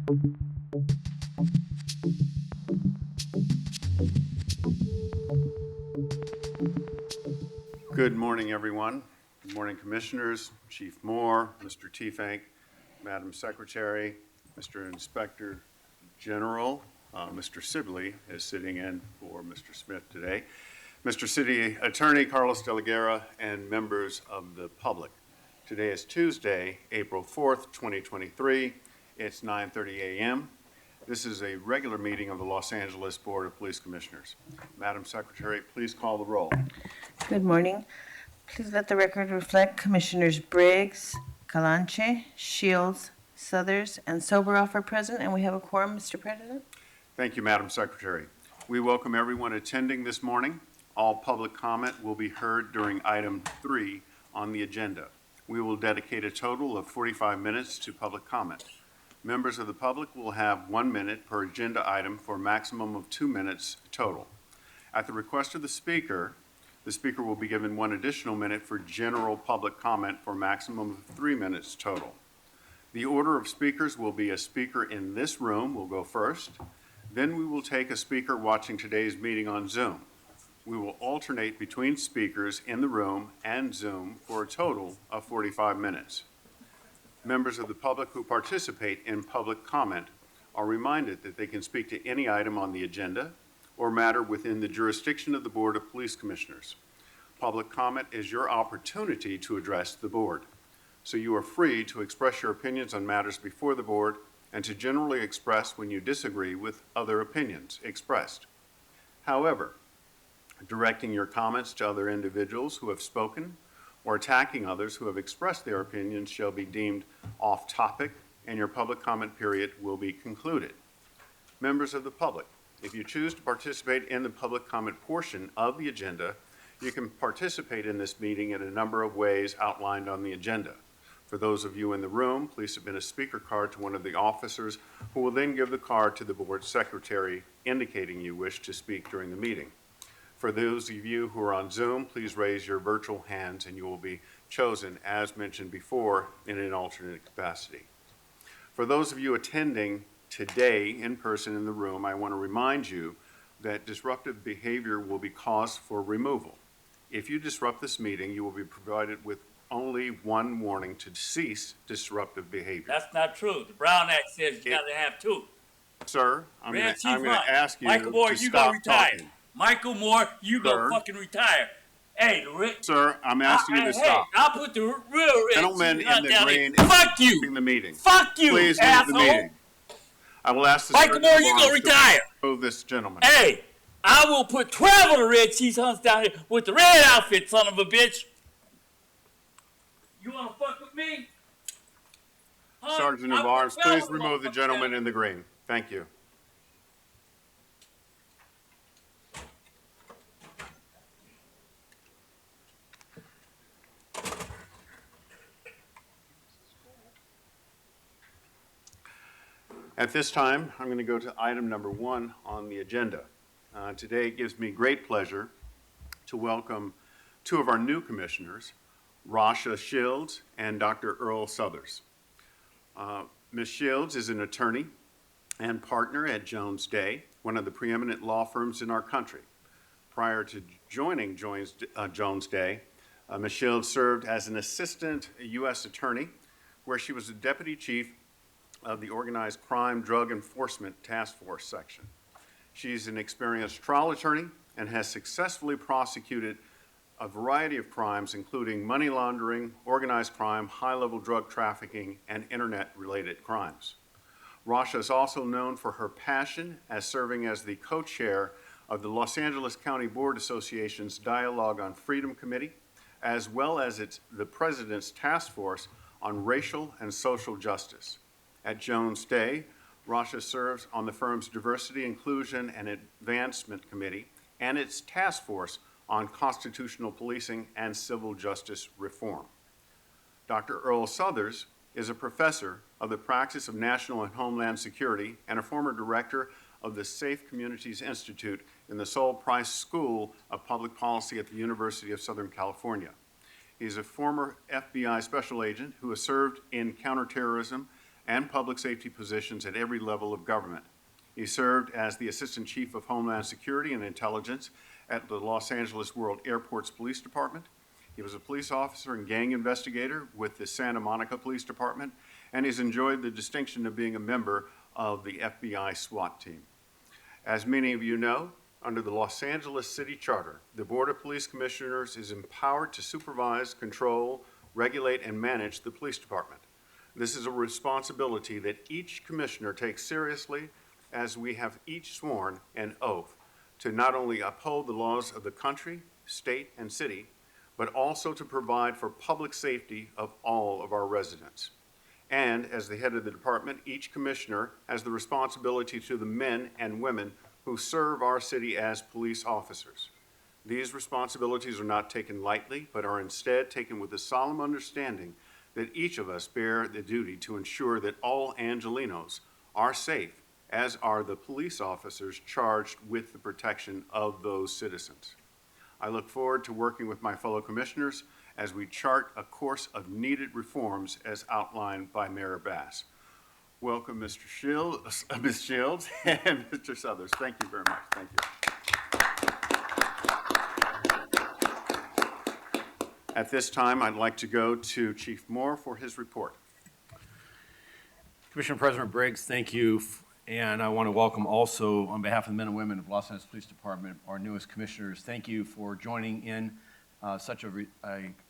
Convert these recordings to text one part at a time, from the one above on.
Good morning, everyone. Good morning, Commissioners, Chief Moore, Mr. Tiefank, Madam Secretary, Mr. Inspector General. Mr. Sibley is sitting in for Mr. Smith today. Mr. City Attorney Carlos De La Guerra and members of the public. Today is Tuesday, April 4th, 2023. It's 9:30 a.m. This is a regular meeting of the Los Angeles Board of Police Commissioners. Madam Secretary, please call the roll. Good morning. Please let the record reflect Commissioners Briggs, Calanche, Shields, Southers, and Soboroff are present, and we have a quorum, Mr. President. Thank you, Madam Secretary. We welcome everyone attending this morning. All public comment will be heard during item 3 on the agenda. We will dedicate a total of 45 minutes to public comment. Members of the public will have 1 minute per agenda item for a maximum of 2 minutes total. At the request of the speaker will be given 1 additional minute for general public comment for a maximum of 3 minutes total. The order of speakers will be a speaker in this room will go first. Then we will take a speaker watching today's meeting on Zoom. We will alternate between speakers in the room and Zoom for a total of 45 minutes. Members of the public who participate in public comment are reminded that they can speak to any item on the agenda or matter within the jurisdiction of the Board of Police Commissioners. Public comment is your opportunity to address the board, so you are free to express your opinions on matters before the board and to generally express when you disagree with other opinions expressed. However, directing your comments to other individuals who have spoken or attacking others who have expressed their opinions shall be deemed off topic, and your public comment period will be concluded. Members of the public, if you choose to participate in the public comment portion of the agenda, you can participate in this meeting in a number of ways outlined on the agenda. For those of you in the room, please submit a speaker card to one of the officers who will then give the card to the board secretary indicating you wish to speak during the meeting. For those of you who are on Zoom, please raise your virtual hands and you will be chosen, as mentioned before, in an alternate capacity. For those of you attending today in person in the room, I want to remind you that disruptive behavior will be cause for removal. If you disrupt this meeting, you will be provided with only 1 warning to cease disruptive behavior. That's not true. The Brown Act says you got to have 2. Sir, I'm going to ask you Michael Moore, to you stop go retire. talking. Michael Moore, you go fucking retire. Hey, Sir, I'm asking you to stop. I'll put the real Gentleman in the green is fuck you. leaving the meeting. Fuck you, Please asshole. leave the meeting. I will ask the Michael Moore, you go retire. Move this gentleman. Hey, I will put 12 of the red cheese hunts down here with the red outfit, son of a bitch. You want to fuck with me? Huh? Sergeant of Arms, please remove the gentleman in the green. Thank you. At this time, I'm going to go to item number 1 on the agenda. Today it gives me great pleasure to welcome 2 of our new commissioners, Rasha Shields and Dr. Earl Southers. Ms. Shields is an attorney and partner at Jones Day, one of the preeminent law firms in our country. Prior to joining Jones Day, Ms. Shields served as an assistant U.S. attorney, where she was the deputy chief of the Organized Crime Drug Enforcement Task Force section. She's an experienced trial attorney and has successfully prosecuted a variety of crimes, including money laundering, organized crime, high-level drug trafficking, and internet-related crimes. Rasha is also known for her passion as serving as the co-chair of the Los Angeles County Board Association's Dialogue on Freedom Committee, as well as the President's Task Force on Racial and Social Justice. At Jones Day, Rasha serves on the firm's Diversity, Inclusion, and Advancement Committee and its task force on constitutional policing and civil justice reform. Dr. Earl Southers is a professor of the practice of national and homeland security and a former director of the Safe Communities Institute in the Sol Price School of Public Policy at the University of Southern California. He's a former FBI special agent who has served in counterterrorism and public safety positions at every level of government. He served as the Assistant Chief of Homeland Security and Intelligence at the Los Angeles World Airports Police Department. He was a police officer and gang investigator with the Santa Monica Police Department, and he's enjoyed the distinction of being a member of the FBI SWAT team. As many of you know, under the Los Angeles City Charter, the Board of Police Commissioners is empowered to supervise, control, regulate, and manage the police department. This is a responsibility that each commissioner takes seriously, as we have each sworn an oath to not only uphold the laws of the country, state, and city, but also to provide for public safety of all of our residents. And as the head of the department, each commissioner has the responsibility to the men and women who serve our city as police officers. These responsibilities are not taken lightly, but are instead taken with a solemn understanding that each of us bear the duty to ensure that all Angelenos are safe, as are the police officers charged with the protection of those citizens. I look forward to working with my fellow commissioners as we chart a course of needed reforms as outlined by Mayor Bass. Welcome, Mr. Shields, Ms. Shields, and Mr. Southers. Thank you very much. Thank you. At this time, I'd like to go to Chief Moore for his report. Commissioner President Briggs, thank you. And I want to welcome also, on behalf of the men and women of Los Angeles Police Department, our newest commissioners. Thank you for joining in such a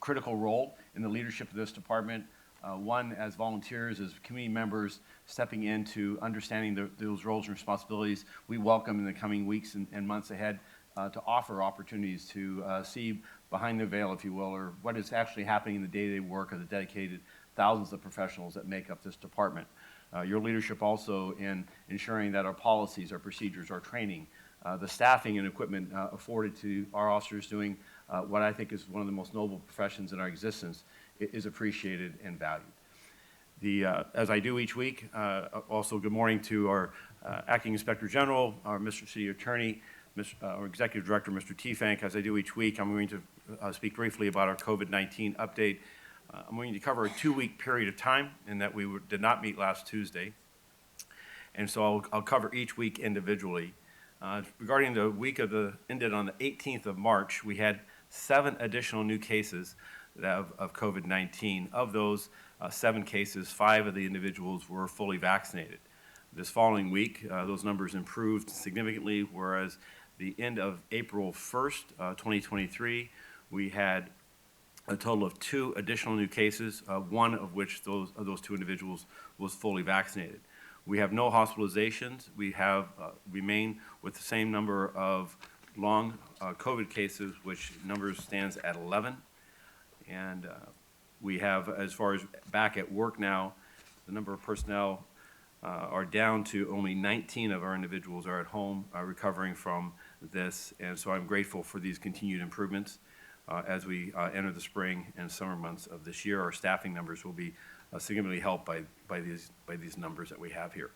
critical role in the leadership of this department. One, as volunteers, as community members, stepping into understanding those roles and responsibilities. We welcome in the coming weeks and months ahead to offer opportunities to see behind the veil, if you will, or what is actually happening in the day-to-day work of the dedicated thousands of professionals that make up this department. Your leadership also in ensuring that our policies, our procedures, our training, the staffing and equipment afforded to our officers doing what I think is one of the most noble professions in our existence is appreciated and valued. As I do each week, also good morning to our Acting Inspector General, our Mr. City Attorney, our Executive Director, Mr. Tfank. As I do each week, I'm going to speak briefly about our COVID-19 update. I'm going to cover a 2-week period of time in that we did not meet last Tuesday. And so I'll cover each week individually. Regarding the week ended on the 18th of March, we had 7 additional new cases of COVID-19. Of those 7 cases, 5 of the individuals were fully vaccinated. This following week, those numbers improved significantly, whereas the end of April 1st, 2023, we had a total of 2 additional new cases, one of which those 2 individuals was fully vaccinated. We have no hospitalizations. We have remain with the same number of long COVID cases, which numbers stands at 11. And we have, as far as back at work now, the number of personnel are down to only 19 of our individuals are at home recovering from this. And so I'm grateful for these continued improvements. As we enter the spring and summer months of this year, our staffing numbers will be significantly helped by these numbers that we have here.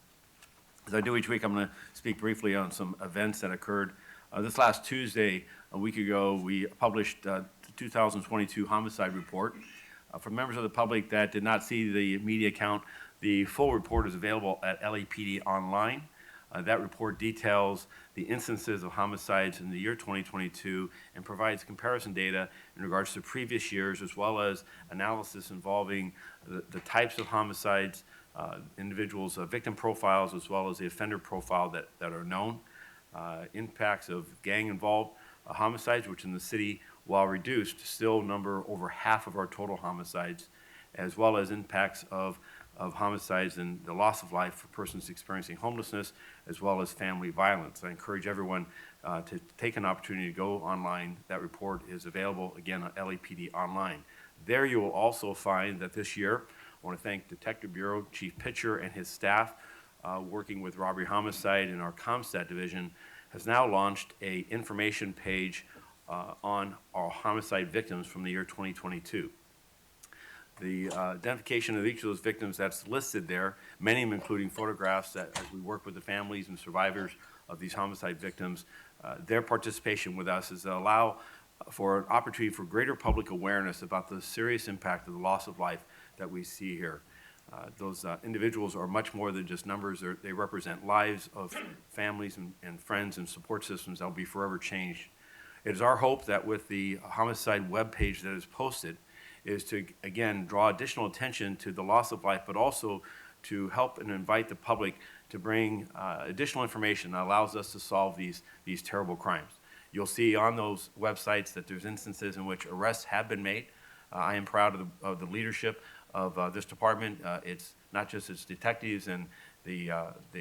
As I do each week, I'm going to speak briefly on some events that occurred. This last Tuesday, a week ago, we published the 2022 homicide report. For members of the public that did not see the media account, the full report is available at LAPD online. That report details the instances of homicides in the year 2022 and provides comparison data in regards to previous years, as well as analysis involving the types of homicides, individuals' victim profiles, as well as the offender profile that are known, impacts of gang-involved homicides, which in the city, while reduced, still number over half of our total homicides, as well as impacts of homicides and the loss of life for persons experiencing homelessness, as well as family violence. I encourage everyone to take an opportunity to go online. That report is available, again, on LAPD online. There you will also find that this year, I want to thank Detective Bureau Chief Pitcher and his staff, working with Robbery Homicide in our CompStat division, has now launched an information page on our homicide victims from the year 2022. The identification of each of those victims that's listed there, many of them including photographs that as we work with the families and survivors of these homicide victims, their participation with us is to allow for an opportunity for greater public awareness about the serious impact of the loss of life that we see here. Those individuals are much more than just numbers. They represent lives of families and friends and support systems that will be forever changed. It is our hope that with the homicide webpage that is posted is to, again, draw additional attention to the loss of life, but also to help and invite the public to bring additional information that allows us to solve these terrible crimes. You'll see on those websites that there's instances in which arrests have been made. I am proud of the leadership of this department. It's not just its detectives and the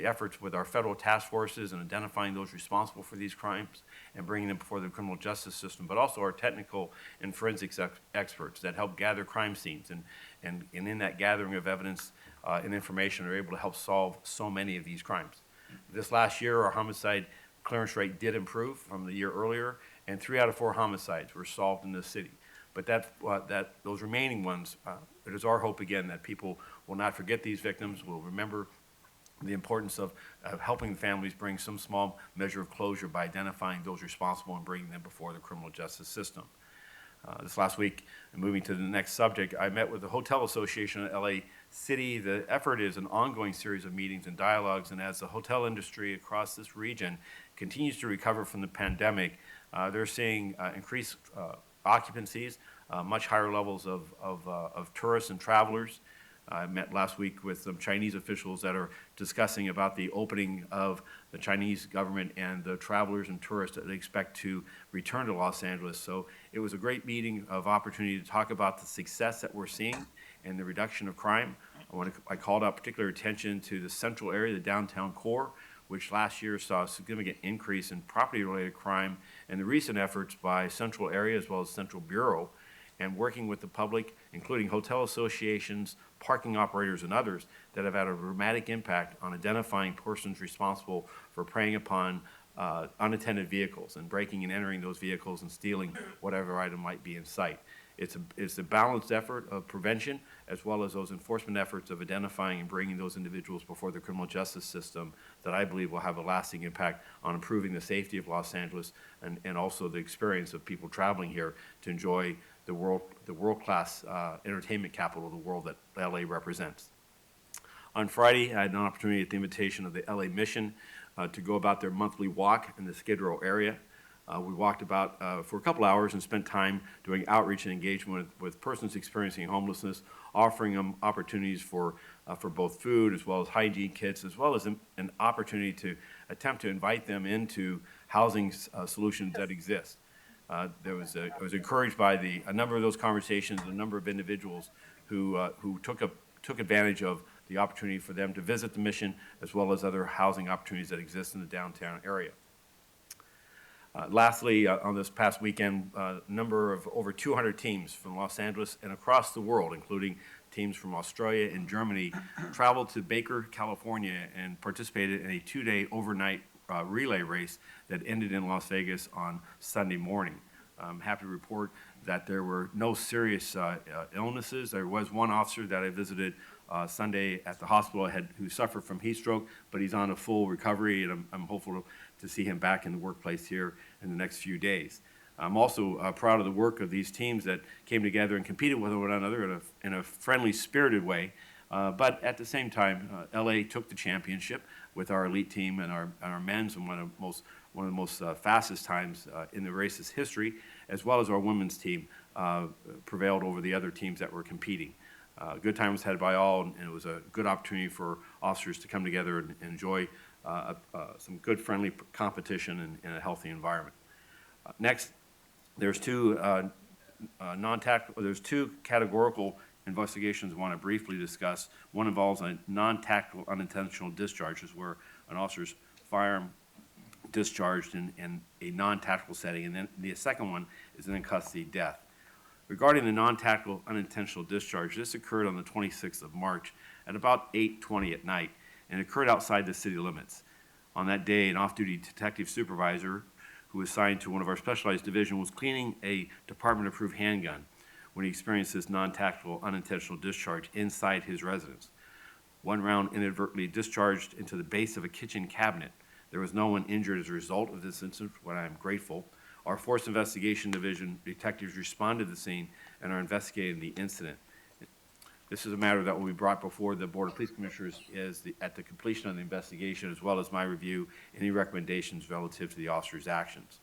efforts with our federal task forces and identifying those responsible for these crimes and bringing them before the criminal justice system, but also our technical and forensics experts that help gather crime scenes and in that gathering of evidence and information are able to help solve so many of these crimes. This last year, our homicide clearance rate did improve from the year earlier, and 3 out of 4 homicides were solved in this city. But those remaining ones, it is our hope again that people will not forget these victims, will remember the importance of helping the families bring some small measure of closure by identifying those responsible and bringing them before the criminal justice system. This last week, and moving to the next subject, I met with the Hotel Association of LA City. The effort is an ongoing series of meetings and dialogues, and as the hotel industry across this region continues to recover from the pandemic, they're seeing increased occupancies, much higher levels of tourists and travelers. I met last week with some Chinese officials that are discussing about the opening of the Chinese government and the travelers and tourists that they expect to return to Los Angeles. So it was a great meeting of opportunity to talk about the success that we're seeing and the reduction of crime. I called out particular attention to the central area, the downtown core, which last year saw a significant increase in property-related crime, and the recent efforts by Central Area as well as Central Bureau and working with the public, including hotel associations, parking operators, and others that have had a dramatic impact on identifying persons responsible for preying upon unattended vehicles and breaking and entering those vehicles and stealing whatever item might be in sight. It's a balanced effort of prevention as well as those enforcement efforts of identifying and bringing those individuals before the criminal justice system that I believe will have a lasting impact on improving the safety of Los Angeles and also the experience of people traveling here to enjoy the world-class entertainment capital of the world that LA represents. On Friday, I had an opportunity at the invitation of the LA Mission to go about their monthly walk in the Skid Row area. We walked about for a couple hours and spent time doing outreach and engagement with persons experiencing homelessness, offering them opportunities for both food as well as hygiene kits, as well as an opportunity to attempt to invite them into housing solutions that exist. I was encouraged by a number of those conversations, a number of individuals who took advantage of the opportunity for them to visit the mission, as well as other housing opportunities that exist in the downtown area. Lastly, on this past weekend, a number of over 200 teams from Los Angeles and across the world, including teams from Australia and Germany, traveled to Baker, California, and participated in a 2-day overnight relay race that ended in Las Vegas on Sunday morning. I'm happy to report that there were no serious illnesses. There was one officer that I visited Sunday at the hospital who suffered from heat stroke, but he's on a full recovery, and I'm hopeful to see him back in the workplace here in the next few days. I'm also proud of the work of these teams that came together and competed with one another in a friendly, spirited way. But at the same time, LA took the championship with our elite team and our men's in one of the most fastest times in the race's history, as well as our women's team prevailed over the other teams that were competing. Good time was had by all, and it was a good opportunity for officers to come together and enjoy some good, friendly competition in a healthy environment. Next, there's two categorical investigations I want to briefly discuss. One involves a non-tactical unintentional discharge, is where an officer's firearm discharged in a non-tactical setting, and then the second one is an in-custody death. Regarding the non-tactical unintentional discharge, this occurred on the 26th of March at about 8:20 at night, and occurred outside the city limits. On that day, an off-duty detective supervisor who was assigned to one of our specialized division was cleaning a department-approved handgun when he experienced this non-tactical unintentional discharge inside his residence. One round inadvertently discharged into the base of a kitchen cabinet. There was no one injured as a result of this incident, for what I am grateful. Our Force Investigation Division detectives responded to the scene and are investigating the incident. This is a matter that will be brought before the Board of Police Commissioners at the completion of the investigation, as well as my review, any recommendations relative to the officer's actions.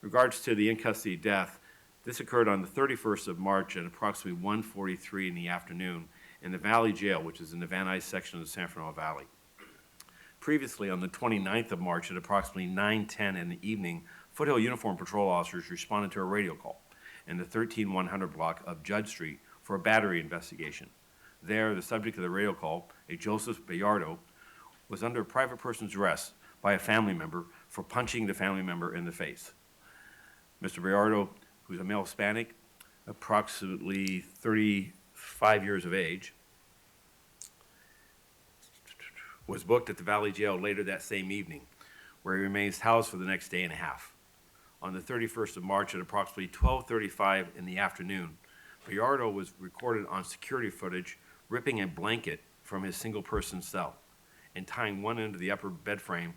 In regards to the in-custody death, this occurred on the 31st of March at approximately 1:43 in the afternoon in the Valley Jail, which is in the Van Nuys section of the San Fernando Valley. Previously, on the 29th of March at approximately 9:10 in the evening, Foothill Uniform Patrol officers responded to a radio call in the 13100 block of Judd Street for a battery investigation. There, the subject of the radio call, a Joseph Biannual, was under a private person's arrest by a family member for punching the family member in the face. Mr. Biannual, who's a male Hispanic, approximately 35 years of age, was booked at the Valley Jail later that same evening, where he remains housed for the next day and a half. On the 31st of March at approximately 12:35 in the afternoon, Biannual was recorded on security footage ripping a blanket from his single-person cell and tying one end of the upper bed frame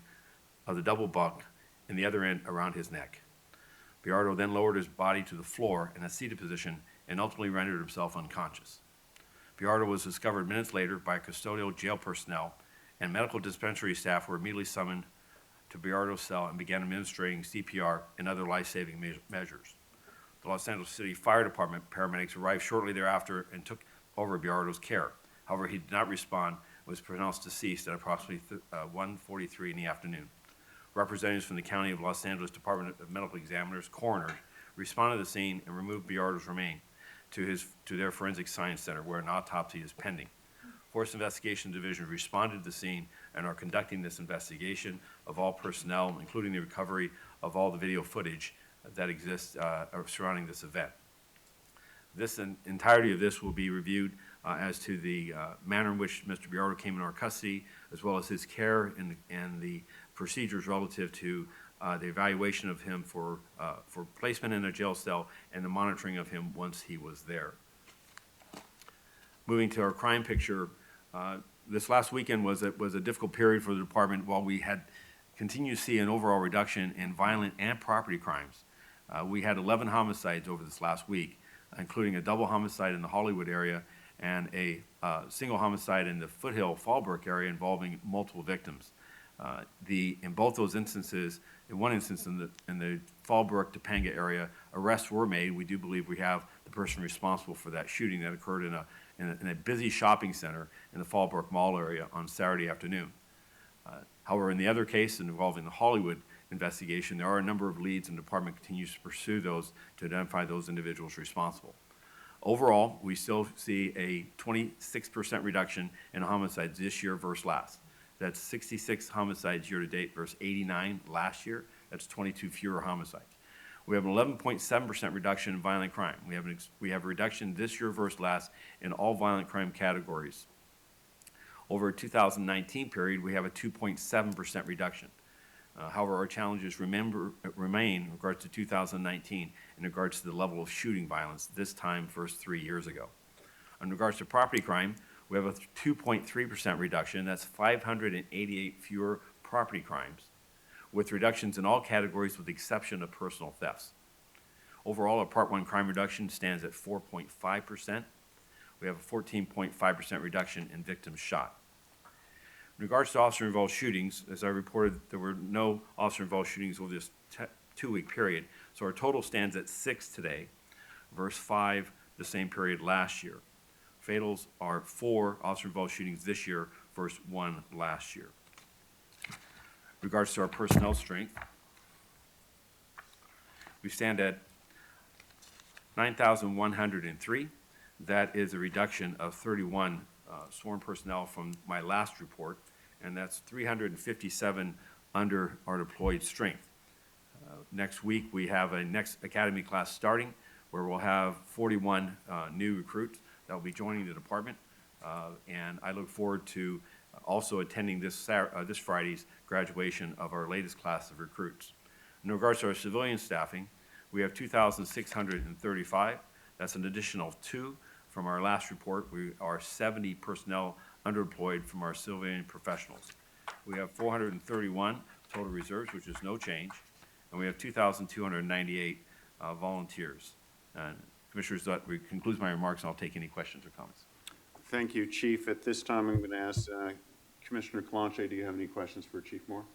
of the double bunk and the other end around his neck. Biannual then lowered his body to the floor in a seated position and ultimately rendered himself unconscious. Biannual was discovered minutes later by custodial jail personnel, and medical dispensary staff were immediately summoned to Biannual's cell and began administering CPR and other life-saving measures. The Los Angeles City Fire Department paramedics arrived shortly thereafter and took over Biannual's care. However, he did not respond and was pronounced deceased at approximately 1:43 in the afternoon. Representatives from the County of Los Angeles Department of Medical Examiners, coroners, responded to the scene and removed Biannual's remains to their forensic science center, where an autopsy is pending. Force Investigation Division responded to the scene and are conducting this investigation of all personnel, including the recovery of all the video footage that exists surrounding this event. This entirety of this will be reviewed as to the manner in which Mr. Biannual came into our custody, as well as his care and the procedures relative to the evaluation of him for placement in a jail cell and the monitoring of him once he was there. Moving to our crime picture, this last weekend was a difficult period for the department. While we had continued to see an overall reduction in violent and property crimes, we had 11 homicides over this last week, including a double homicide in the Hollywood area and a single homicide in the Foothill Fallbrook area involving multiple victims. In both those instances, in one instance in the Fallbrook Topanga area, arrests were made. We do believe we have the person responsible for that shooting that occurred in a busy shopping center in the Fallbrook Mall area on Saturday afternoon. However, in the other case involving the Hollywood investigation, there are a number of leads, and the department continues to pursue those to identify those individuals responsible. Overall, we still see a 26% reduction in homicides this year versus last. That's 66 homicides year-to-date versus 89 last year. That's 22 fewer homicides. We have an 11.7% reduction in violent crime. We have a reduction this year versus last in all violent crime categories. Over a 2019 period, we have a 2.7% reduction. However, our challenges remain in regards to 2019 in regards to the level of shooting violence this time versus 3 years ago. In regards to property crime, we have a 2.3% reduction. That's 588 fewer property crimes, with reductions in all categories with the exception of personal thefts. Overall, our Part 1 crime reduction stands at 4.5%. We have a 14.5% reduction in victims shot. In regards to officer-involved shootings, as I reported, there were no officer-involved shootings over this 2-week period, so our total stands at 6 today versus 5 the same period last year. Fatals are 4 officer-involved shootings this year versus 1 last year. In regards to our personnel strength, we stand at 9,103. That is a reduction of 31 sworn personnel from my last report, and that's 357 under our deployed strength. Next week, we have a next academy class starting, where we'll have 41 new recruits that will be joining the department, and I look forward to also attending this Friday's graduation of our latest class of recruits. In regards to our civilian staffing, we have 2,635. That's an additional 2 from our last report. We are 70 personnel underemployed from our civilian professionals. We have 431 total reserves, which is no change, and we have 2,298 volunteers. Commissioners, that concludes my remarks, and I'll take any questions or comments. Thank you, Chief. At this time, I'm going to ask Commissioner Calanche, do you have any questions for Chief Moore?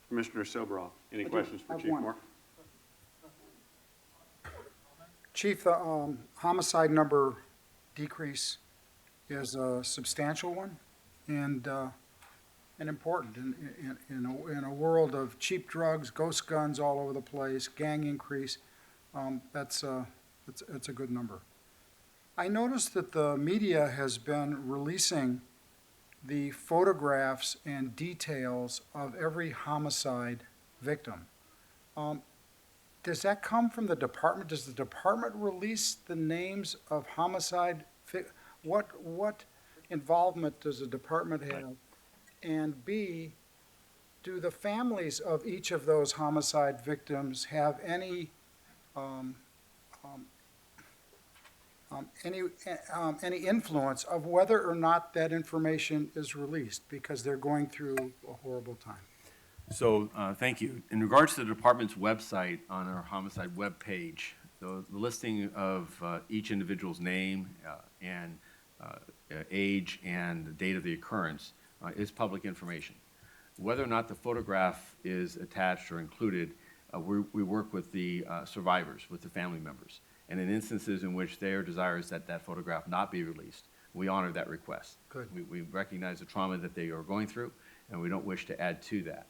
Commissioner Sobroff, any questions for I have Chief one. Moore? Chief, the homicide number decrease is a substantial one and important in a world of cheap drugs, ghost guns all over the place, gang increase. That's a good number. I noticed that the media has been releasing the photographs and details of every homicide victim. Does that come from the department? Does the department release the names of homicide? What involvement does the department have? And B, do the families of each of those homicide victims have any influence of whether or not that information is released because they're going through a horrible time? So, thank you. In regards to the department's website, on our homicide webpage, the listing of each individual's name and age and the date of the occurrence is public information. Whether or not the photograph is attached or included, we work with the survivors, with the family members. And in instances in which their desire is that that photograph not be released, we honor that request. Good. We recognize the trauma that they are going through, and we don't wish to add to that.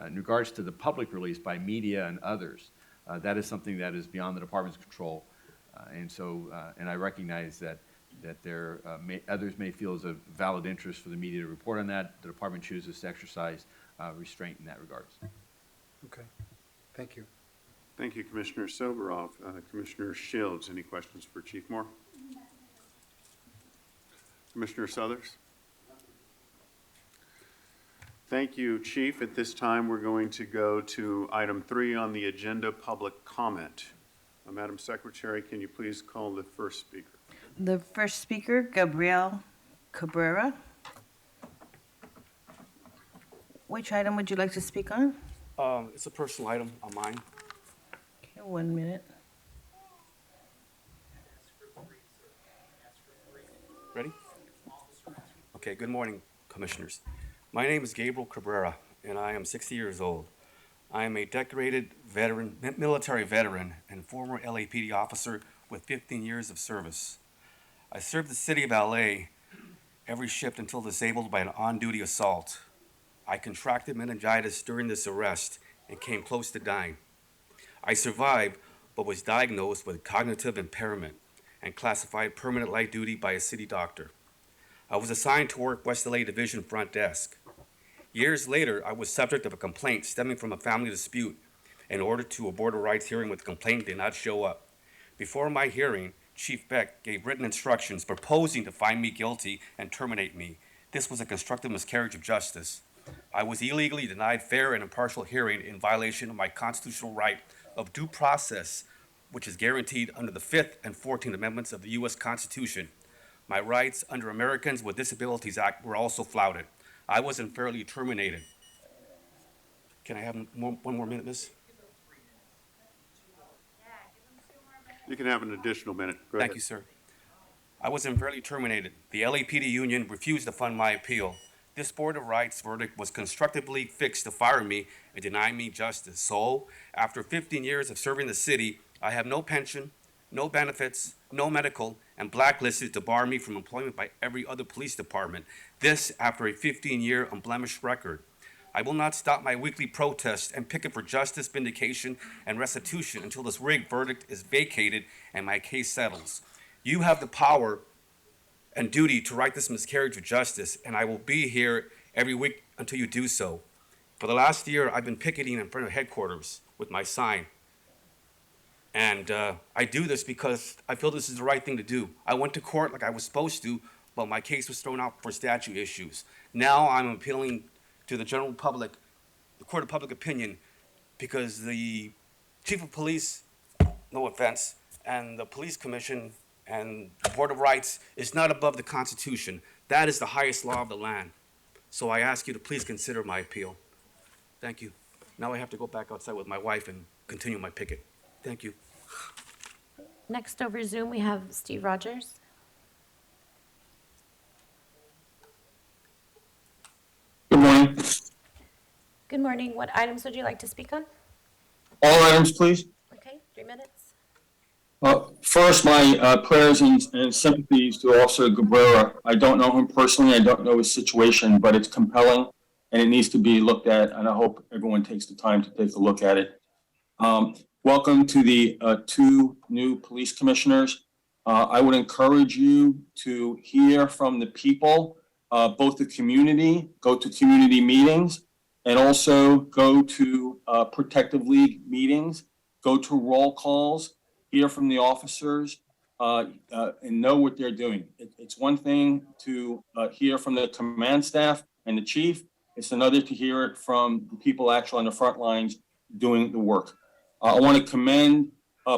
In regards to the public release by media and others, that is something that is beyond the department's control. And I recognize that others may feel as a valid interest for the media to report on that. The department chooses to exercise restraint in that regards. Okay, thank you. Thank you, Commissioner Sobroff. Commissioner Shields, any questions for Chief Moore? Commissioner Suthers? Thank you, Chief. At this time, we're going to go to item 3 on the agenda, public comment. Madam Secretary, can you please call the first speaker? The first speaker, Gabriel Cabrera. Which item would you like to speak on? It's a personal item on mine. Okay, 1 minute. Ready? Okay, good morning, Commissioners. My name is Gabriel Cabrera, and I am 60 years old. I am a decorated veteran, military veteran, and former LAPD officer with 15 years of service. I served the city of LA every shift until disabled by an on-duty assault. I contracted meningitis during this arrest and came close to dying. I survived, but was diagnosed with cognitive impairment and classified permanent light duty by a city doctor. I was assigned to work West LA Division front desk. Years later, I was subject of a complaint stemming from a family dispute. In order to abort a rights hearing with the complaint did not show up. Before my hearing, Chief Beck gave written instructions proposing to find me guilty and terminate me. This was a constructive miscarriage of justice. I was illegally denied fair and impartial hearing in violation of my constitutional right of due process, which is guaranteed under the 5th and 14th Amendments of the U.S. Constitution. My rights under Americans with Disabilities Act were also flouted. I was unfairly terminated. Can I have one more minute, miss? You can have an additional minute. Go Thank ahead. you, sir. I was unfairly terminated. The LAPD union refused to fund my appeal. This Board of Rights verdict was constructively fixed to fire me and deny me justice. So, after 15 years of serving the city, I have no pension, no benefits, no medical, and blacklisted to bar me from employment by every other police department. This after a 15-year unblemished record. I will not stop my weekly protest and picket for justice, vindication, and restitution until this rigged verdict is vacated and my case settles. You have the power and duty to right this miscarriage of justice, and I will be here every week until you do so. For the last year, I've been picketing in front of headquarters with my sign. And I do this because I feel this is the right thing to do. I went to court like I was supposed to, but my case was thrown out for statute issues. Now I'm appealing to the general public, the court of public opinion, because the chief of police, no offense, and the police commission and the Board of Rights is not above the Constitution. That is the highest law of the land. So I ask you to please consider my appeal. Thank you. Now I have to go back outside with my wife and continue my picket. Thank you. Next over Zoom, we have Steve Rogers. Good morning. Good morning. What items would you like to speak on? All items, please. Okay, 3 minutes. First, my prayers and sympathies to Officer Cabrera. I don't know him personally. I don't know his situation, but it's compelling and it needs to be looked at. And I hope everyone takes the time to take a look at it. Welcome to the two new police commissioners. I would encourage you to hear from the people, both the community, go to community meetings, and also go to protective league meetings, go to roll calls, hear from the officers, and know what they're doing. It's one thing to hear from the command staff and the chief. It's another to hear it from the people actually on the front lines doing the work. I want to commend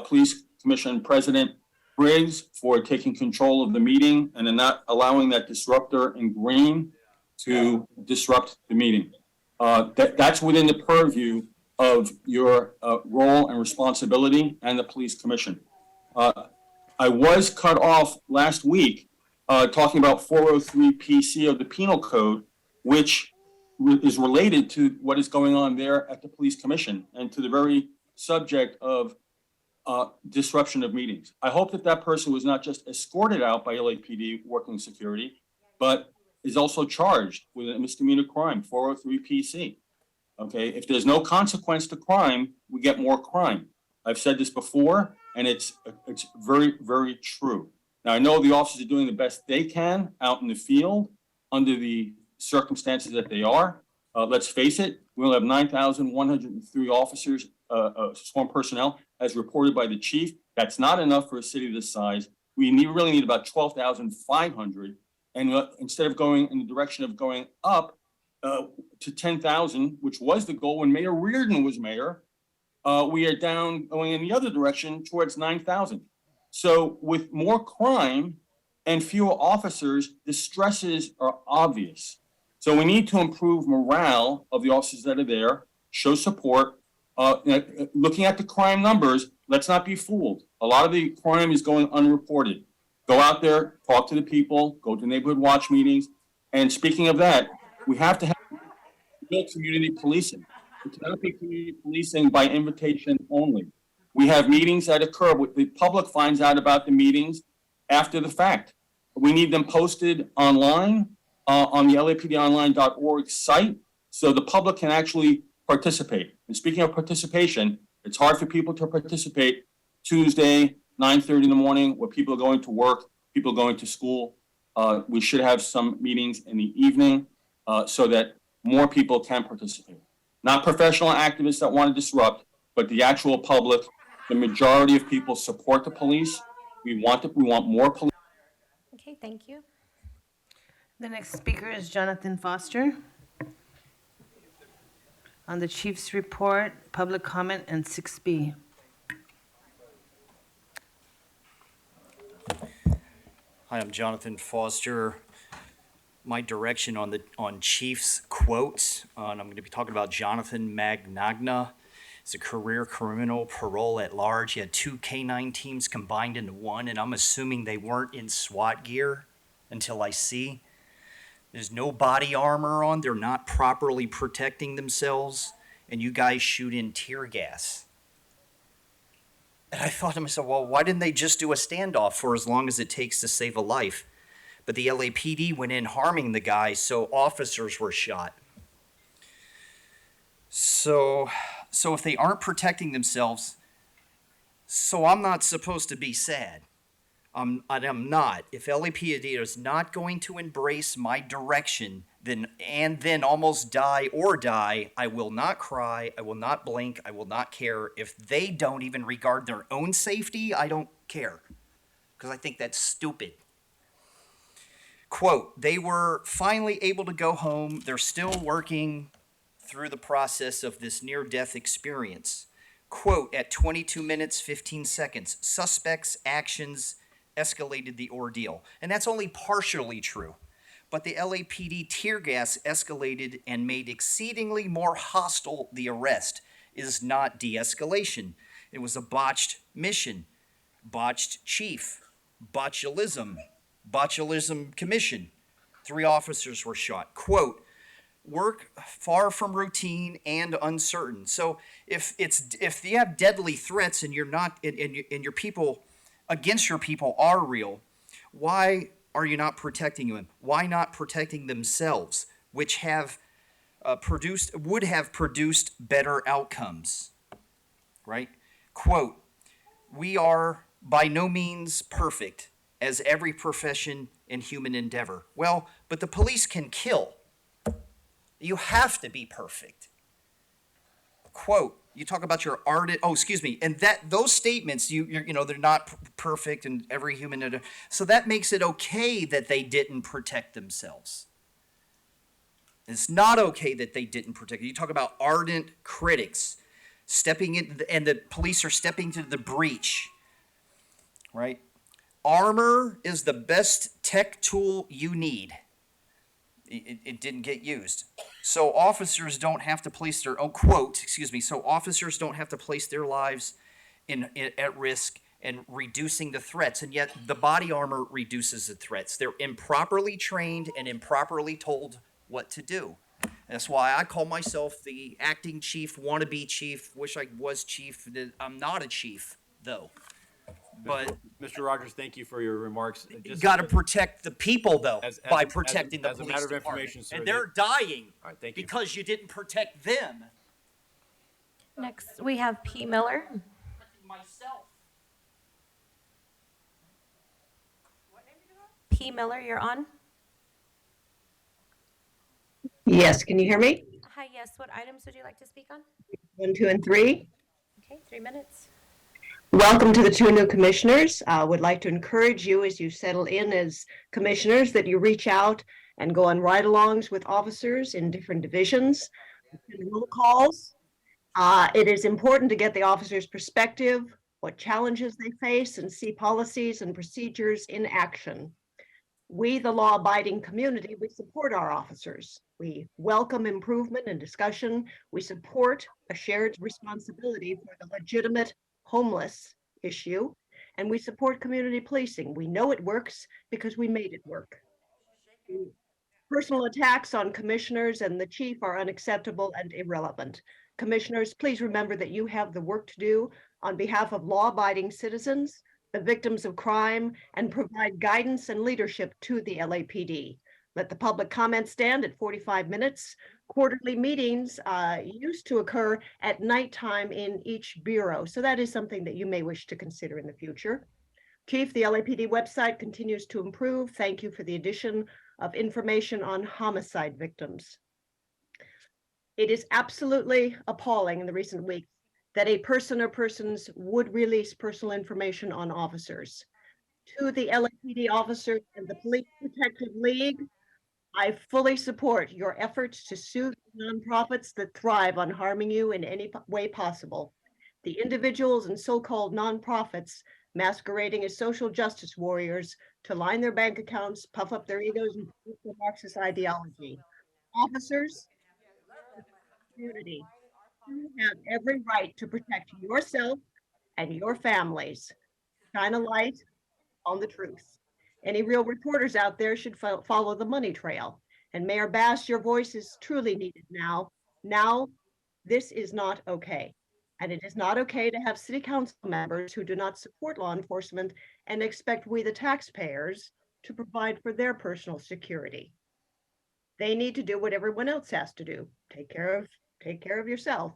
Police Commission President Briggs for taking control of the meeting and not allowing that disruptor in green to disrupt the meeting. That's within the purview of your role and responsibility and the Police Commission. I was cut off last week talking about 403 PC of the Penal Code, which is related to what is going on there at the Police Commission and to the very subject of disruption of meetings. I hope that that person was not just escorted out by LAPD working security, but is also charged with a misdemeanor crime, 403 PC. Okay, if there's no consequence to crime, we get more crime. I've said this before, and it's very, very true. Now, I know the officers are doing the best they can out in the field under the circumstances that they are. Let's face it, we only have 9,103 officers, sworn personnel, as reported by the chief. That's not enough for a city this size. We really need about 12,500. And instead of going in the direction of going up to 10,000, which was the goal when Mayor Reardon was mayor, we are down going in the other direction towards 9,000. So with more crime and fewer officers, the stresses are obvious. So we need to improve morale of the officers that are there, show support. Looking at the crime numbers, let's not be fooled. A lot of the crime is going unreported. Go out there, talk to the people, go to neighborhood watch meetings. And speaking of that, we have to have real community policing. It cannot be community policing by invitation only. We have meetings that occur. The public finds out about the meetings after the fact. We need them posted online on the lapdonline.org site so the public can actually participate. And speaking of participation, it's hard for people to participate Tuesday, 9:30 in the morning, where people are going to work, people are going to school. We should have some meetings in the evening so that more people can participate. Not professional activists that want to disrupt, but the actual public. The majority of people support the police. We want more police. Okay, thank you. The next speaker is Jonathan Foster. On the chief's report, public comment, and 6B. Hi, I'm Jonathan Foster. My direction on Chief's quotes, and I'm going to be talking about Jonathan Magnagna. He's a career criminal, parole at large. He had 2 K-9 teams combined into one, and I'm assuming they weren't in SWAT gear until I see. There's no body armor on. They're not properly protecting themselves, and you guys shoot in tear gas. And I thought to myself, well, why didn't they just do a standoff for as long as it takes to save a life? But the LAPD went in harming the guy, so officers were shot. So if they aren't protecting themselves, so I'm not supposed to be sad. I'm not. If LAPD is not going to embrace my direction, then almost die, I will not cry, I will not blink, I will not care. If they don't even regard their own safety, I don't care. Because I think that's stupid. Quote, they were finally able to go home. They're still working through the process of this near-death experience. Quote, at 22 minutes, 15 seconds, suspects' actions escalated the ordeal. And that's only partially true. But the LAPD tear gas escalated and made exceedingly more hostile the arrest. It is not de-escalation. It was a botched mission. botched chief, botulism commission. 3 officers were shot. Quote, work far from routine and uncertain. So if you have deadly threats and you're not, and your people against your people are real, why are you not protecting them? Why not protecting themselves, which would have produced better outcomes, right? Quote, we are by no means perfect, as every profession and human endeavor. Well, but the police can kill. You have to be perfect. Quote, you talk about your ardent, and those statements, they're not perfect and every human, so that makes it okay that they didn't protect themselves. It's not okay that they didn't protect. You talk about ardent critics stepping in, and the police are stepping to the breach, right? Armor is the best tech tool you need. It didn't get used. So officers don't have to place their own so officers don't have to place their lives at risk and reducing the threats. And yet the body armor reduces the threats. They're improperly trained and improperly told what to do. That's why I call myself the acting chief, wannabe chief, wish I was chief. I'm not a chief, though. But Mr. Rogers, thank you for your remarks. you got to protect the people, though, by protecting the as a police matter of department. information, sir, And they're dying All right, thank you. because you didn't protect them. Next, we have P. Miller. Myself. P. Miller, you're on. Yes, can you hear me? Hi, yes. What items would you like to speak on? 1, 2, and 3. Okay, 3 minutes. Welcome to the 2 new commissioners. Would like to encourage you as you settle in as commissioners that you reach out and go on ride-alongs with officers in different divisions, roll calls. It is important to get the officers' perspective, what challenges they face, and see policies and procedures in action. We, the law-abiding community, we support our officers. We welcome improvement and discussion. We support a shared responsibility for the legitimate homeless issue, and we support community policing. We know it works because we made it work. Personal attacks on commissioners and the chief are unacceptable and irrelevant. Commissioners, please remember that you have the work to do on behalf of law-abiding citizens, the victims of crime, and provide guidance and leadership to the LAPD. Let the public comment stand at 45 minutes. Quarterly meetings used to occur at nighttime in each bureau, so that is something that you may wish to consider in the future. Chief, the LAPD website continues to improve. Thank you for the addition of information on homicide victims. It is absolutely appalling in the recent weeks that a person or persons would release personal information on officers. To the LAPD officers and the Police Protective League, I fully support your efforts to sue nonprofits that thrive on harming you in any way possible. The individuals and so-called nonprofits masquerading as social justice warriors to line their bank accounts, puff up their egos, and push their Marxist ideology. Officers, community, you have every right to protect yourself and your families. Shine a light on the truth. Any real reporters out there should follow the money trail. And Mayor Bass, your voice is truly needed now. Now, this is not okay. And it is not okay to have city council members who do not support law enforcement and expect we, the taxpayers, to provide for their personal security. They need to do what everyone else has to do. Take care of yourself.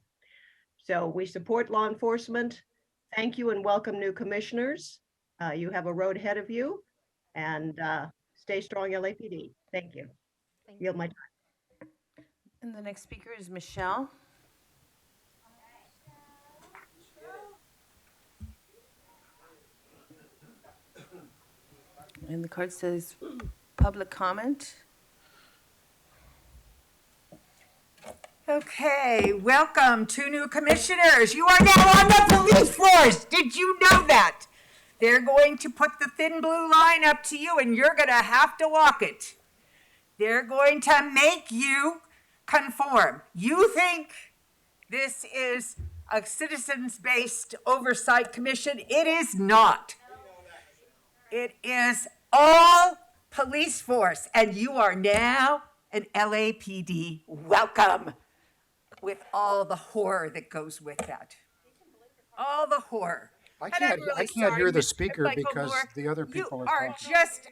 So we support law enforcement. Thank you and welcome new commissioners. You have a road ahead of you, and stay strong, LAPD. Thank you. Yield my time. And the next speaker is Michelle. And the card says public comment. Okay, welcome, 2 new commissioners. You are now on the police force. Did you know that? They're going to put the thin blue line up to you and you're going to have to walk it. They're going to make you conform. You think this is a citizens-based oversight commission? It is not. It is all police force, and you are now an LAPD. Welcome, with all the horror that goes with that. All the horror. I And I'm can't, really I can't sorry, hear the Mr. speaker Michael because Moore. the other people You are are talking. just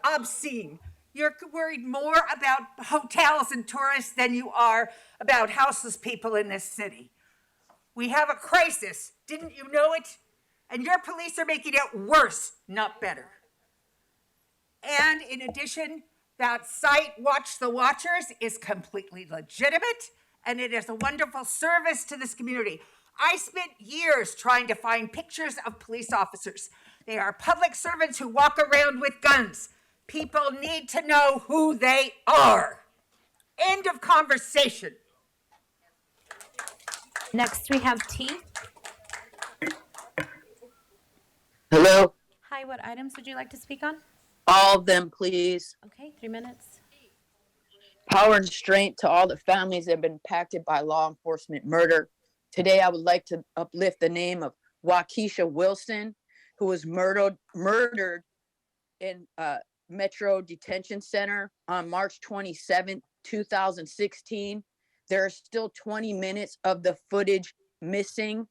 obscene. You're worried more about hotels and tourists than you are about houseless people in this city. We have a crisis. Didn't you know it? And your police are making it worse, not better. And in addition, that site, Watch the Watchers, is completely legitimate, and it is a wonderful service to this community. I spent years trying to find pictures of police officers. They are public servants who walk around with guns. People need to know who they are. End of conversation. Next, we have T. Hello? Hi, what items would you like to speak on? All of them, please. Okay, 3 minutes. Power and strength to all the families that have been impacted by law enforcement murder. Today, I would like to uplift the name of Waukesha Wilson, who was murdered in Metro Detention Center on March 27, 2016. There are still 20 minutes of the footage missing.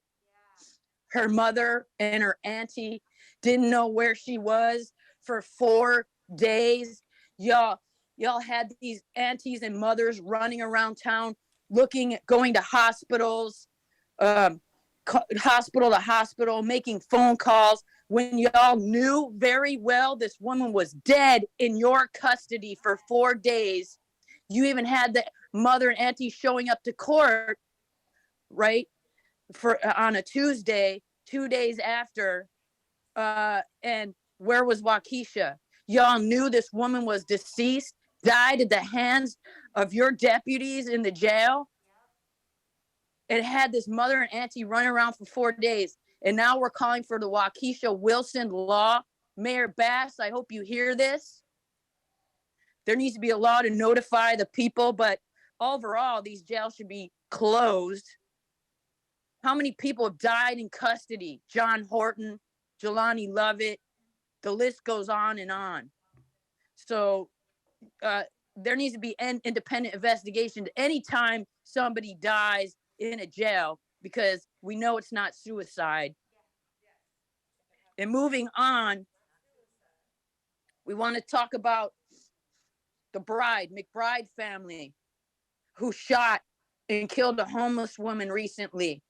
Her mother and her auntie didn't know where she was for 4 days. Y'all had these aunties and mothers running around town going to hospitals, hospital to hospital, making phone calls when y'all knew very well this woman was dead in your custody for 4 days. You even had the mother and auntie showing up to court, right, on a Tuesday, 2 days after. And where was Waukesha? Y'all knew this woman was deceased, died at the hands of your deputies in the jail. It had this mother and auntie running around for 4 days. And now we're calling for the Waukesha Wilson law. Mayor Bass, I hope you hear this. There needs to be a law to notify the people, but overall, these jails should be closed. How many people have died in custody? John Horton, Jelani Lovett, the list goes on and on. So there needs to be an independent investigation anytime somebody dies in a jail, because we know it's not suicide. And moving on, we want to talk about the McBride family, who shot and killed a homeless woman recently.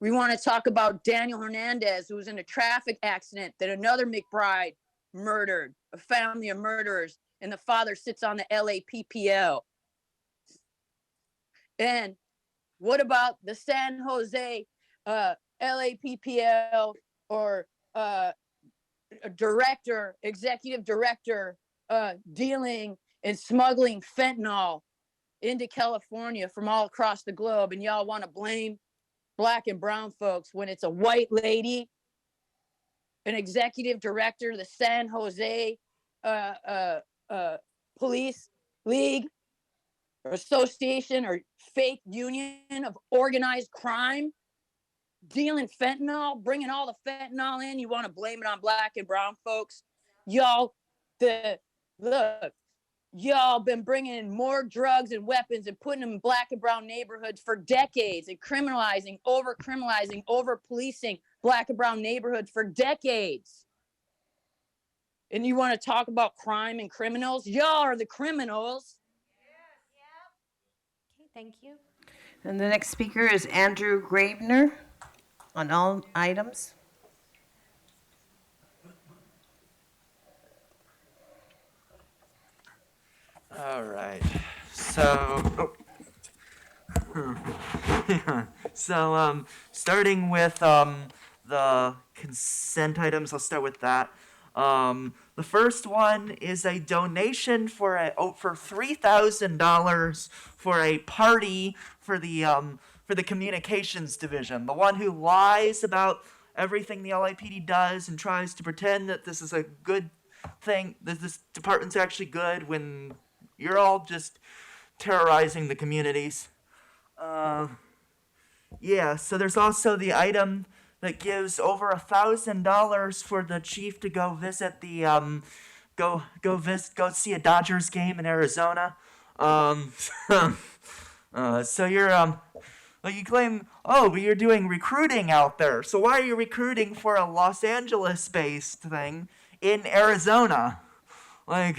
We want to talk about Daniel Hernandez, who was in a traffic accident that another McBride murdered, a family of murderers, and the father sits on the LAPPL. And what about the San Jose LAPPL or executive director dealing and smuggling fentanyl into California from all across the globe, and y'all want to blame Black and brown folks when it's a white lady, an executive director of the San Jose Police League or Association or fake union of organized crime, dealing fentanyl, bringing all the fentanyl in. You want to blame it on Black and brown folks? Y'all been bringing in more drugs and weapons and putting them in Black and brown neighborhoods for decades, and criminalizing, over policing Black and brown neighborhoods for decades. And you want to talk about crime and criminals? Y'all are the criminals. Okay, thank you. And the next speaker is Andrew Gravener on all items. All right. So, starting with the consent items, I'll start with that. The first one is a donation for $3,000 for a party for the communications division, the one who lies about everything the LAPD does and tries to pretend that this is a good thing, that this department's actually good when you're all just terrorizing the communities. Yeah, so there's also the item that gives over $1,000 for the chief to go visit the go see a Dodgers game in Arizona. So you're well, you claim, oh, but you're doing recruiting out there. So why are you recruiting for a Los Angeles-based thing in Arizona? Like,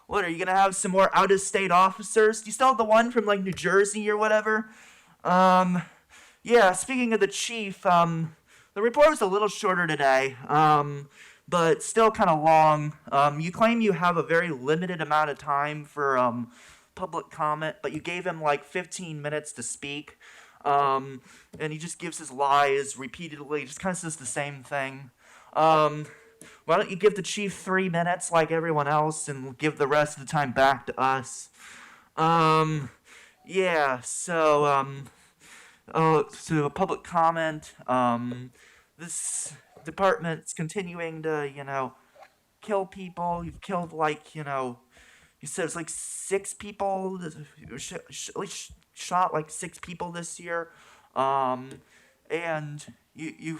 what, are you gonna have some more out-of-state officers? Do you still have the one from like New Jersey or whatever? Yeah, speaking of the chief, the report was a little shorter today, but still kind of long. You claim you have a very limited amount of time for public comment, but you gave him like 15 minutes to speak, and he just gives his lies repeatedly, just kind of says the same thing. Why don't you give the chief 3 minutes like everyone else and give the rest of the time back to us? Yeah, so a public comment. This department's continuing to, kill people. You've killed like, you said it's like 6 people, shot like 6 people this year. And you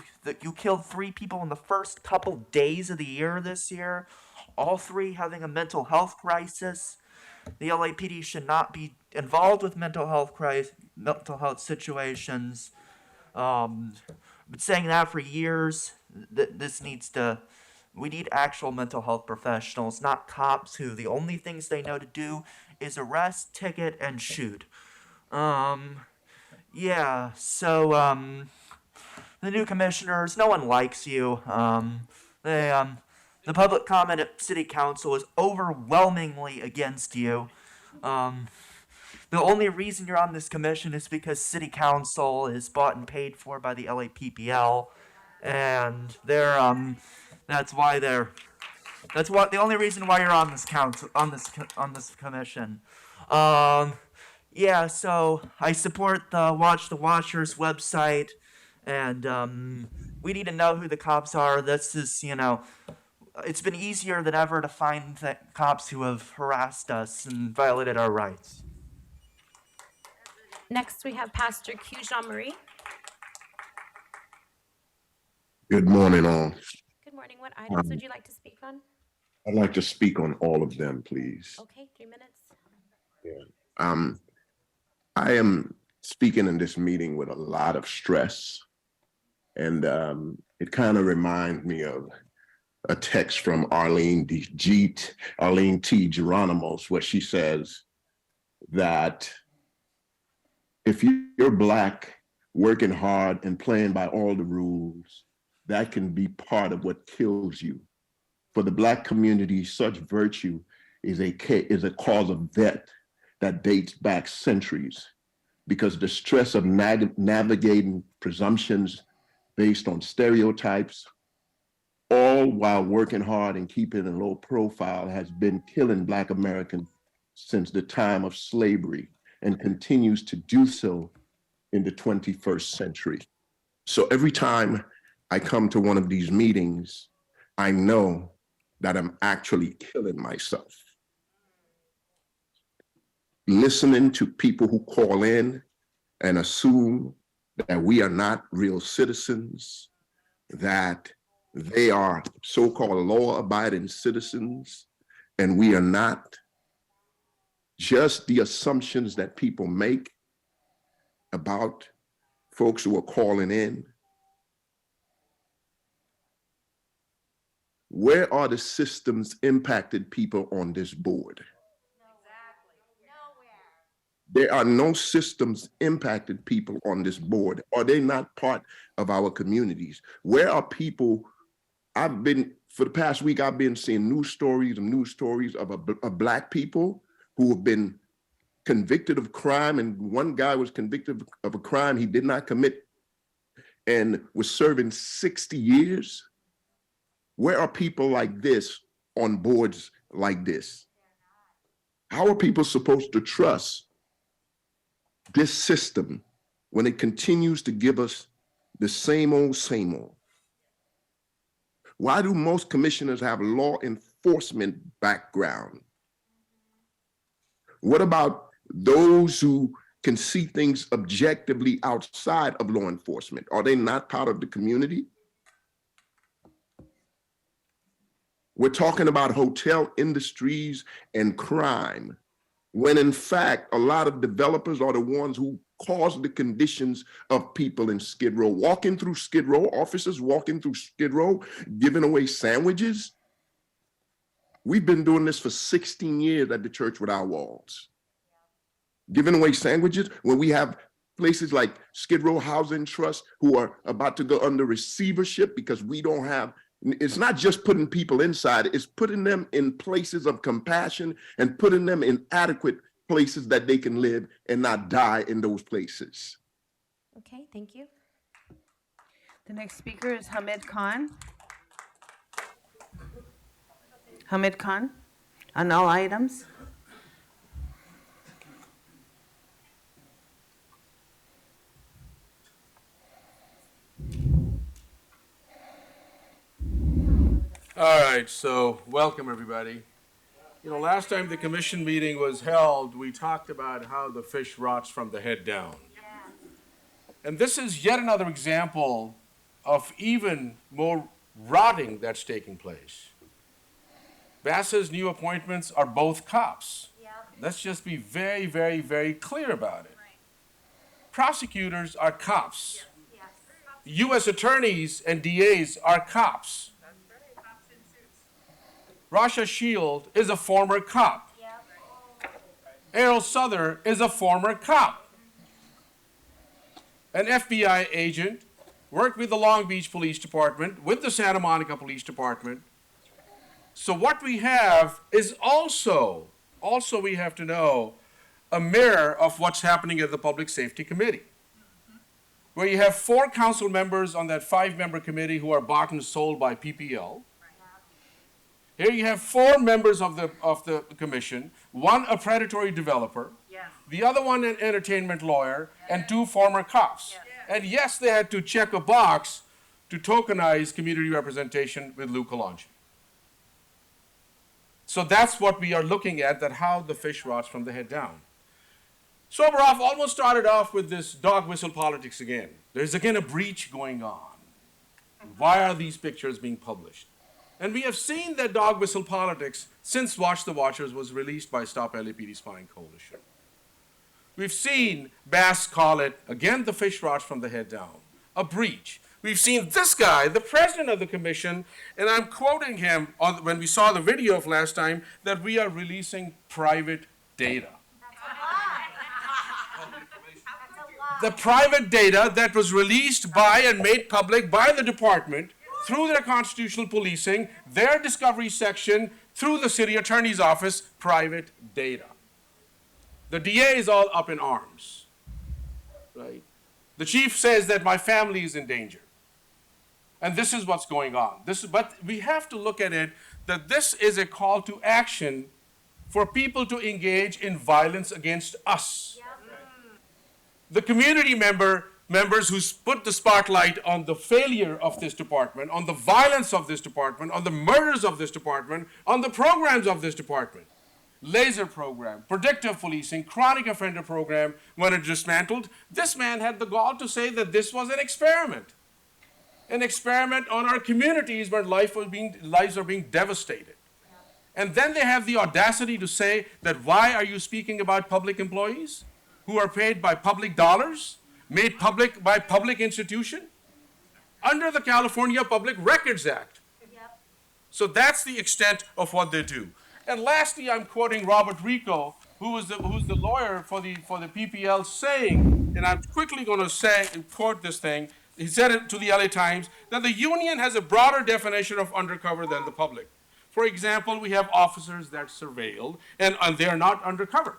killed 3 people in the first couple days of the year this year. All 3 having a mental health crisis. The LAPD should not be involved with mental health situations. I've been saying that for years. We need actual mental health professionals, not cops who the only things they know to do is arrest, ticket, and shoot. Yeah, so, the new commissioners, no one likes you. The public comment at City Council is overwhelmingly against you. The only reason you're on this commission is because City Council is bought and paid for by the LAPPL, and the only reason why you're on this council, on this commission. Yeah, so I support the Watch the Watchers website, and we need to know who the cops are. This is, it's been easier than ever to find cops who have harassed us and violated our rights. Next, we have Pastor Q. Jean-Marie. Good morning, all. Good morning. What items would you like to speak on? I'd like to speak on all of them, please. Okay, 3 minutes. I am speaking in this meeting with a lot of stress, and it kind of reminds me of a text from Arlene T. Geronimos, where she says that if you're Black, working hard and playing by all the rules, that can be part of what kills you. For the Black community, such virtue is a cause of death that dates back centuries, because the stress of navigating presumptions based on stereotypes, all while working hard and keeping a low profile, has been killing Black Americans since the time of slavery and continues to do so in the 21st century. So every time I come to one of these meetings, I know that I'm actually killing myself. Listening to people who call in and assume that we are not real citizens, that they are so-called law-abiding citizens, and we are not. Just the assumptions that people make about folks who are calling in. Where are the systems impacted people on this board? There are no systems impacted people on this board. Are they not part of our communities? Where are people? For the past week, I've been seeing news stories of Black people who have been convicted of crime, and one guy was convicted of a crime he did not commit and was serving 60 years. Where are people like this on boards like this? How are people supposed to trust this system when it continues to give us the same old, same old? Why do most commissioners have law enforcement background? What about those who can see things objectively outside of law enforcement? Are they not part of the community? We're talking about hotel industries and crime, when in fact, a lot of developers are the ones who cause the conditions of people in Skid Row. Walking through Skid Row, officers walking through Skid Row, giving away sandwiches. We've been doing this for 16 years at the church with our walls. Giving away sandwiches when we have places like Skid Row Housing Trust who are about to go under receivership because we don't have, it's not just putting people inside, it's putting them in places of compassion and putting them in adequate places that they can live and not die in those places. Okay, thank you. The next speaker is Hamid Khan. Hamid Khan, on all items. All right, so welcome everybody. You know, last time the commission meeting was held, we talked about how the fish rots from the head down. And this is yet another example of even more rotting that's taking place. Bass's new appointments are both cops. Let's just be very, very, very clear about it. Prosecutors are cops. U.S. attorneys and DAs are cops. Rasha Shield is a former cop. Errol Souther is a former cop. An FBI agent worked with the Long Beach Police Department, with the Santa Monica Police Department. So what we have is also we have to know, a mirror of what's happening at the Public Safety Committee, where you have 4 council members on that 5-member committee who are bought and sold by PPL. Here you have 4 members of the commission, 1 a predatory developer, the other one an entertainment lawyer, and 2 former cops. And yes, they had to check a box to tokenize community representation with Lou Kalanchi. So that's what we are looking at, that how the fish rots from the head down. Soboroff almost started off with this dog whistle politics again. There's again a breach going on. Why are these pictures being published? And we have seen that dog whistle politics since Watch the Watchers was released by Stop LAPD Spying Coalition. We've seen Bass call it, again, the fish rots from the head down, a breach. We've seen this guy, the president of the commission, and I'm quoting him when we saw the video of last time, that we are releasing private data. The private data that was released by and made public by the department through their constitutional policing, their discovery section, through the city attorney's office, private data. The DA is all up in arms, right? The chief says that my family is in danger. And this is what's going on. But we have to look at it that this is a call to action for people to engage in violence against us. The community members who put the spotlight on the failure of this department, on the violence of this department, on the murders of this department, on the programs of this department. Laser program, predictive policing, chronic offender program, when it dismantled, this man had the gall to say that this was an experiment on our communities where lives are being devastated. And then they have the audacity to say that why are you speaking about public employees who are paid by public dollars, made public by public institution, under the California Public Records Act. So that's the extent of what they do. And lastly, I'm quoting Robert Rico, who's the lawyer for the PPL, saying, and I'm quickly going to quote this thing. He said it to the LA Times, that the union has a broader definition of undercover than the public. For example, we have officers that surveilled, and they're not undercover.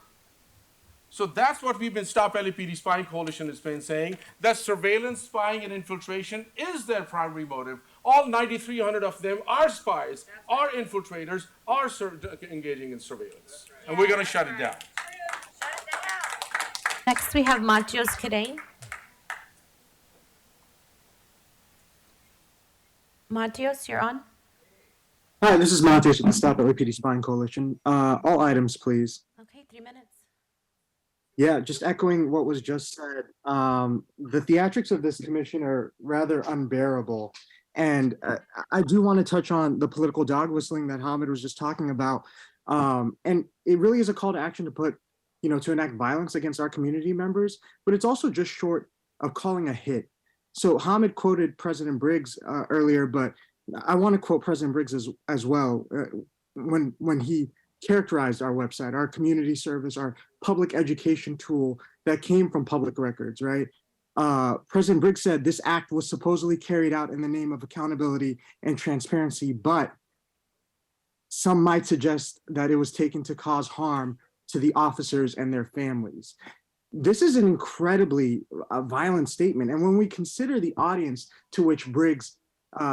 So that's what we've been Stop LAPD Spying Coalition has been saying, that surveillance, spying, and infiltration is their primary motive. All 9,300 of them are spies, are infiltrators, are engaging in surveillance. And we're going to shut it down. Next, we have Matios Cadey. Matios, you're on. Hi, this is Matios with the Stop LAPD Spying Coalition. All items, please. Okay, 3 minutes. Yeah, just echoing what was just said. The theatrics of this commission are rather unbearable. And I do want to touch on the political dog whistling that Hamid was just talking about. And it really is a call to action to put, to enact violence against our community members, but it's also just short of calling a hit. So Hamid quoted President Briggs earlier, but I want to quote President Briggs as well when he characterized our website, our community service, our public education tool that came from public records, right? President Briggs said this act was supposedly carried out in the name of accountability and transparency, but some might suggest that it was taken to cause harm to the officers and their families. This is an incredibly violent statement. And when we consider the audience to which Briggs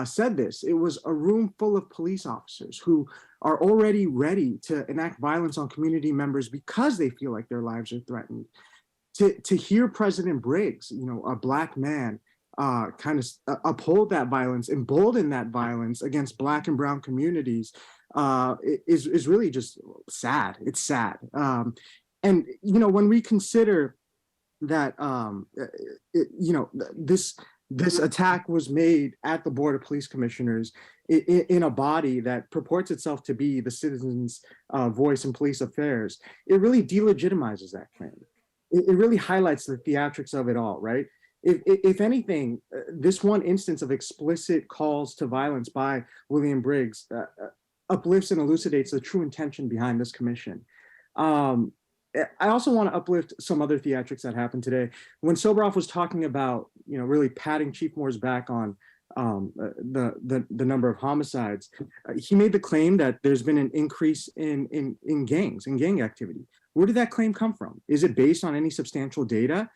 said this, it was a room full of police officers who are already ready to enact violence on community members because they feel like their lives are threatened. To hear President Briggs, a Black man, kind of uphold that violence, embolden that violence against Black and Brown communities is really just sad. It's sad. And, when we consider that, this attack was made at the Board of Police Commissioners in a body that purports itself to be the citizens' voice in police affairs, it really delegitimizes that claim. It really highlights the theatrics of it all, right? If anything, this one instance of explicit calls to violence by William Briggs uplifts and elucidates the true intention behind this commission. I also want to uplift some other theatrics that happened today. When Soboroff was talking about, really patting Chief Moore's back on the number of homicides, he made the claim that there's been an increase in gangs and gang activity. Where did that claim come from? Is it based on any substantial data?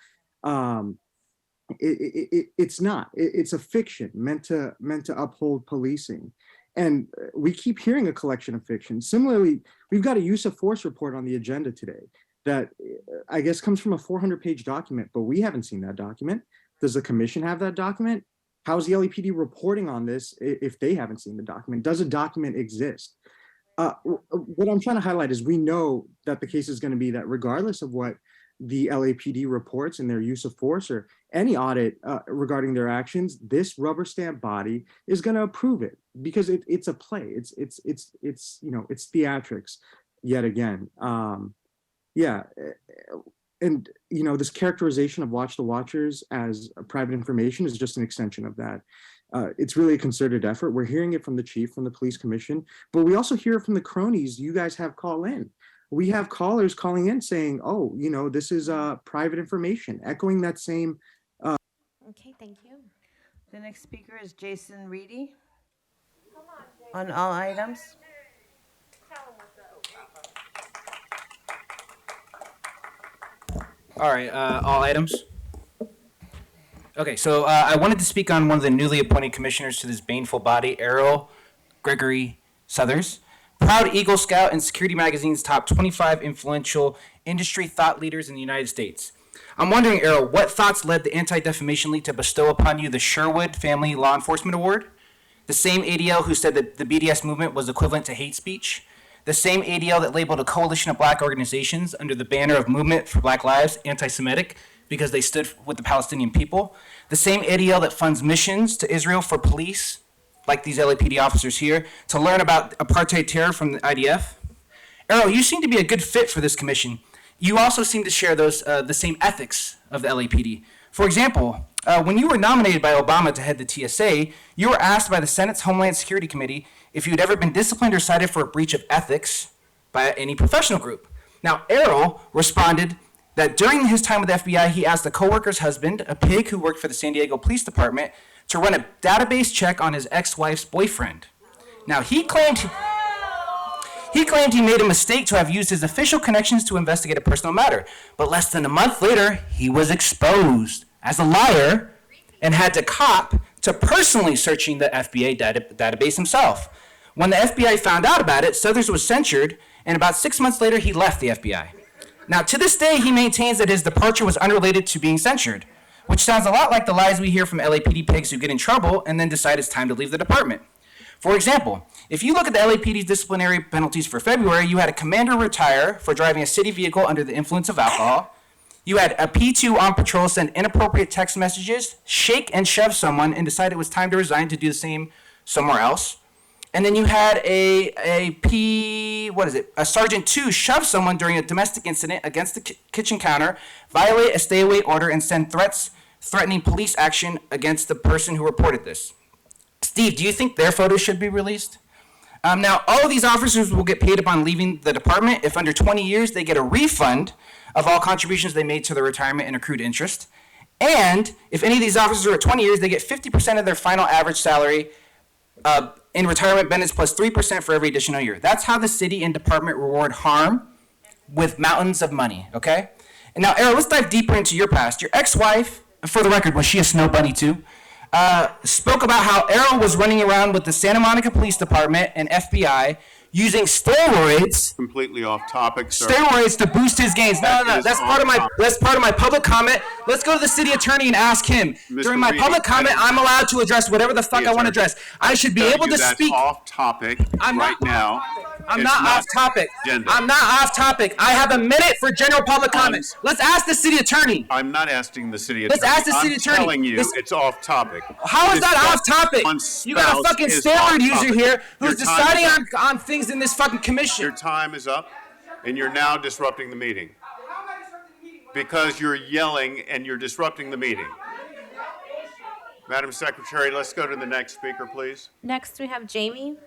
It's not. It's a fiction meant to uphold policing. And we keep hearing a collection of fiction. Similarly, we've got a use of force report on the agenda today that I guess comes from a 400-page document, but we haven't seen that document. Does the commission have that document? How is the LAPD reporting on this if they haven't seen the document? Does a document exist? What I'm trying to highlight is we know that the case is going to be that regardless of what the LAPD reports and their use of force or any audit regarding their actions, this rubber stamp body is going to approve it because it's a play. It's theatrics yet again. And this characterization of Watch the Watchers as private information is just an extension of that. It's really a concerted effort. We're hearing it from the chief, from the police commission, but we also hear it from the cronies you guys have call in. We have callers calling in saying, oh, this is private information, echoing that same. Okay, thank you. The next speaker is Jason Reedy on all items. All right, all items. Okay, so I wanted to speak on one of the newly appointed commissioners to this baneful body, Errol Gregory Southers. Proud Eagle Scout and Security Magazine's top 25 influential industry thought leaders in the United States. I'm wondering, Errol, what thoughts led the Anti-Defamation League to bestow upon you the Sherwood Family Law Enforcement Award? The same ADL who said that the BDS movement was equivalent to hate speech? The same ADL that labeled a coalition of Black organizations under the banner of Movement for Black Lives anti-Semitic because they stood with the Palestinian people? The same ADL that funds missions to Israel for police, like these LAPD officers here, to learn about apartheid terror from the IDF? Errol, you seem to be a good fit for this commission. You also seem to share the same ethics of the LAPD. For example, when you were nominated by Obama to head the TSA, you were asked by the Senate's Homeland Security Committee if you had ever been disciplined or cited for a breach of ethics by any professional group. Now, Errol responded that during his time with the FBI, he asked a coworker's husband, a pig who worked for the San Diego Police Department, to run a database check on his ex-wife's boyfriend. Now, he claimed he made a mistake to have used his official connections to investigate a personal matter. But less than a month later, he was exposed as a liar and had to cop to personally searching the FBI database himself. When the FBI found out about it, Southers was censured, and about 6 months later, he left the FBI. Now, to this day, he maintains that his departure was unrelated to being censured, which sounds a lot like the lies we hear from LAPD pigs who get in trouble and then decide it's time to leave the department. For example, if you look at the LAPD's disciplinary penalties for February, you had a commander retire for driving a city vehicle under the influence of alcohol. You had a P2 on patrol send inappropriate text messages, shake and shove someone, and decide it was time to resign to do the same somewhere else. And then you had a Sergeant 2 shove someone during a domestic incident against the kitchen counter, violate a stay away order, and send threats threatening police action against the person who reported this. Steve, do you think their photos should be released? Now, all of these officers will get paid upon leaving the department. If under 20 years, they get a refund of all contributions they made to their retirement and accrued interest. And if any of these officers are at 20 years, they get 50% of their final average salary in retirement benefits plus 3% for every additional year. That's how the city and department reward harm with mountains of money, okay? And now, Errol, let's dive deeper into your past. Your ex-wife, for the record, was she a snow bunny too? Spoke about how Errol was running around with the Santa Monica Police Department and FBI using steroids. Completely off topic, sir. Steroids to boost his gains. No, that's part of my public comment. Let's go to the city attorney and ask him. Mr. During my Reedy, public comment, I'm allowed to address whatever the fuck I want to address. I should be able to That's speak. off topic now. I'm It's not off topic. agenda. I'm not off topic. I have a minute for general public comments. Let's ask the city attorney. I'm not asking the city attorney. Let's ask the city attorney. I'm telling you, it's off topic. How is that off topic? You got a fucking steroid user here who's deciding on things in this fucking commission. Your time is up, and you're now disrupting the meeting. Because you're yelling and you're disrupting the meeting. Madam Secretary, let's go to the next speaker, please. Next, we have Jamie.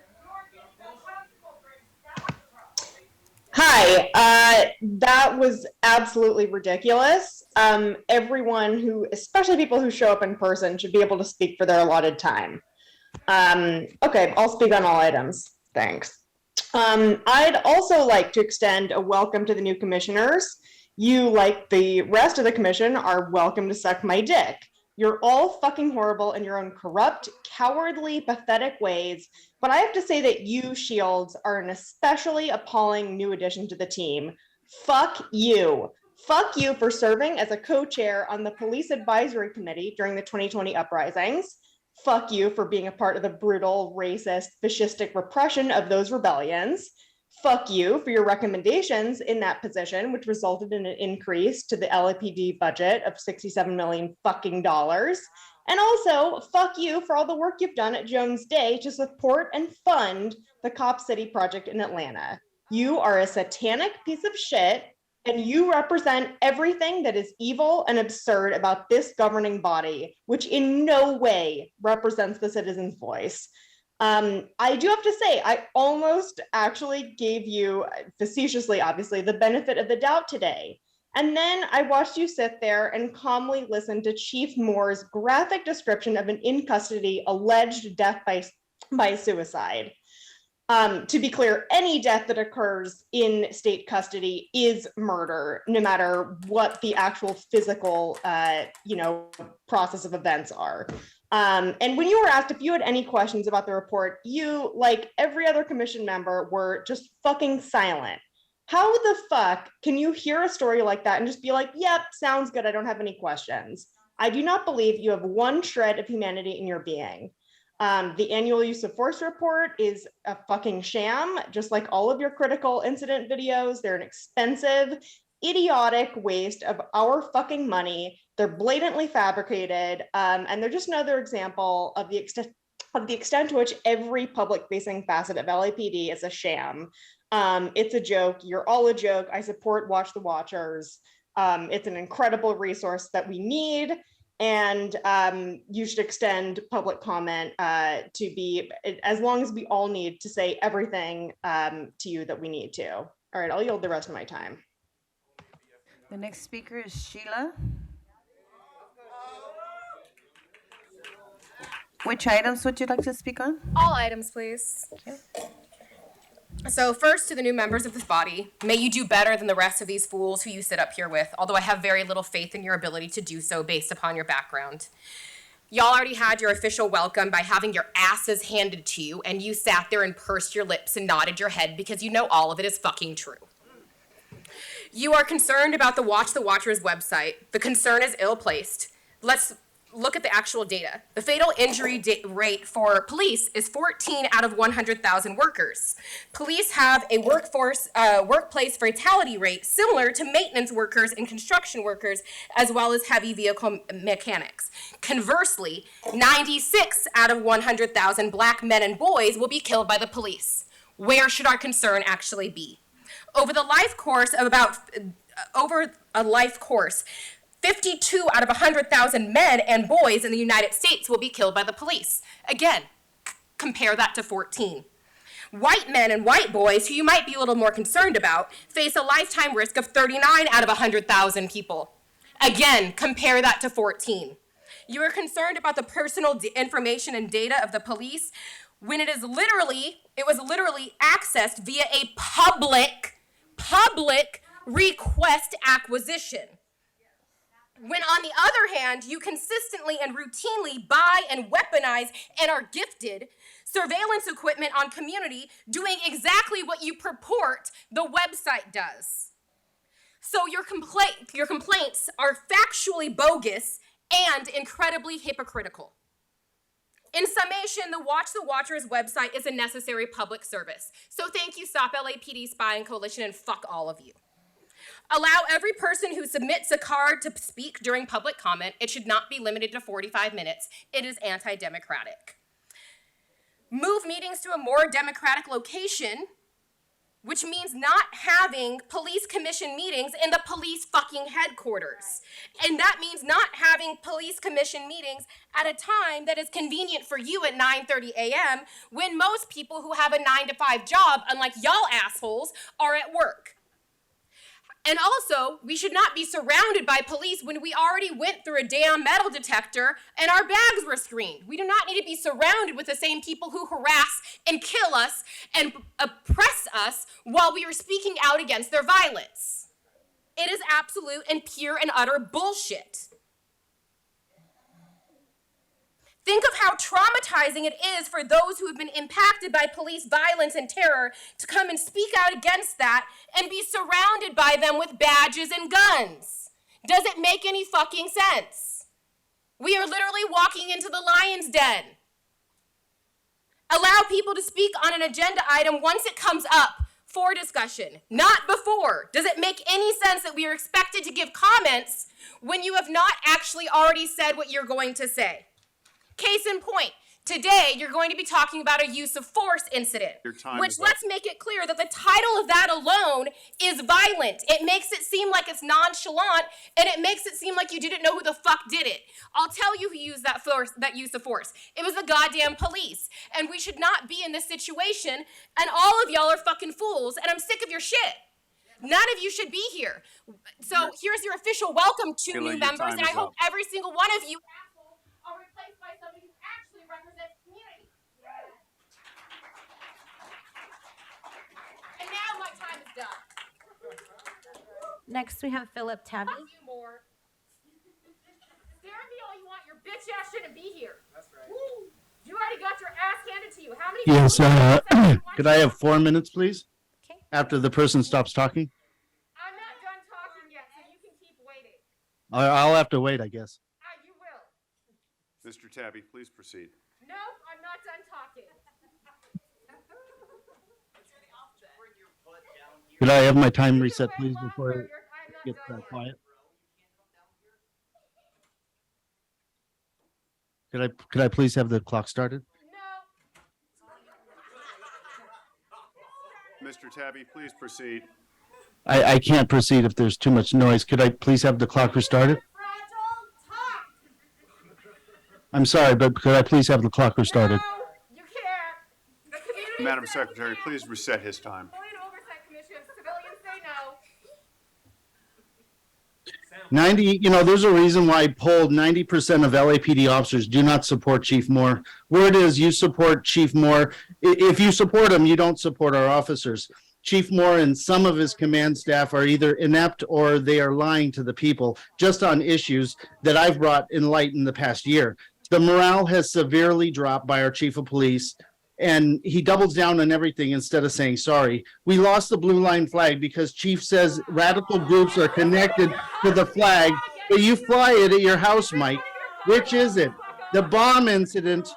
Hi, that was absolutely ridiculous. Everyone who, especially people who show up in person, should be able to speak for their allotted time. Okay, I'll speak on all items. Thanks. I'd also like to extend a welcome to the new commissioners. You, like the rest of the commission, are welcome to suck my dick. You're all fucking horrible in your own corrupt, cowardly, pathetic ways. But I have to say that you, Shields, are an especially appalling new addition to the team. Fuck you. Fuck you for serving as a co-chair on the Police Advisory Committee during the 2020 uprisings. Fuck you for being a part of the brutal, racist, fascistic repression of those rebellions. Fuck you for your recommendations in that position, which resulted in an increase to the LAPD budget of $67 million fucking dollars. And also, fuck you for all the work you've done at Jones Day to support and fund the Cop City project in Atlanta. You are a satanic piece of shit, and you represent everything that is evil and absurd about this governing body, which in no way represents the citizen's voice. I do have to say, I almost actually gave you, facetiously obviously, the benefit of the doubt today. And then I watched you sit there and calmly listen to Chief Moore's graphic description of an in-custody alleged death by suicide. To be clear, any death that occurs in state custody is murder, no matter what the actual physical, process of events are. And when you were asked if you had any questions about the report, you, like every other commission member, were just fucking silent. How the fuck can you hear a story like that and just be like, yep, sounds good, I don't have any questions? I do not believe you have one shred of humanity in your being. The annual use of force report is a fucking sham, just like all of your critical incident videos. They're an expensive, idiotic waste of our fucking money. They're blatantly fabricated, and they're just another example of the extent to which every public-facing facet of LAPD is a sham. It's a joke. You're all a joke. I support Watch the Watchers. It's an incredible resource that we need, and you should extend public comment to be as long as we all need to say everything to you that we need to. All right, I'll yield the rest of my time. The next speaker is Sheila. Which items would you like to speak on? All items, please. Okay. So first, to the new members of this body, may you do better than the rest of these fools who you sit up here with, although I have very little faith in your ability to do so based upon your background. Y'all already had your official welcome by having your asses handed to you, and you sat there and pursed your lips and nodded your head because you know all of it is fucking true. You are concerned about the Watch the Watchers website. The concern is ill-placed. Let's look at the actual data. The fatal injury rate for police is 14 out of 100,000 workers. Police have a workplace fatality rate similar to maintenance workers and construction workers, as well as heavy vehicle mechanics. Conversely, 96 out of 100,000 black men and boys will be killed by the police. Where should our concern actually be? Over a life course, 52 out of 100,000 men and boys in the United States will be killed by the police. Again, compare that to 14. White men and white boys, who you might be a little more concerned about, face a lifetime risk of 39 out of 100,000 people. Again, compare that to 14. You are concerned about the personal information and data of the police when it was literally accessed via a public request acquisition. When on the other hand, you consistently and routinely buy and weaponize and are gifted surveillance equipment on community doing exactly what you purport the website does. So your complaints are factually bogus and incredibly hypocritical. In summation, the Watch the Watchers website is a necessary public service. So thank you, Stop LAPD, Spying Coalition, and fuck all of you. Allow every person who submits a card to speak during public comment. It should not be limited to 45 minutes. It is anti-democratic. Move meetings to a more democratic location, which means not having police commission meetings in the police fucking headquarters. And that means not having police commission meetings at a time that is convenient for you at 9:30 a.m. when most people who have a 9-to-5 job, unlike y'all assholes, are at work. And also, we should not be surrounded by police when we already went through a damn metal detector and our bags were screened. We do not need to be surrounded with the same people who harass and kill us and oppress us while we are speaking out against their violence. It is absolute and pure and utter bullshit. Think of how traumatizing it is for those who have been impacted by police violence and terror to come and speak out against that and be surrounded by them with badges and guns. Does it make any fucking sense? We are literally walking into the lion's den. Allow people to speak on an agenda item once it comes up for discussion, not before. Does it make any sense that we are expected to give comments when you have not actually already said what you're going to say? Case in point, today you're going to be talking about a use of force incident, which, let's make it clear that the title of that alone is violent. It makes it seem like it's nonchalant, and it makes it seem like you didn't know who the fuck did it. I'll tell you who used that use of force. It was the goddamn police, and we should not be in this situation, and all of y'all are fucking fools, and I'm sick of your shit. None of you should be here. So here's your official welcome to new members, and I hope every single one of you are replaced by somebody who actually represents community. And now my time is done. Next, we have Philip Tabby. Fuck you more. Stare at me all you want. Your bitch ass shouldn't be here. That's right. Woo. You already got your ass handed to you. How many? Yes. Could I have 4 minutes, please? Okay. After the person stops talking. I'm not done talking yet, so you can keep waiting. I'll have to wait, I guess. You will. Mr. Tabby, please proceed. No, I'm not done talking. Could I have my time reset, please, before it gets quiet? Could I please have the clock started? Mr. Tabby, please proceed. I can't proceed if there's too much noise. Could I please have the clock restarted? I'm sorry, but could I please have the clock restarted? You can't. Madam Secretary, please reset his time. Oversight Commission. Civilians say no. 90, there's a reason why I polled 90% of LAPD officers do not support Chief Moore. Word is you support Chief Moore. If you support him, you don't support our officers. Chief Moore and some of his command staff are either inept or they are lying to the people just on issues that I've brought in light in the past year. The morale has severely dropped by our chief of police, and he doubles down on everything instead of saying sorry. We lost the blue line flag because Chief says radical groups are connected to the flag, but you fly it at your house, Mike. Which is it? The bomb incident,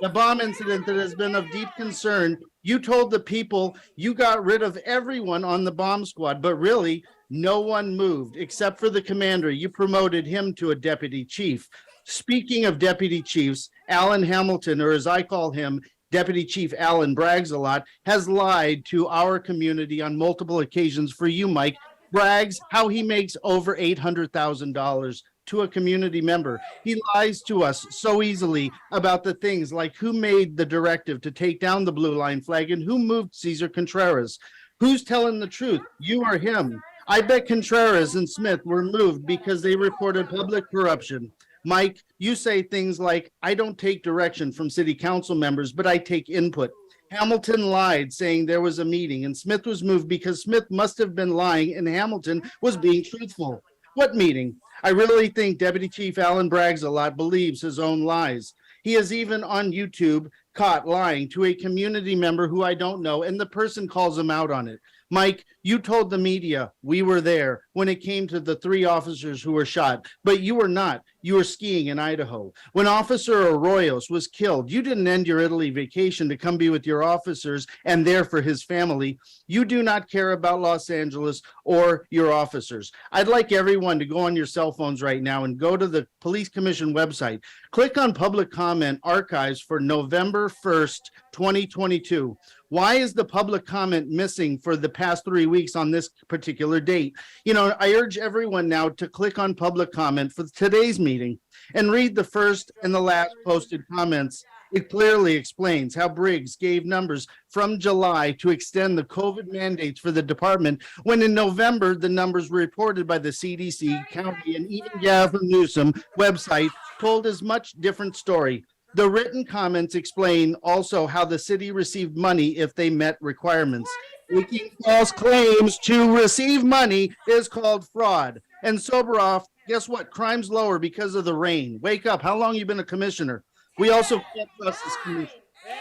the bomb incident that has been of deep concern. You told the people you got rid of everyone on the bomb squad, but really no one moved except for the commander. You promoted him to a deputy chief. Speaking of deputy chiefs, Alan Hamilton, or as I call him, Deputy Chief Alan brags a lot, has lied to our community on multiple occasions. For you, Mike, brags how he makes over $800,000 to a community member. He lies to us so easily about the things like who made the directive to take down the blue line flag and who moved Cesar Contreras. Who's telling the truth? You or him? I bet Contreras and Smith were moved because they reported public corruption. Mike, you say things like, I don't take direction from city council members, but I take input. Hamilton lied, saying there was a meeting, and Smith was moved because Smith must have been lying and Hamilton was being truthful. What meeting? I really think Deputy Chief Alan brags a lot, believes his own lies. He is even on YouTube caught lying to a community member who I don't know, and the person calls him out on it. Mike, you told the media we were there when it came to the 3 officers who were shot, but you were not. You were skiing in Idaho. When Officer Arroyos was killed, you didn't end your Italy vacation to come be with your officers and there for his family. You do not care about Los Angeles or your officers. I'd like everyone to go on your cell phones right now and go to the Police Commission website. Click on public comment archives for November 1st, 2022. Why is the public comment missing for the past 3 weeks on this particular date? You know, I urge everyone now to click on public comment for today's meeting and read the first and the last posted comments. It clearly explains how Briggs gave numbers from July to extend the COVID mandates for the department, when in November, the numbers were reported by the CDC, county, and even Gavin Newsom website told as much different story. The written comments explain also how the city received money if they met requirements. Making false claims to receive money is called fraud. And sober off, guess what? Crime's lower because of the rain. Wake up. How long you been a commissioner? We also can't trust this commission. 8,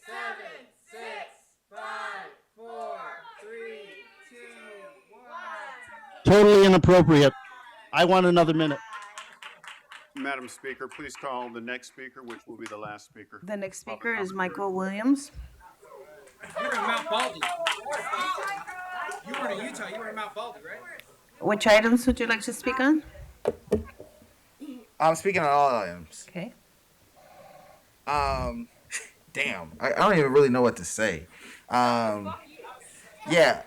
7, 6, 5, 4, 3, 2, 1. Totally inappropriate. I want another minute. Madam Speaker, please call the next speaker, which will be the last speaker. The next speaker is Michael Williams. You were in Mount Baldy. You were in Utah. You were in Mount Baldy, right? Which items would you like to speak on? I'm speaking on all items. Okay. Damn, I don't even really know what to say. Yeah,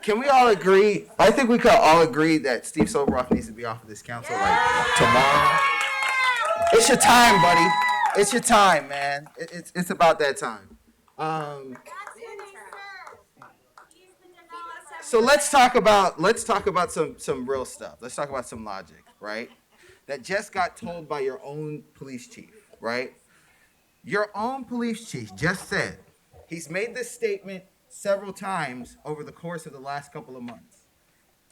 can we all agree? I think we could all agree that Steve Soboroff needs to be off of this council like tomorrow. It's your time, buddy. It's your time, man. It's about that time. So let's talk about some real stuff. Let's talk about some logic, right? That just got told by your own police chief, right? Your own police chief just said, he's made this statement several times over the course of the last couple of months.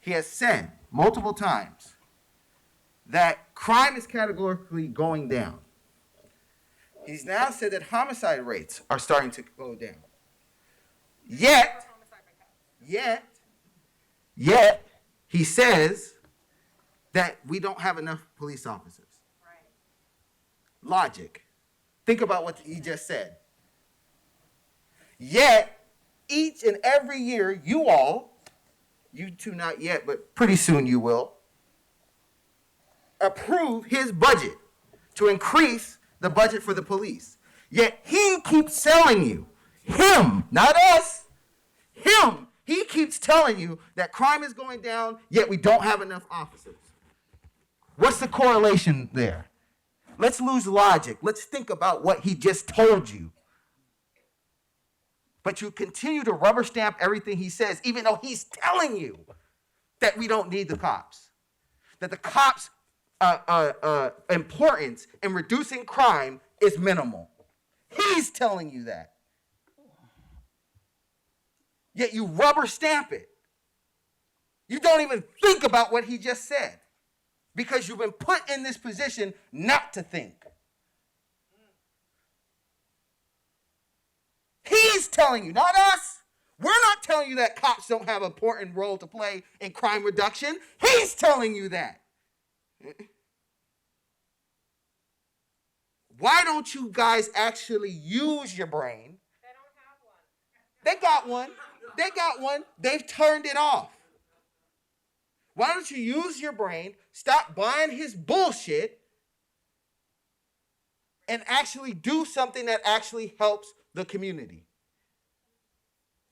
He has said multiple times that crime is categorically going down. He's now said that homicide rates are starting to go down. Yet, he says that we don't have enough police officers. Logic. Think about what he just said. Yet, each and every year, you two not yet, but pretty soon you will, approve his budget to increase the budget for the police. Yet he keeps telling you, him, not us, him, he keeps telling you that crime is going down, yet we don't have enough officers. What's the correlation there? Let's lose logic. Let's think about what he just told you. But you continue to rubber stamp everything he says, even though he's telling you that we don't need the cops. That the cops' importance in reducing crime is minimal. He's telling you that. Yet you rubber stamp it. You don't even think about what he just said, because you've been put in this position not to think. He's telling you, not us. We're not telling you that cops don't have an important role to play in crime reduction. He's telling you that. Why don't you guys actually use your brain? They got one. They got one. They've turned it off. Why don't you use your brain, stop buying his bullshit, and actually do something that actually helps the community?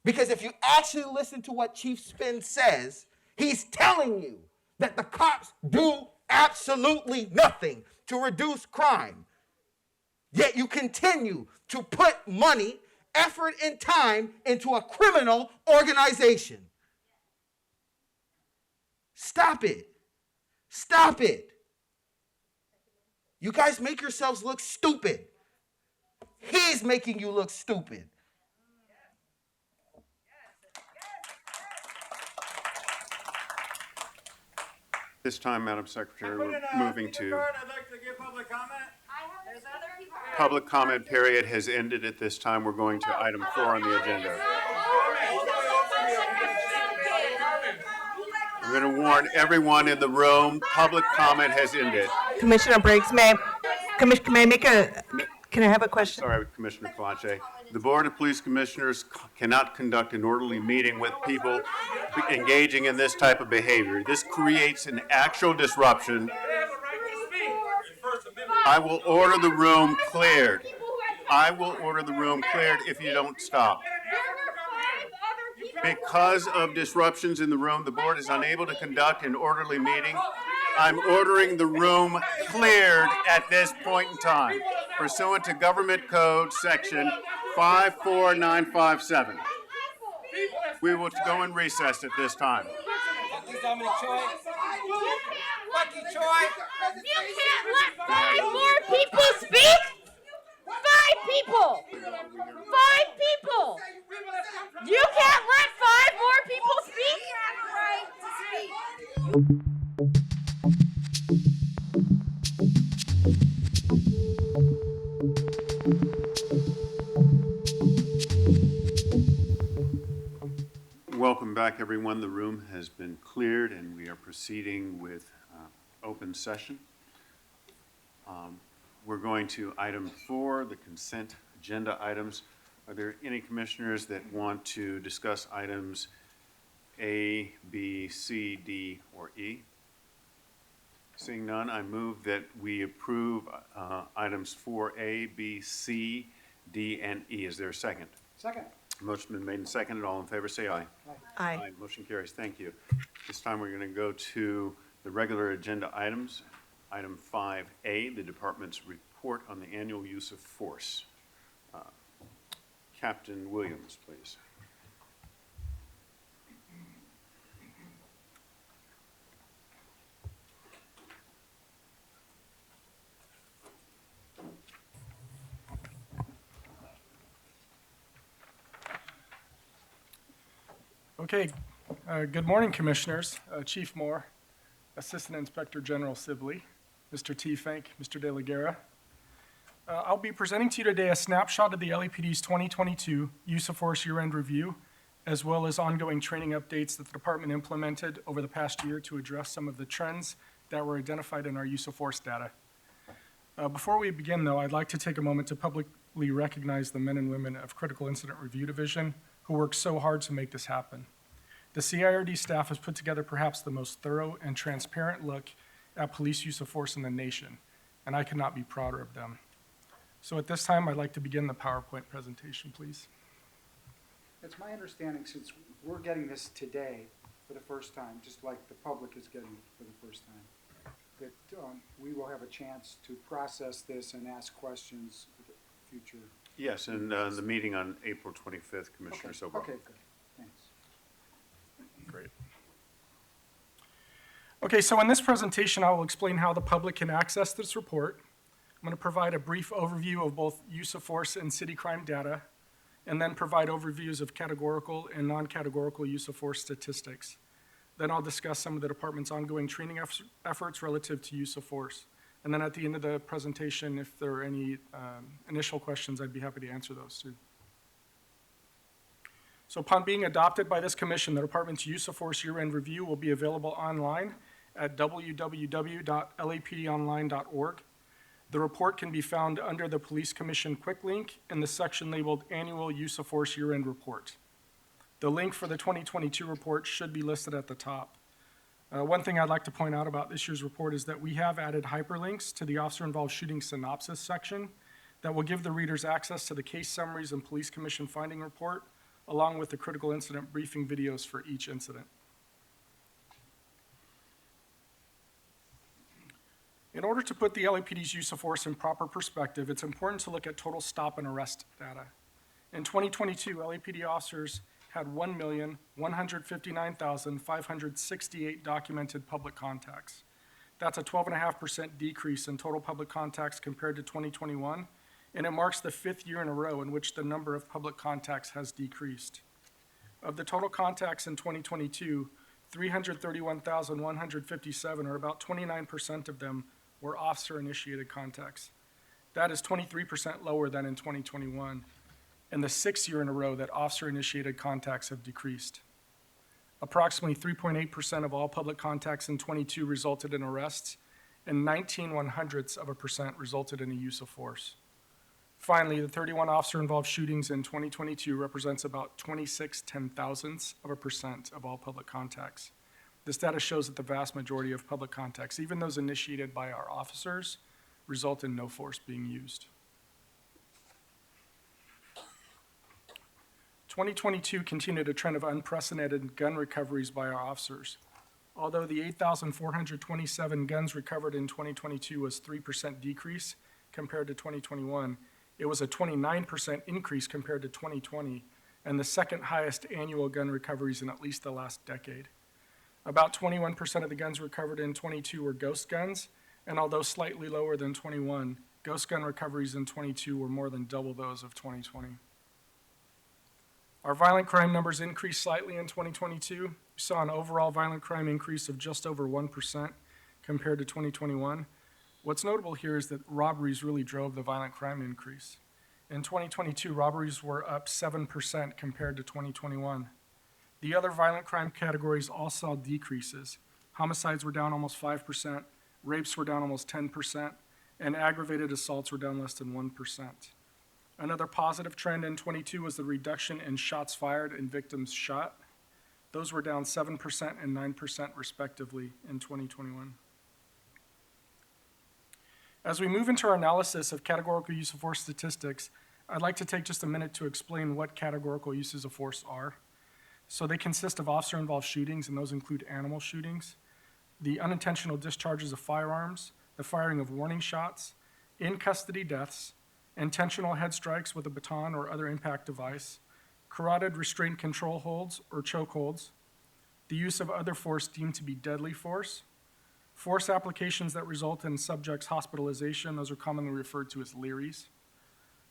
Because if you actually listen to what Chief Spin says, he's telling you that the cops do absolutely nothing to reduce crime. Yet you continue to put money, effort, and time into a criminal organization. Stop it. Stop it. You guys make yourselves look stupid. He's making you look stupid. This time, Madam Secretary, we're moving to. I'd like to give public comment. Public comment period has ended at this time. We're going to item 4 on the agenda. I'm going to warn everyone in the room, public comment has ended. Commissioner Briggs, may I make a, can I have a question? Sorry, Commissioner Kalache. The Board of Police Commissioners cannot conduct an orderly meeting with people engaging in this type of behavior. This creates an actual disruption. I will order the room cleared. I will order the room cleared if you don't stop. Because of disruptions in the room, the board is unable to conduct an orderly meeting. I'm ordering the room cleared at this point in time, pursuant to Government Code Section 54957. We will go in recess at this time. You can't let 5 more people speak? 5 people! 5 people! You can't let 5 more people speak? Welcome back, everyone. The room has been cleared and we are proceeding with open session. We're going to item 4, the consent agenda items. Are there any commissioners that want to discuss items A, B, C, D, or E? Seeing none, I move that we approve items 4A, B, C, D, and E. Is there a second? Second. Motion been made and seconded. All in favor, say aye. Aye. Motion carries. Thank you. This time we're going to go to the regular agenda items. Item 5A, the department's report on the annual use of force. Captain Williams, please. Okay, good morning, Commissioners. Chief Moore, Assistant Inspector General Sibley, Mr. T. Fink, Mr. De La Guerra. I'll be presenting to you today a snapshot of the LAPD's 2022 Use of Force Year-End Review, as well as ongoing training updates that the department implemented over the past year to address some of the trends that were identified in our use of force data. Before we begin, though, I'd like to take a moment to publicly recognize the men and women of Critical Incident Review Division who worked so hard to make this happen. The CIRD staff has put together perhaps the most thorough and transparent look at police use of force in the nation, and I could not be prouder of them. So at this time, I'd like to begin the PowerPoint presentation, please. It's my understanding, since we're getting this today for the first time, just like the public is getting it for the first time, that we will have a chance to process this and ask questions for the future. Yes, and the meeting on April 25th, Commissioner Sobel. Okay, good. Thanks. Great. Okay, so in this presentation, I will explain how the public can access this report. I'm going to provide a brief overview of both use of force and city crime data, and then provide overviews of categorical and non-categorical use of force statistics. Then I'll discuss some of the department's ongoing training efforts relative to use of force. And then at the end of the presentation, if there are any initial questions, I'd be happy to answer those too. So upon being adopted by this commission, the department's use of force year-end review will be available online at www.lapdonline.org. The report can be found under the Police Commission Quick Link in the section labeled Annual Use of Force Year-End Report. The link for the 2022 report should be listed at the top. One thing I'd like to point out about this year's report is that we have added hyperlinks to the officer-involved shooting synopsis section that will give the readers access to the case summaries and Police Commission finding report, along with the critical incident briefing videos for each incident. In order to put the LAPD's use of force in proper perspective, it's important to look at total stop and arrest data. In 2022, LAPD officers had 1,159,568 documented public contacts. That's a 12.5% decrease in total public contacts compared to 2021, and it marks the 5th year in a row in which the number of public contacts has decreased. Of the total contacts in 2022, 331,157, or about 29% of them, were officer-initiated contacts. That is 23% lower than in 2021, and the 6th year in a row that officer-initiated contacts have decreased. Approximately 3.8% of all public contacts in 22 resulted in arrests, and 0.19% resulted in a use of force. Finally, the 31 officer-involved shootings in 2022 represents about 0.26% of all public contacts. This data shows that the vast majority of public contacts, even those initiated by our officers, result in no force being used. 2022 continued a trend of unprecedented gun recoveries by our officers. Although the 8,427 guns recovered in 2022 was 3% decrease compared to 2021, it was a 29% increase compared to 2020, and the second highest annual gun recoveries in at least the last decade. About 21% of the guns recovered in 22 were ghost guns, and although slightly lower than 21, ghost gun recoveries in 22 were more than double those of 2020. Our violent crime numbers increased slightly in 2022. We saw an overall violent crime increase of just over 1% compared to 2021. What's notable here is that robberies really drove the violent crime increase. In 2022, robberies were up 7% compared to 2021. The other violent crime categories all saw decreases. Homicides were down almost 5%, rapes were down almost 10%, and aggravated assaults were down less than 1%. Another positive trend in 22 was the reduction in shots fired and victims shot. Those were down 7% and 9% respectively in 2021. As we move into our analysis of categorical use of force statistics, I'd like to take just a minute to explain what categorical uses of force are. So they consist of officer-involved shootings, and those include animal shootings, the unintentional discharges of firearms, the firing of warning shots, in-custody deaths, intentional head strikes with a baton or other impact device, carotid restraint control holds or choke holds, the use of other force deemed to be deadly force, force applications that result in subject's hospitalization, those are commonly referred to as LERIs,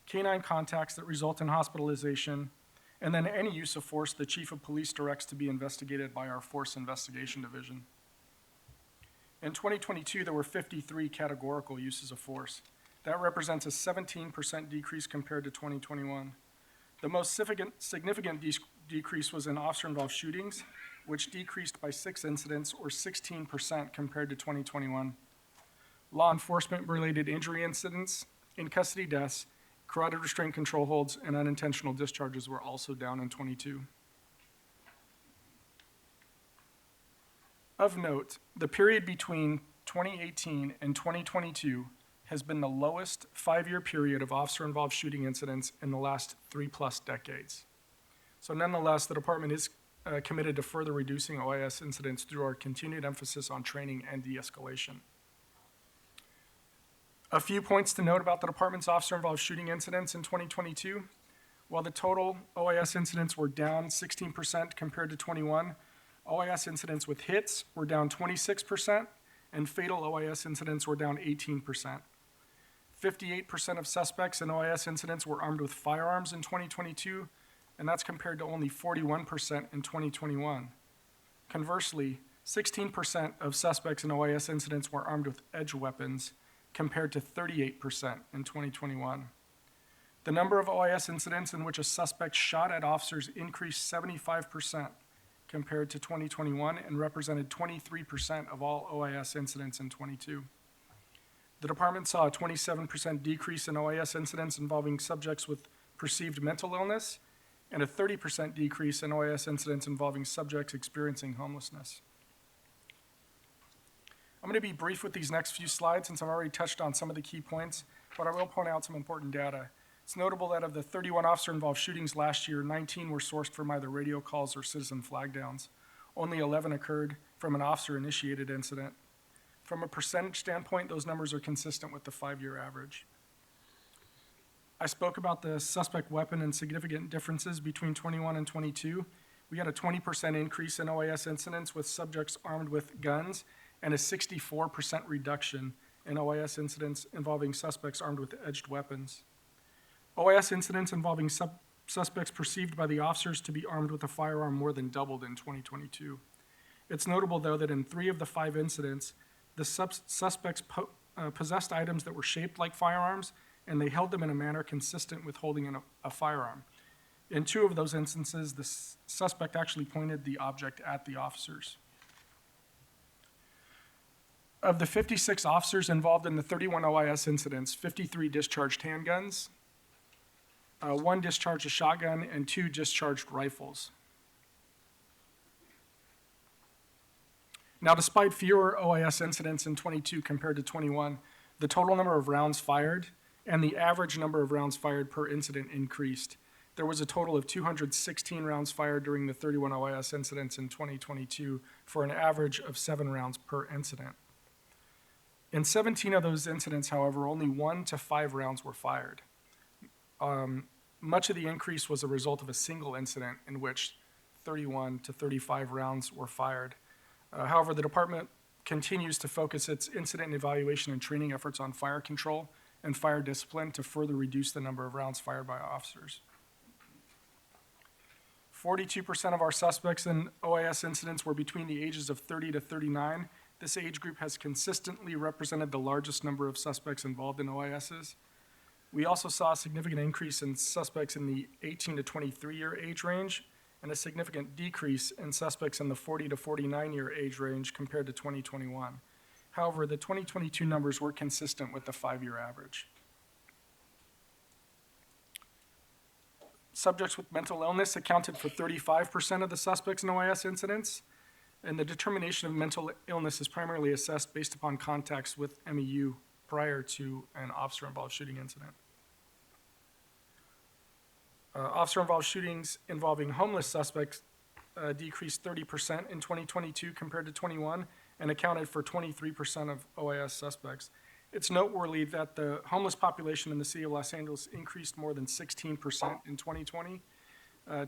canine contacts that result in hospitalization, and then any use of force the Chief of Police directs to be investigated by our Force Investigation Division. In 2022, there were 53 categorical uses of force. That represents a 17% decrease compared to 2021. The most significant decrease was in officer-involved shootings, which decreased by 6 incidents or 16% compared to 2021. Law enforcement-related injury incidents, in-custody deaths, carotid restraint control holds, and unintentional discharges were also down in 22. Of note, the period between 2018 and 2022 has been the lowest 5-year period of officer-involved shooting incidents in the last 3+ decades. So nonetheless, the department is committed to further reducing OIS incidents through our continued emphasis on training and de-escalation. A few points to note about the department's officer-involved shooting incidents in 2022. While the total OIS incidents were down 16% compared to 21, OIS incidents with hits were down 26%, and fatal OIS incidents were down 18%. 58% of suspects in OIS incidents were armed with firearms in 2022, and that's compared to only 41% in 2021. Conversely, 16% of suspects in OIS incidents were armed with edge weapons, compared to 38% in 2021. The number of OIS incidents in which a suspect shot at officers increased 75% compared to 2021 and represented 23% of all OIS incidents in 22. The department saw a 27% decrease in OIS incidents involving subjects with perceived mental illness and a 30% decrease in OIS incidents involving subjects experiencing homelessness. I'm going to be brief with these next few slides since I've already touched on some of the key points, but I will point out some important data. It's notable that of the 31 officer-involved shootings last year, 19 were sourced from either radio calls or citizen flag downs. Only 11 occurred from an officer-initiated incident. From a percentage standpoint, those numbers are consistent with the 5-year average. I spoke about the suspect weapon and significant differences between 21 and 22. We had a 20% increase in OIS incidents with subjects armed with guns and a 64% reduction in OIS incidents involving suspects armed with edged weapons. OIS incidents involving suspects perceived by the officers to be armed with a firearm more than doubled in 2022. It's notable, though, that in 3 of the 5 incidents, the suspects possessed items that were shaped like firearms, and they held them in a manner consistent with holding a firearm. In 2 of those instances, the suspect actually pointed the object at the officers. Of the 56 officers involved in the 31 OIS incidents, 53 discharged handguns, 1 discharged a shotgun, and 2 discharged rifles. Now, despite fewer OIS incidents in 22 compared to 21, the total number of rounds fired and the average number of rounds fired per incident increased. There was a total of 216 rounds fired during the 31 OIS incidents in 2022 for an average of 7 rounds per incident. In 17 of those incidents, however, only 1 to 5 rounds were fired. Much of the increase was a result of a single incident in which 31 to 35 rounds were fired. However, the department continues to focus its incident evaluation and training efforts on fire control and fire discipline to further reduce the number of rounds fired by officers. 42% of our suspects in OIS incidents were between the ages of 30 to 39. This age group has consistently represented the largest number of suspects involved in OISs. We also saw a significant increase in suspects in the 18 to 23-year age range and a significant decrease in suspects in the 40 to 49-year age range compared to 2021. However, the 2022 numbers were consistent with the 5-year average. Subjects with mental illness accounted for 35% of the suspects in OIS incidents, and the determination of mental illness is primarily assessed based upon contacts with MEU prior to an officer-involved shooting incident. Officer-involved shootings involving homeless suspects decreased 30% in 2022 compared to 21 and accounted for 23% of OIS suspects. It's noteworthy that the homeless population in the city of Los Angeles increased more than 16% in 2020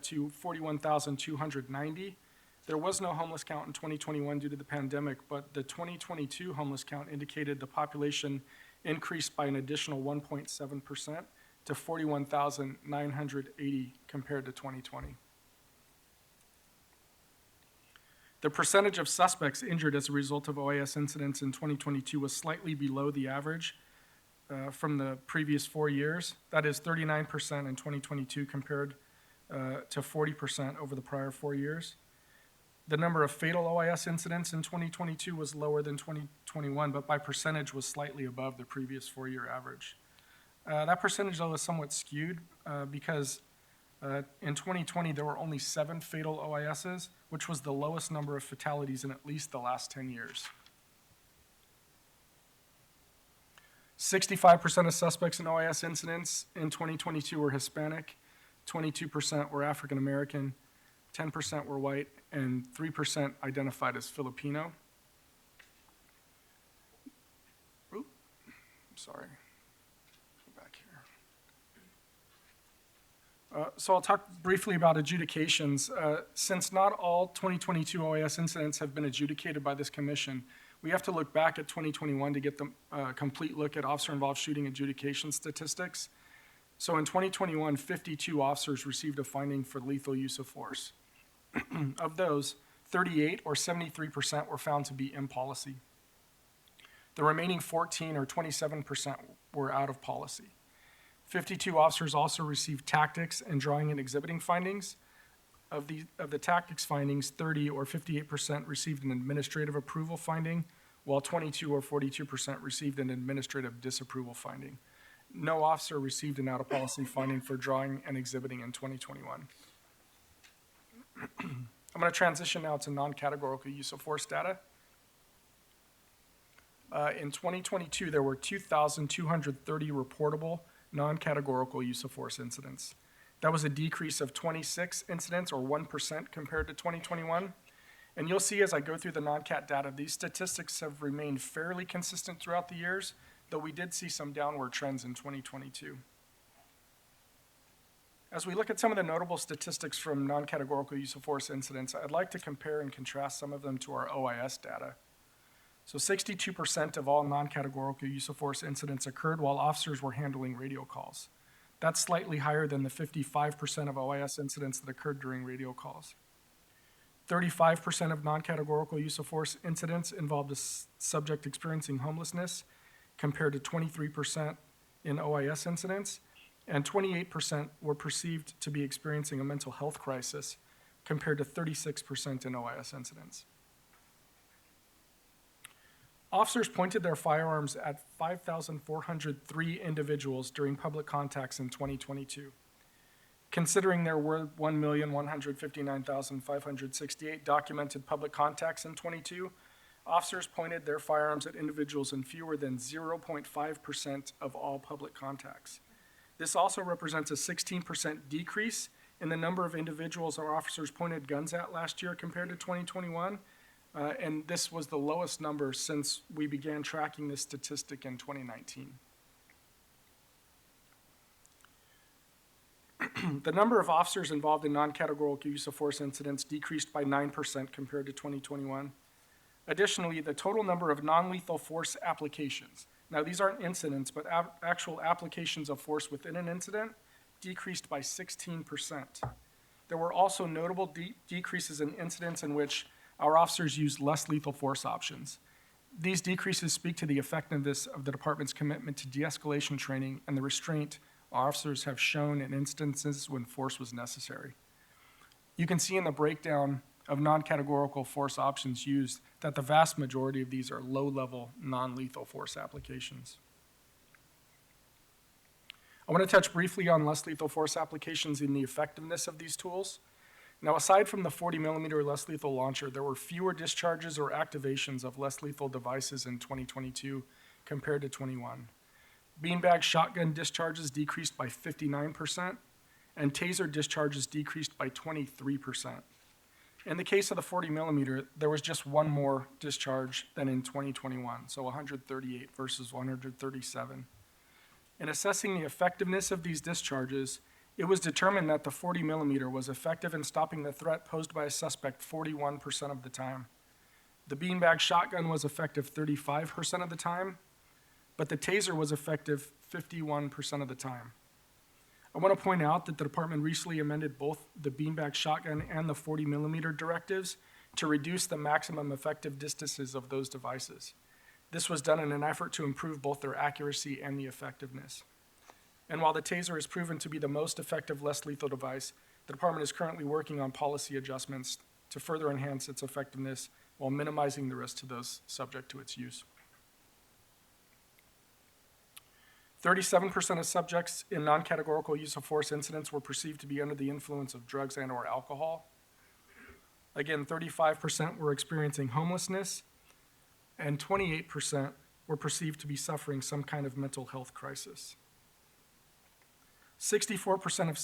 to 41,290. There was no homeless count in 2021 due to the pandemic, but the 2022 homeless count indicated the population increased by an additional 1.7% to 41,980 compared to 2020. The percentage of suspects injured as a result of OIS incidents in 2022 was slightly below the average from the previous 4 years. That is 39% in 2022 compared to 40% over the prior 4 years. The number of fatal OIS incidents in 2022 was lower than 2021, but by percentage was slightly above the previous 4-year average. That percentage, though, is somewhat skewed because in 2020, there were only 7 fatal OISs, which was the lowest number of fatalities in at least the last 10 years. 65% of suspects in OIS incidents in 2022 were Hispanic, 22% were African American, 10% were white, and 3% identified as Filipino. Oop, sorry. So I'll talk briefly about adjudications. Since not all 2022 OIS incidents have been adjudicated by this commission, we have to look back at 2021 to get the complete look at officer-involved shooting adjudication statistics. So in 2021, 52 officers received a finding for lethal use of force. Of those, 38 or 73% were found to be in policy. The remaining 14 or 27% were out of policy. 52 officers also received tactics and drawing and exhibiting findings. Of the tactics findings, 30 or 58% received an administrative approval finding, while 22 or 42% received an administrative disapproval finding. No officer received an out-of-policy finding for drawing and exhibiting in 2021. I'm going to transition now to non-categorical use of force data. In 2022, there were 2,230 reportable non-categorical use of force incidents. That was a decrease of 26 incidents, or 1%, compared to 2021. And you'll see as I go through the non-cat data, these statistics have remained fairly consistent throughout the years, though we did see some downward trends in 2022. As we look at some of the notable statistics from non-categorical use of force incidents, I'd like to compare and contrast some of them to our OIS data. So 62% of all non-categorical use of force incidents occurred while officers were handling radio calls. That's slightly higher than the 55% of OIS incidents that occurred during radio calls. 35% of non-categorical use of force incidents involved a subject experiencing homelessness, compared to 23% in OIS incidents, and 28% were perceived to be experiencing a mental health crisis, compared to 36% in OIS incidents. Officers pointed their firearms at 5,403 individuals during public contacts in 2022. Considering there were 1,159,568 documented public contacts in 22, officers pointed their firearms at individuals in fewer than 0.5% of all public contacts. This also represents a 16% decrease in the number of individuals our officers pointed guns at last year compared to 2021. And this was the lowest number since we began tracking this statistic in 2019. The number of officers involved in non-categorical use of force incidents decreased by 9% compared to 2021. Additionally, the total number of non-lethal force applications, now these aren't incidents, but actual applications of force within an incident, decreased by 16%. There were also notable decreases in incidents in which our officers used less lethal force options. These decreases speak to the effectiveness of the department's commitment to de-escalation training and the restraint our officers have shown in instances when force was necessary. You can see in the breakdown of non-categorical force options used that the vast majority of these are low-level, non-lethal force applications. I want to touch briefly on less lethal force applications and the effectiveness of these tools. Now, aside from the 40 millimeter less lethal launcher, there were fewer discharges or activations of less lethal devices in 2022 compared to 21. Beanbag shotgun discharges decreased by 59%, and taser discharges decreased by 23%. In the case of the 40 millimeter, there was just one more discharge than in 2021, so 138 versus 137. In assessing the effectiveness of these discharges, it was determined that the 40 millimeter was effective in stopping the threat posed by a suspect 41% of the time. The beanbag shotgun was effective 35% of the time, but the taser was effective 51% of the time. I want to point out that the department recently amended both the beanbag shotgun and the 40 millimeter directives to reduce the maximum effective distances of those devices. This was done in an effort to improve both their accuracy and the effectiveness. And while the taser is proven to be the most effective, less lethal device, the department is currently working on policy adjustments to further enhance its effectiveness while minimizing the risk to those subject to its use. 37% of subjects in non-categorical use of force incidents were perceived to be under the influence of drugs and/or alcohol. Again, 35% were experiencing homelessness, and 28% were perceived to be suffering some kind of mental health crisis. 64% of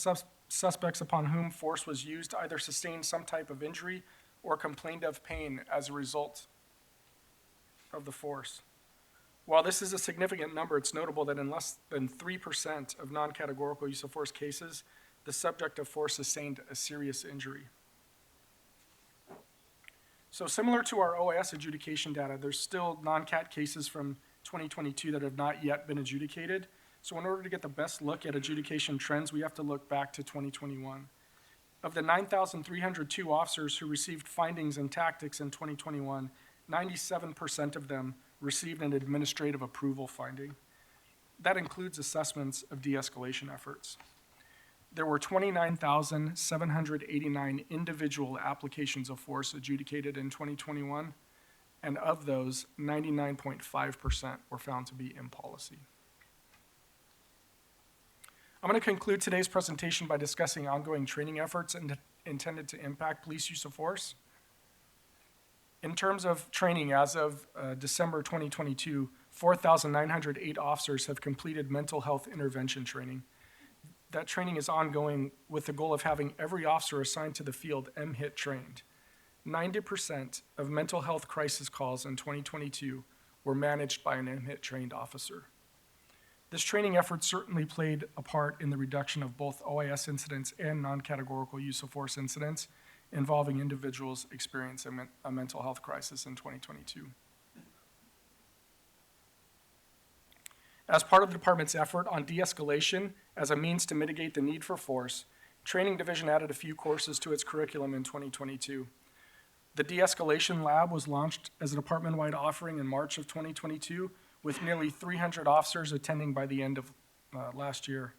suspects upon whom force was used either sustained some type of injury or complained of pain as a result of the force. While this is a significant number, it's notable that in less than 3% of non-categorical use of force cases, the subject of force sustained a serious injury. So similar to our OIS adjudication data, there's still non-cat cases from 2022 that have not yet been adjudicated. So in order to get the best look at adjudication trends, we have to look back to 2021. Of the 9,302 officers who received findings and tactics in 2021, 97% of them received an administrative approval finding. That includes assessments of de-escalation efforts. There were 29,789 individual applications of force adjudicated in 2021. and of those, 99.5% were found to be in policy. I'm going to conclude today's presentation by discussing ongoing training efforts intended to impact police use of force. In terms of training, as of December 2022, 4,908 officers have completed mental health intervention training. That training is ongoing with the goal of having every officer assigned to the field MHIT trained. 90% of mental health crisis calls in 2022 were managed by an MHIT trained officer. This training effort certainly played a part in the reduction of both OIS incidents and non-categorical use of force incidents involving individuals experiencing a mental health crisis in 2022. As part of the department's effort on de-escalation as a means to mitigate the need for force, Training Division added a few courses to its curriculum in 2022. The De-Escalation Lab was launched as a department-wide offering in March of 2022, with nearly 300 officers attending by the end of last year.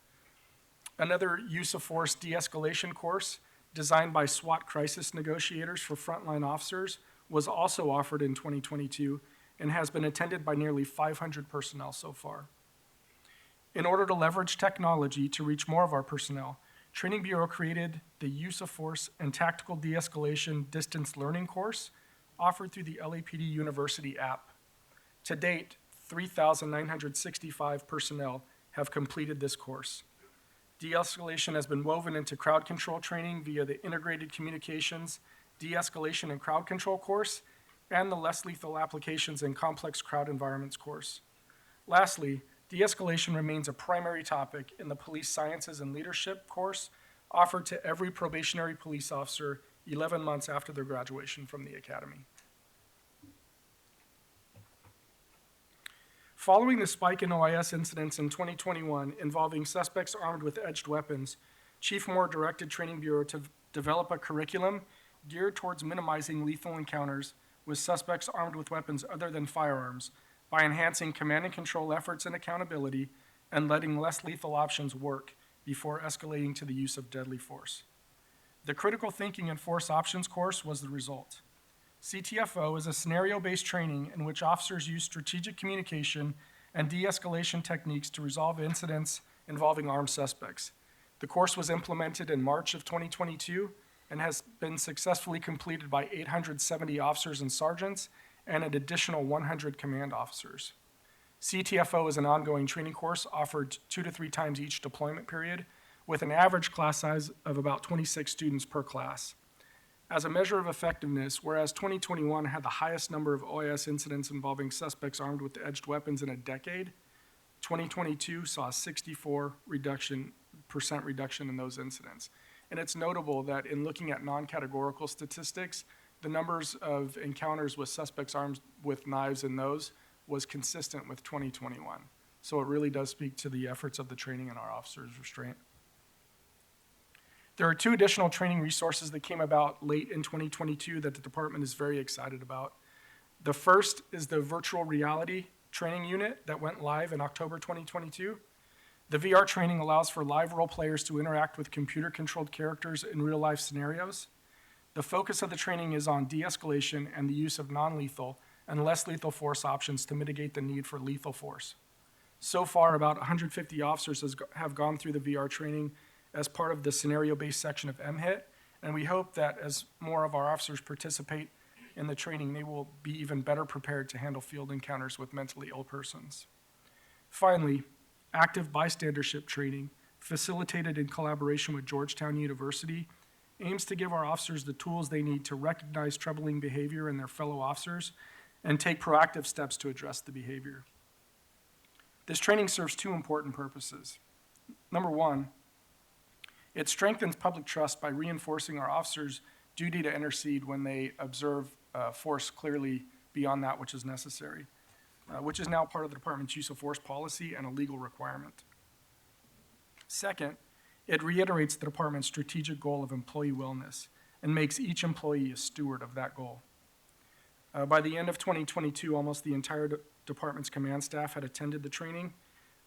Another use of force de-escalation course, designed by SWAT crisis negotiators for frontline officers, was also offered in 2022 and has been attended by nearly 500 personnel so far. In order to leverage technology to reach more of our personnel, Training Bureau created the Use of Force and Tactical De-Escalation Distance Learning course offered through the LAPD University app. To date, 3,965 personnel have completed this course. De-escalation has been woven into crowd control training via the Integrated Communications, De-Escalation and Crowd Control course, and the Less Lethal Applications in Complex Crowd Environments course. Lastly, de-escalation remains a primary topic in the Police Sciences and Leadership course offered to every probationary police officer 11 months after their graduation from the academy. Following the spike in OIS incidents in 2021 involving suspects armed with edged weapons, Chief Moore directed Training Bureau to develop a curriculum geared towards minimizing lethal encounters with suspects armed with weapons other than firearms by enhancing command and control efforts and accountability and letting less lethal options work before escalating to the use of deadly force. The Critical Thinking and Force Options course was the result. CTFO is a scenario-based training in which officers use strategic communication and de-escalation techniques to resolve incidents involving armed suspects. The course was implemented in March of 2022 and has been successfully completed by 870 officers and sergeants and an additional 100 command officers. CTFO is an ongoing training course offered 2 to 3 times each deployment period, with an average class size of about 26 students per class. As a measure of effectiveness, whereas 2021 had the highest number of OIS incidents involving suspects armed with edged weapons in a decade, 2022 saw a 64% reduction in those incidents. And it's notable that in looking at non-categorical statistics, the numbers of encounters with suspects armed with knives in those was consistent with 2021. So it really does speak to the efforts of the training and our officers' restraint. There are 2 additional training resources that came about late in 2022 that the department is very excited about. The first is the virtual reality training unit that went live in October 2022. The VR training allows for live role players to interact with computer-controlled characters in real-life scenarios. The focus of the training is on de-escalation and the use of non-lethal and less lethal force options to mitigate the need for lethal force. So far, about 150 officers have gone through the VR training as part of the scenario-based section of MHIT, and we hope that as more of our officers participate in the training, they will be even better prepared to handle field encounters with mentally ill persons. Finally, active bystandership training, facilitated in collaboration with Georgetown University, aims to give our officers the tools they need to recognize troubling behavior in their fellow officers and take proactive steps to address the behavior. This training serves 2 important purposes. Number 1, it strengthens public trust by reinforcing our officers' duty to intercede when they observe force clearly beyond that which is necessary, which is now part of the department's use of force policy and a legal requirement. Second, it reiterates the department's strategic goal of employee wellness and makes each employee a steward of that goal. By the end of 2022, almost the entire department's command staff had attended the training,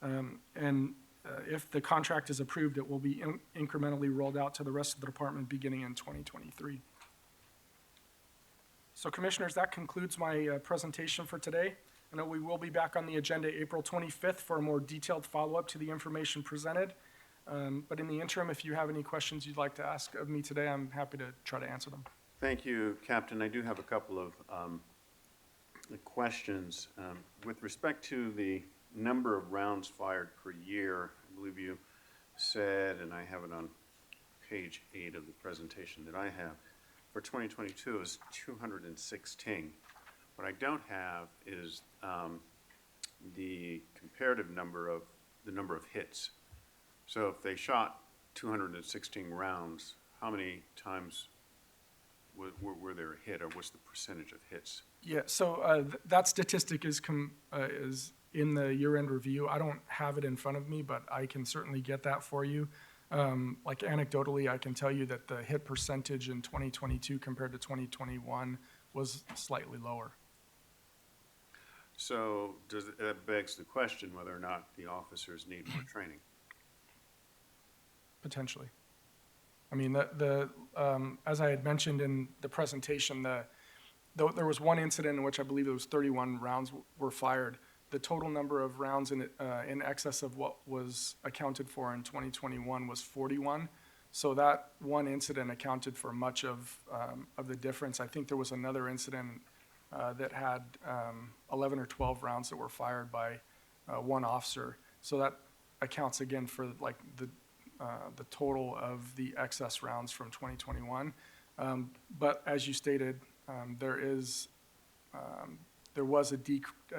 and if the contract is approved, it will be incrementally rolled out to the rest of the department beginning in 2023. So Commissioners, that concludes my presentation for today. I know we will be back on the agenda April 25th for a more detailed follow-up to the information presented. But in the interim, if you have any questions you'd like to ask of me today, I'm happy to try to answer them. Thank you, Captain. I do have a couple of questions. With respect to the number of rounds fired per year, I believe you said, and I have it on page 8 of the presentation that I have, for 2022 is 216. What I don't have is the comparative number of hits. So if they shot 216 rounds, how many times were there a hit, or what's the percentage of hits? Yeah, so that statistic is in the year-end review. I don't have it in front of me, but I can certainly get that for you. Like anecdotally, I can tell you that the hit percentage in 2022 compared to 2021 was slightly lower. So that begs the question whether or not the officers need more training. Potentially. I mean, as I had mentioned in the presentation, there was one incident in which I believe it was 31 rounds were fired. The total number of rounds in excess of what was accounted for in 2021 was 41. So that one incident accounted for much of the difference. I think there was another incident that had 11 or 12 rounds that were fired by one officer. So that accounts again for like the total of the excess rounds from 2021. But as you stated, there was a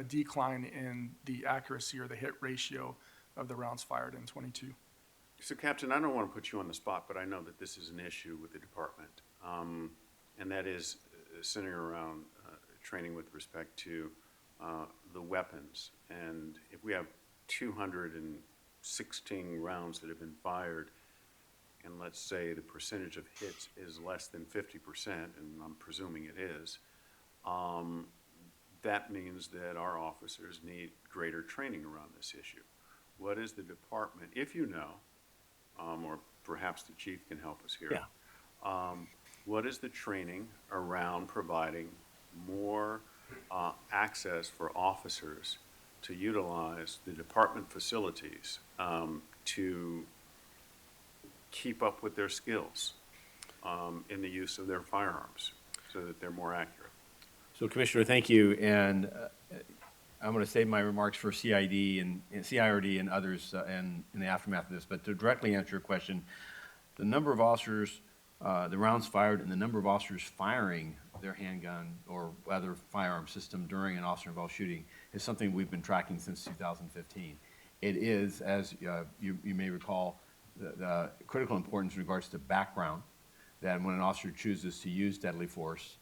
decline in the accuracy or the hit ratio of the rounds fired in 22. So, Captain, I don't want to put you on the spot, but I know that this is an issue with the department, and that is centering around training with respect to the weapons. And if we have 216 rounds that have been fired, and let's say the percentage of hits is less than 50%, and I'm presuming it is, that means that our officers need greater training around this issue. What is the department, if you know, or perhaps the chief can help us here. Yeah. What is the training around providing more access for officers to utilize the department facilities to keep up with their skills in the use of their firearms so that they're more accurate? So, Commissioner, thank you. And I'm going to save my remarks for CID and CIRD and others and in the aftermath of this. But to directly answer your question, the number of officers, the rounds fired, and the number of officers firing their handgun or other firearm system during an officer-involved shooting is something we've been tracking since 2015. It is, as you may recall, the critical importance in regards to background, that when an officer chooses to use deadly force,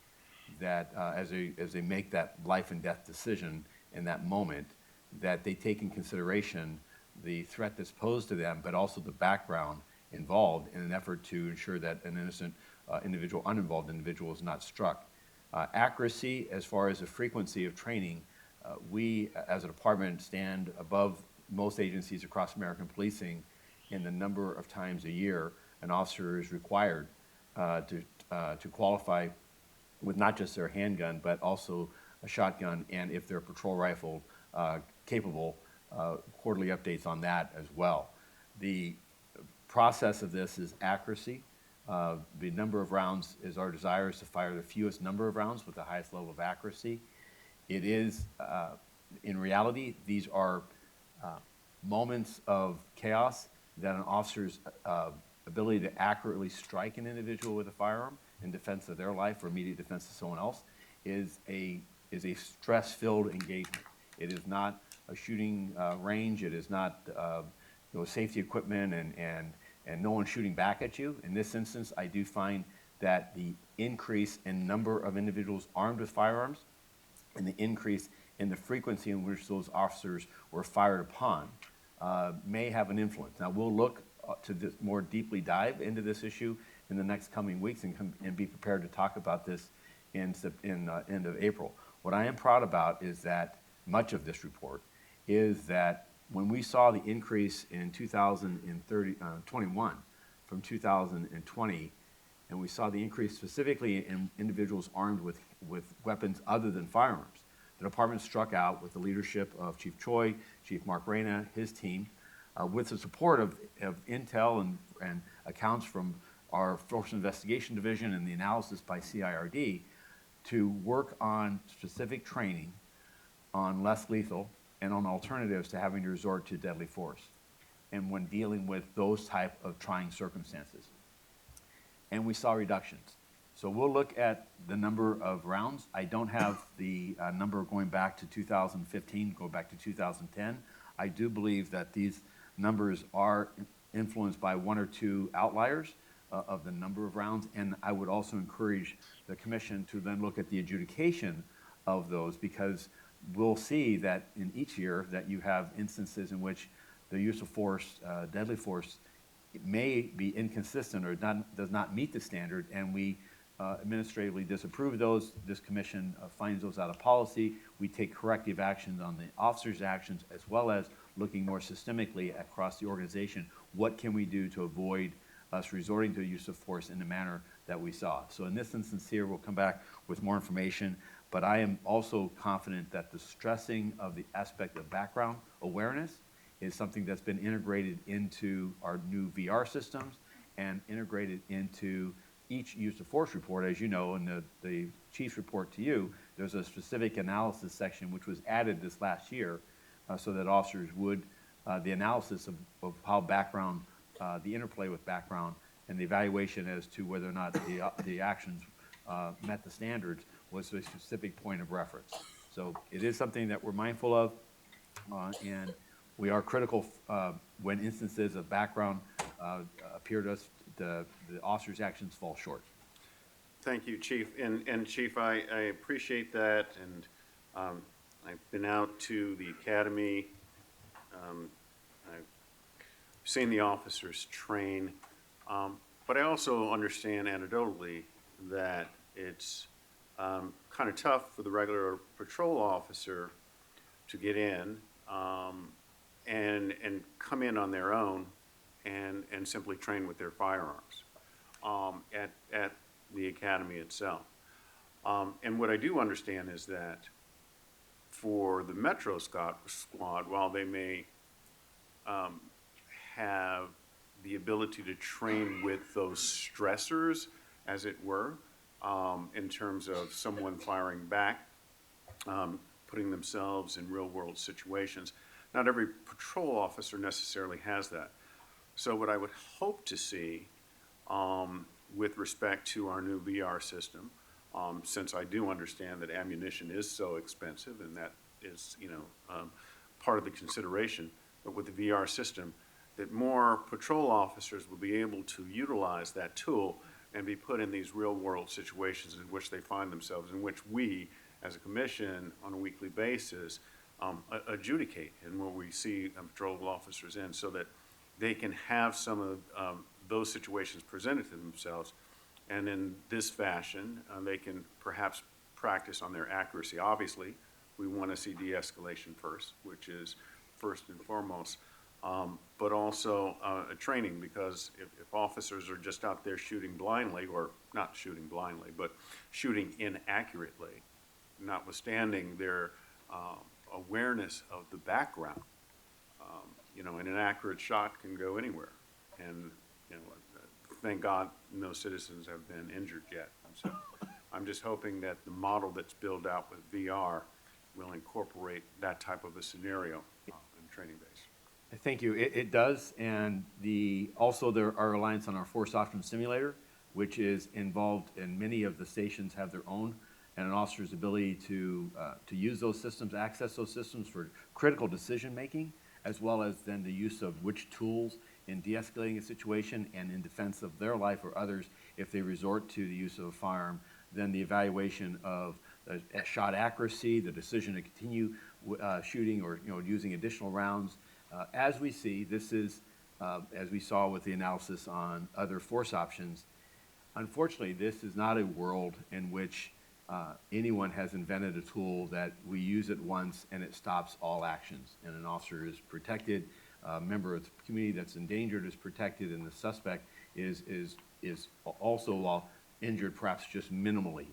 that as they make that life and death decision in that moment, that they take in consideration the threat that's posed to them, but also the background involved in an effort to ensure that an innocent individual, uninvolved individual is not struck. Accuracy, as far as the frequency of training, we as a department stand above most agencies across American policing in the number of times a year an officer is required to qualify with not just their handgun, but also a shotgun, and if they're patrol rifle capable, quarterly updates on that as well. The process of this is accuracy. The number of rounds is our desire is to fire the fewest number of rounds with the highest level of accuracy. It is, in reality, these are moments of chaos that an officer's ability to accurately strike an individual with a firearm in defense of their life or immediate defense of someone else is a stress-filled engagement. It is not a shooting range. It is not safety equipment and no one shooting back at you. In this instance, I do find that the increase in number of individuals armed with firearms and the increase in the frequency in which those officers were fired upon may have an influence. Now, we'll look to more deeply dive into this issue in the next coming weeks and be prepared to talk about this in end of April. What I am proud about is that much of this report is that when we saw the increase in 2021 from 2020, and we saw the increase specifically in individuals armed with weapons other than firearms. The department struck out with the leadership of Chief Choi, Chief Mark Reyna, his team, with the support of intel and accounts from our Force Investigation Division and the analysis by CIRD, to work on specific training on less lethal and on alternatives to having to resort to deadly force, and when dealing with those type of trying circumstances. And we saw reductions. So we'll look at the number of rounds. I don't have the number going back to 2015, go back to 2010. I do believe that these numbers are influenced by one or two outliers of the number of rounds, and I would also encourage the commission to then look at the adjudication of those, because we'll see that in each year that you have instances in which the use of force, deadly force, may be inconsistent or does not meet the standard, and we administratively disapprove those. This commission finds those out of policy. We take corrective actions on the officers' actions, as well as looking more systemically across the organization. What can we do to avoid us resorting to the use of force in the manner that we saw? So in this instance here, we'll come back with more information, but I am also confident that the stressing of the aspect of background awareness is something that's been integrated into our new VR systems and integrated into each use of force report. As you know, in the chief's report to you, there's a specific analysis section which was added this last year so that officers would, the analysis of how background, the interplay with background, and the evaluation as to whether or not the actions met the standards was a specific point of reference. So it is something that we're mindful of, and we are critical when instances of background appear to us, the officer's actions fall short. Thank you, Chief. And Chief, I appreciate that, and I've been out to the academy. I've seen the officers train, but I also understand anecdotally that it's kind of tough for the regular patrol officer to get in and come in on their own and simply train with their firearms at the academy itself. And what I do understand is that for the Metro Squad, while they may have the ability to train with those stressors, as it were, in terms of someone firing back, putting themselves in real-world situations, not every patrol officer necessarily has that. So what I would hope to see with respect to our new VR system, since I do understand that ammunition is so expensive, and that is, part of the consideration, but with the VR system, that more patrol officers will be able to utilize that tool and be put in these real-world situations in which they find themselves, in which we, as a commission, on a weekly basis, adjudicate, and where we see patrol officers in, so that they can have some of those situations presented to themselves, and in this fashion, they can perhaps practice on their accuracy. Obviously, we want to see de-escalation first, which is first and foremost, but also a training, because if officers are just out there shooting blindly, or not shooting blindly, but shooting inaccurately, notwithstanding their awareness of the background, an inaccurate shot can go anywhere. And, thank God no citizens have been injured yet. So I'm just hoping that the model that's built out with VR will incorporate that type of a scenario in training base. Thank you. It does, and also there are reliance on our Force Option Simulator, which is involved in many of the stations have their own, and an officer's ability to use those systems, access those systems for critical decision making, as well as then the use of which tools in de-escalating a situation and in defense of their life or others if they resort to the use of a firearm, then the evaluation of shot accuracy, the decision to continue shooting or using additional rounds. As we see, this is, as we saw with the analysis on other force options, unfortunately, this is not a world in which anyone has invented a tool that we use it once and it stops all actions, and an officer is protected, a member of the community that's endangered is protected, and the suspect is is also injured, perhaps just minimally.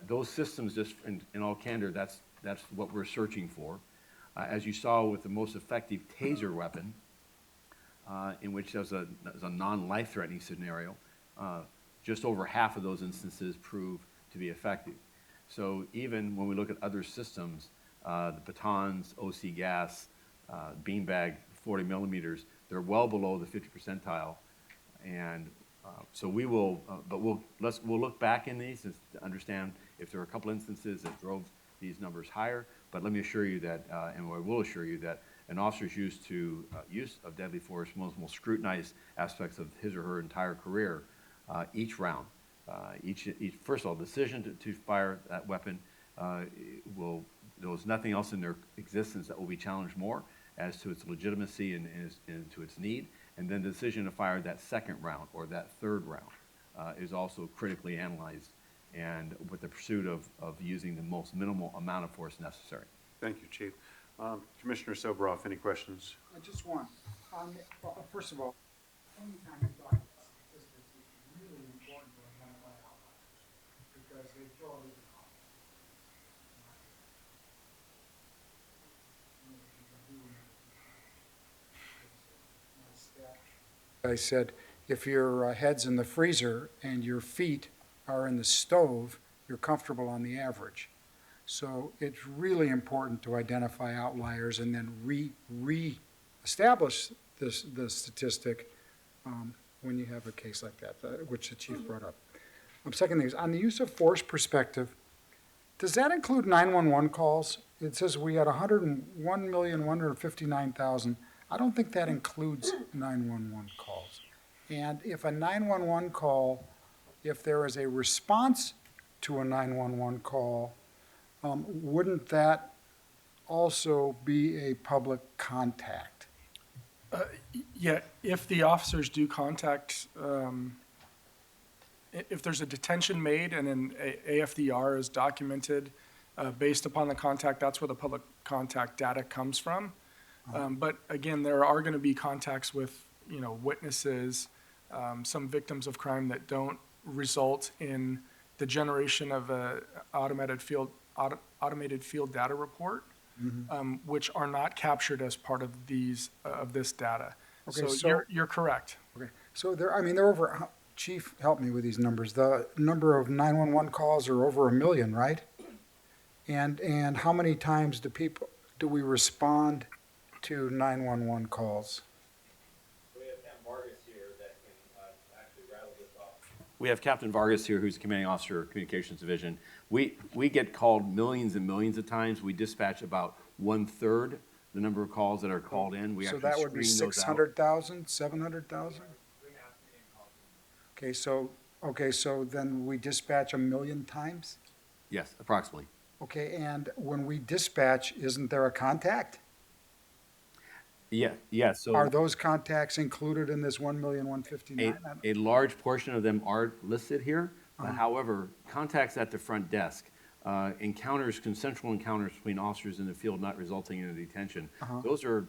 Those systems, just in all candor, that's what we're searching for. As you saw with the most effective taser weapon, in which there's a non-life-threatening scenario, just over half of those instances prove to be effective. So even when we look at other systems, the batons, OC gas, beanbag 40 millimeters, they're well below the 50 percentile. And so we will, but we'll look back in these to understand if there are a couple instances that drove these numbers higher. But let me assure you that, and I will assure you that an officer's use of deadly force will scrutinize aspects of his or her entire career, each round. First of all, decision to fire that weapon there's nothing else in their existence that will be challenged more as to its legitimacy and to its need. And then the decision to fire that second round or that third round is also critically analyzed, and with the pursuit of using the most minimal amount of force necessary. Thank you, Chief. Commissioner Sobroff, any questions? I just want, first of all, anytime you talk about statistics, it's really important to identify outliers because they throw it in the column. I said, if your head's in the freezer and your feet are in the stove, you're comfortable on the average. So it's really important to identify outliers and then re-establish the statistic when you have a case like that, which the chief brought up. Second thing is, on the use of force perspective, does that include 911 calls? It says we had 101,159,000. I don't think that includes 911 calls. And if a 911 call, if there is a response to a 911 call, wouldn't that also be a public contact? Yeah, if the officers do contact, if there's a detention made and an AFDR is documented based upon the contact, that's where the public contact data comes from. But again, there are going to be contacts with, witnesses, some victims of crime that don't result in the generation of a automated field data report, which are not captured as part of this data. Okay, so you're correct. Okay, so they're over. Chief, help me with these numbers. The number of 911 calls are over 1 million, right? And how many times do we respond to 911 calls? We have Captain Vargas here, who's the commanding officer of Communications Division. We get called millions and millions of times. We dispatch about 1/3 the number of calls that are called in. We So actually that would be screen those out. 600,000, 700,000? Okay, so then we dispatch 1 million times? Yes, approximately. Okay, and when we dispatch, isn't there a contact? Yeah. So Are those contacts included in this 1,159,000? a large portion of them are listed here. However, contacts at the front desk, consensual encounters between officers in the field not resulting in a detention, those are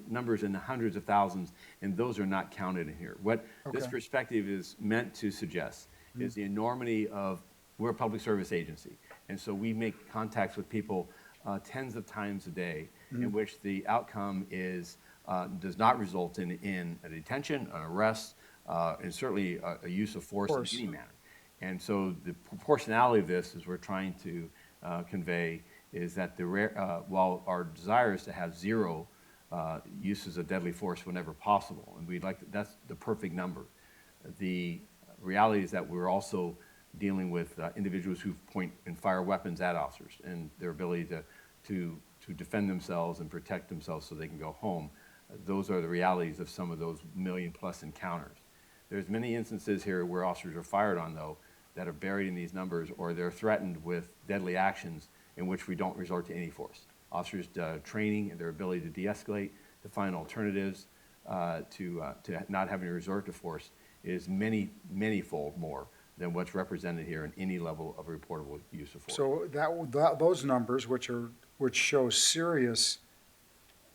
numbers in the hundreds of thousands, and those are not counted in here. What this perspective is meant to suggest is the enormity of, we're a public service agency, and so we make contacts with people tens of times a day, in which the outcome does not result in a detention, an arrest, and certainly a use of force in any manner. And so the proportionality of this, as we're trying to convey, is that while our desire is to have zero uses of deadly force whenever possible, and that's the perfect number. The reality is that we're also dealing with individuals who point and fire weapons at officers, and their ability to defend themselves and protect themselves so they can go home. Those are the realities of some of those million-plus encounters. There's many instances here where officers are fired on, though, that are buried in these numbers, or they're threatened with deadly actions in which we don't resort to any force. Officers' training and their ability to de-escalate, to find alternatives, to not having to resort to force is many-fold more than what's represented here in any level of reportable use of force. So those numbers, which show serious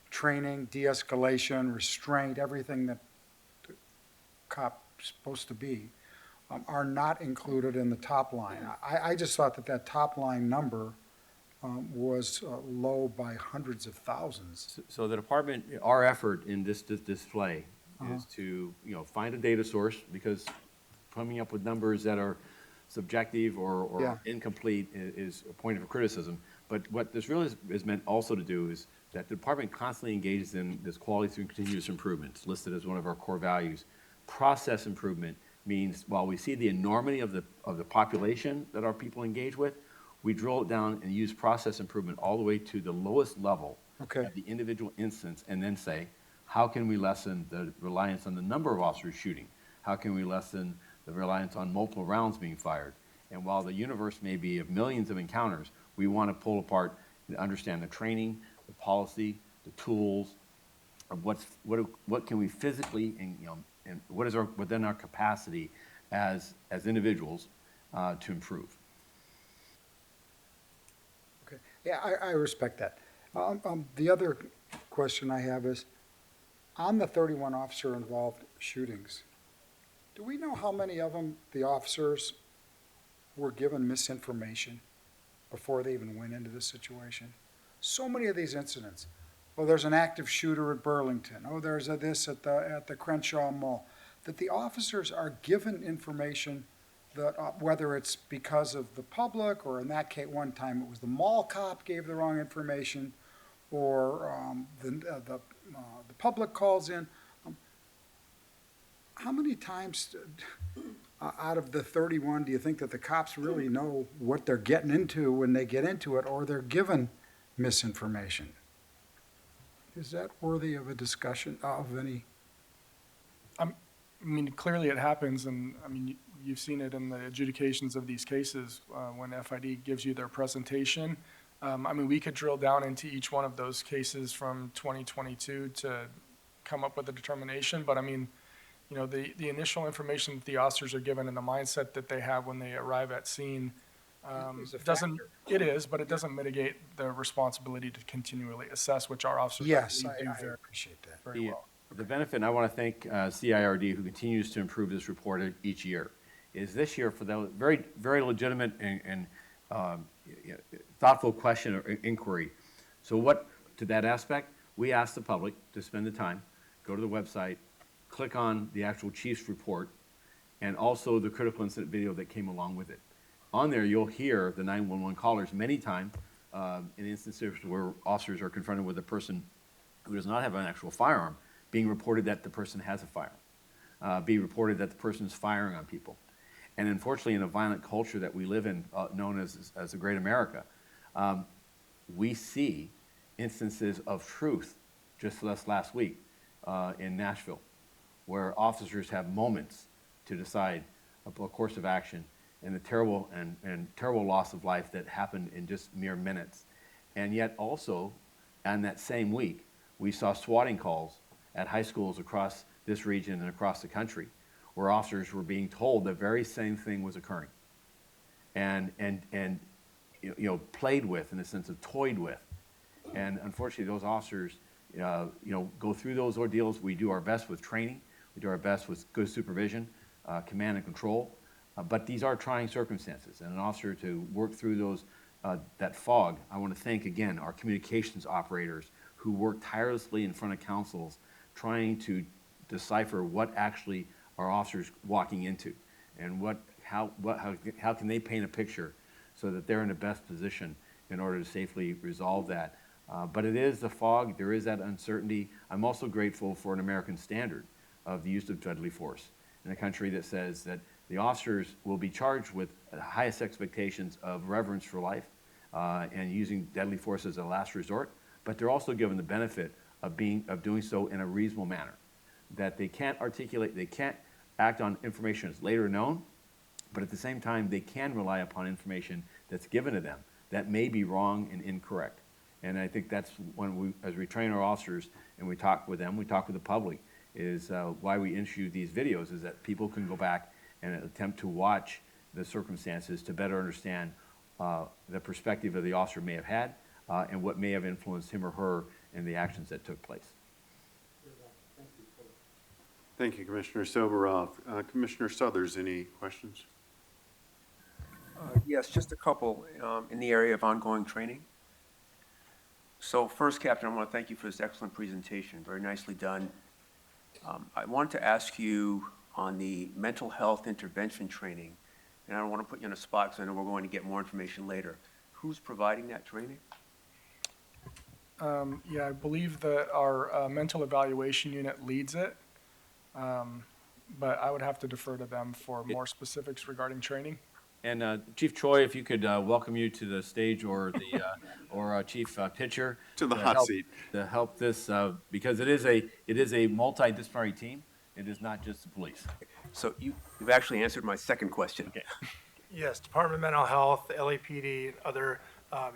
training, de-escalation, restraint, everything that the cop's supposed to be, are not included in the top line. I just thought that that top line number was low by hundreds of thousands. So the department, our effort in this display Uh-huh. is to, find a data source, because coming up with numbers that are subjective or Yeah. incomplete is a point of criticism. But what this really is meant also to do is that the department constantly engages in this quality through continuous improvement. It's listed as one of our core values. Process improvement means, while we see the enormity of the population that our people engage with, we drill it down and use process improvement all the way to the lowest level Okay. of the individual instance, and then say, how can we lessen the reliance on the number of officers shooting? How can we lessen the reliance on multiple rounds being fired? And while the universe may be of millions of encounters, we want to pull apart and understand the training, the policy, the tools, of what can we physically, and what is within our capacity as individuals to improve. Okay, yeah, I respect that. The other question I have is, on the 31 officer involved shootings, do we know how many of them the officers were given misinformation before they even went into the situation? So many of these incidents. Oh, there's an active shooter at Burlington. Oh, there's this at the Crenshaw Mall. That the officers are given information that, whether it's because of the public, or in that case, one time it was the mall cop gave the wrong information, or the public calls in. How many times out of the 31 do you think that the cops really know what they're getting into when they get into it, or they're given misinformation? Is that worthy of a discussion of any? I mean, clearly it happens, and I mean, you've seen it in the adjudications of these cases when FID gives you their presentation. I mean, we could drill down into each one of those cases from 2022 to come up with a determination, but I mean, the initial information that the officers are given and the mindset that they have when they arrive at scene it is, but it doesn't mitigate the responsibility to continually assess, which our officers Yes, do I very, appreciate that. very well. The benefit, and I want to thank CIRD, who continues to improve this report each year, is this year for the very, very legitimate and thoughtful question or inquiry. So to that aspect, we ask the public to spend the time, go to the website, click on the actual chief's report, and also the critical incident video that came along with it. On there, you'll hear the 911 callers many times in instances where officers are confronted with a person who does not have an actual firearm, being reported that the person has a firearm, being reported that the person is firing on people. And unfortunately, in a violent culture that we live in, known as the Great America, we see instances of truth, just last week in Nashville, where officers have moments to decide a course of action, and the terrible and terrible loss of life that happened in just mere minutes. And yet also, on that same week, we saw swatting calls at high schools across this region and across the country, where officers were being told the very same thing was occurring, and played with, in a sense of toyed with. And unfortunately, those officers, go through those ordeals. We do our best with training. We do our best with good supervision, command and control. But these are trying circumstances, and an officer to work through those, that fog. I want to thank again our communications operators who work tirelessly in front of councils, trying to decipher what actually are officers walking into, and how can they paint a picture so that they're in the best position in order to safely resolve that. But it is the fog. There is that uncertainty. I'm also grateful for an American standard of the use of deadly force in a country that says that the officers will be charged with the highest expectations of reverence for life and using deadly force as a last resort, but they're also given the benefit of doing so in a reasonable manner, that they can't articulate, they can't act on information that's later known, but at the same time, they can rely upon information that's given to them that may be wrong and incorrect. And I think that's when as we train our officers and we talk with them, we talk with the public, is why we issue these videos, is that people can go back and attempt to watch the circumstances to better understand the perspective that the officer may have had and what may have influenced him or her in the actions that took place. Thank you, Commissioner Silverov. Commissioner Suthers, any questions? Yes, just a couple in the area of ongoing training. So first, Captain, I want to thank you for this excellent presentation. Very nicely done. I wanted to ask you on the mental health intervention training, and I don't want to put you on a spot because I know we're going to get more information later. Who's providing that training? Yeah, I believe that our mental evaluation unit leads it. But I would have to defer to them for more specifics regarding training. And Chief Choi, if you could welcome you to the stage, or the Chief Pitcher to the hot seat to help this, because it is a multidisciplinary team. It is not just the police. So you've actually answered my second question. Okay. Yes, Department of Mental Health, LAPD, and other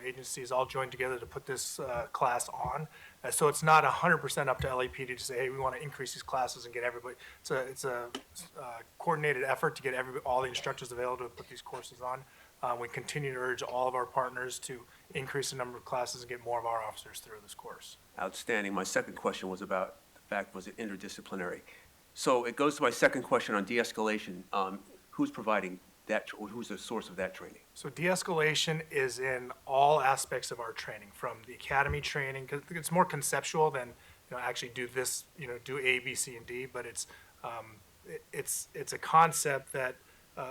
agencies all joined together to put this class on. So it's not 100% up to LAPD to say, hey, we want to increase these classes and get everybody. It's a coordinated effort to get all the instructors available to put these courses on. We continue to urge all of our partners to increase the number of classes and get more of our officers through this course. Outstanding. My second question was about the fact, was it interdisciplinary? So it goes to my second question on de-escalation. Who's providing that, or who's the source of that training? So de-escalation is in all aspects of our training, from the academy training, because it's more conceptual than, actually do this, do A, B, C, and D, but it's a concept that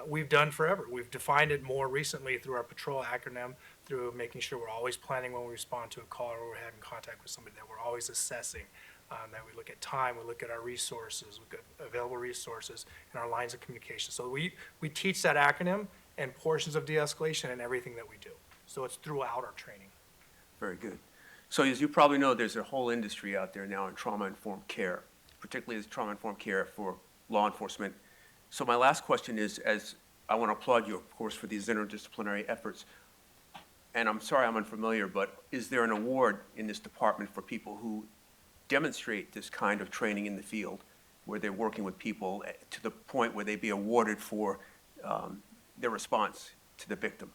we've done forever. We've defined it more recently through our patrol acronym, through making sure we're always planning when we respond to a call or we're having contact with somebody, that we're always assessing, that we look at time, we look at our resources, we look at available resources and our lines of communication. So we teach that acronym and portions of de-escalation in everything that we do. So it's throughout our training. Very good. So as you probably know, there's a whole industry out there now in trauma-informed care, particularly as trauma-informed care for law enforcement. So my last question is, as I want to applaud you, of course, for these interdisciplinary efforts. And I'm sorry I'm unfamiliar, but is there an award in this department for people who demonstrate this kind of training in the field, where they're working with people to the point where they be awarded for their response to the victim?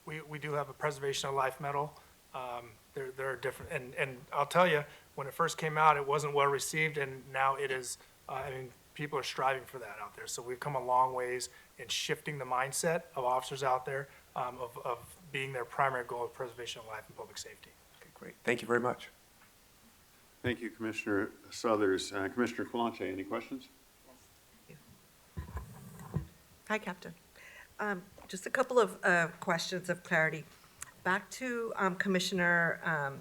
We do have a Preservation of Life medal. There are different, and I'll tell you, when it first came out, it wasn't well received, and now it is. People are striving for that out there. So we've come a long ways in shifting the mindset of officers out there, of being their primary goal of preservation of life and public safety. Okay, great. Thank you very much. Thank you, Commissioner Suthers. Commissioner Kalante, any questions? Hi, Captain. Just a couple of questions of clarity. Back to Commissioner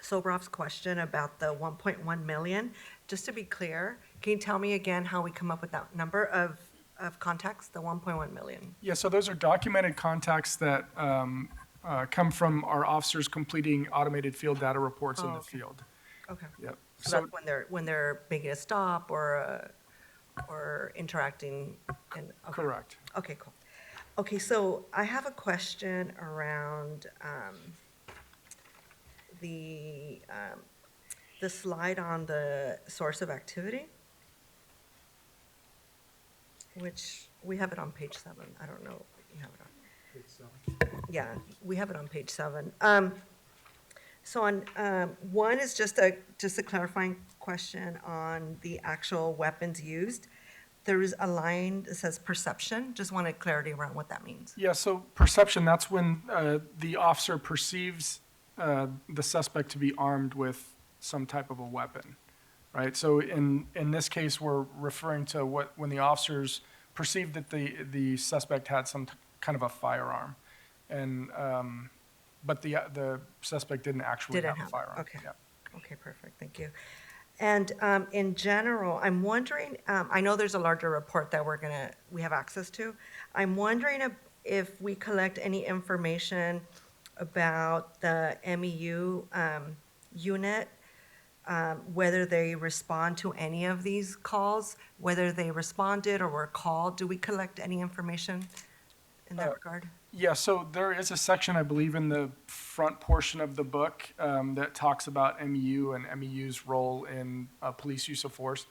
Sobrov's question about the 1.1 million. Just to be clear, can you tell me again how we come up with that number of contacts, the 1.1 million? Yeah, so those are documented contacts that come from our officers completing automated field data reports in the field. Okay. Yep. So that's when they're making a stop or interacting. Correct. Okay, cool. Okay, so I have a question around the slide on the source of activity, which we have it on page 7. I don't know if you have it on. Page 7? Yeah, we have it on page 7. So on one is just a clarifying question on the actual weapons used. There is a line that says perception. Just wanted clarity around what that means. Yeah, so perception, that's when the officer perceives the suspect to be armed with some type of a weapon, right? So in this case, we're referring to when the officers perceived that the suspect had some kind of a firearm, and but the suspect didn't actually have a firearm. Okay. Yeah. Okay, perfect. Thank you. And in general, I'm wondering, I know there's a larger report that we have access to. I'm wondering if we collect any information about the MEU unit, whether they respond to any of these calls, whether they responded or were called. Do we collect any information in that regard? Yeah, so there is a section, I believe, in the front portion of the book that talks about MEU and MEU's role in police use of force.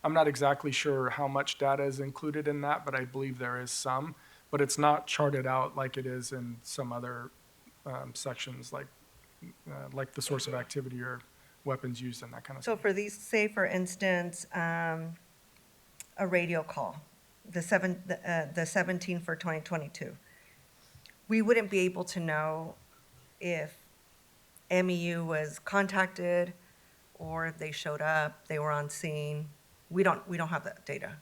I'm not exactly sure how much data is included in that, but I believe there is some. But it's not charted out like it is in some other sections, like the source of activity or weapons used and that kind of So stuff. for these, say for instance, a radio call, the 17 for 2022, we wouldn't be able to know if MEU was contacted or if they showed up, they were on scene. We don't have that data.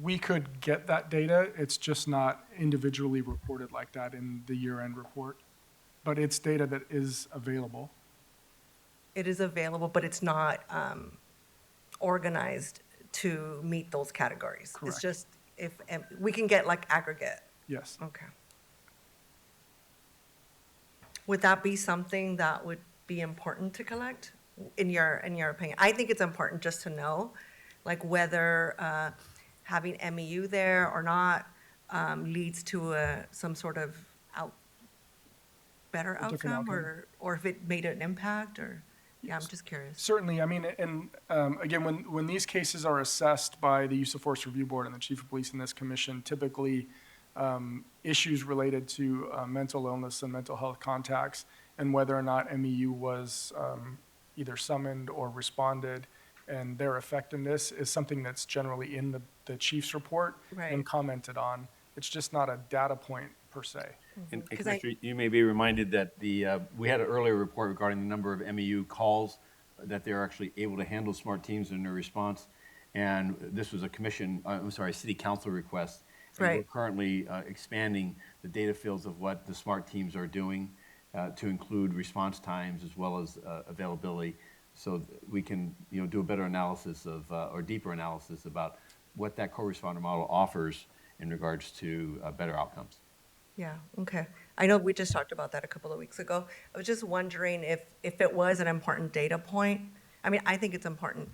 We could get that data, it's just not individually reported like that in the year-end report, but it's data that is available. It is available, but it's not organized to meet those categories. Correct. It's just if we can get like aggregate. Yes. Okay. Would that be something that would be important to collect, in your opinion? I think it's important just to know, like whether having MEU there or not leads to some sort of better A different outcome, outcome. or if it made an impact, or yeah, I'm just curious. Certainly, I mean, and again, when these cases are assessed by the Use of Force Review Board and the Chief of Police in this commission, typically issues related to mental illness and mental health contacts and whether or not MEU was either summoned or responded and their effectiveness is something that's generally in the chief's report Right. and commented on. It's just not a data point per se. And Commissioner, you may be reminded that we had an earlier report regarding the number of MEU calls that they're actually able to handle SMART teams in their response. And this was a city council request. And we're Right. currently expanding the data fields of what the SMART teams are doing to include response times as well as availability, so we can do a better analysis of or deeper analysis about what that co-responder model offers in regards to better outcomes. Yeah, okay. I know we just talked about that a couple of weeks ago. I was just wondering if it was an important data point. I mean, I think it's important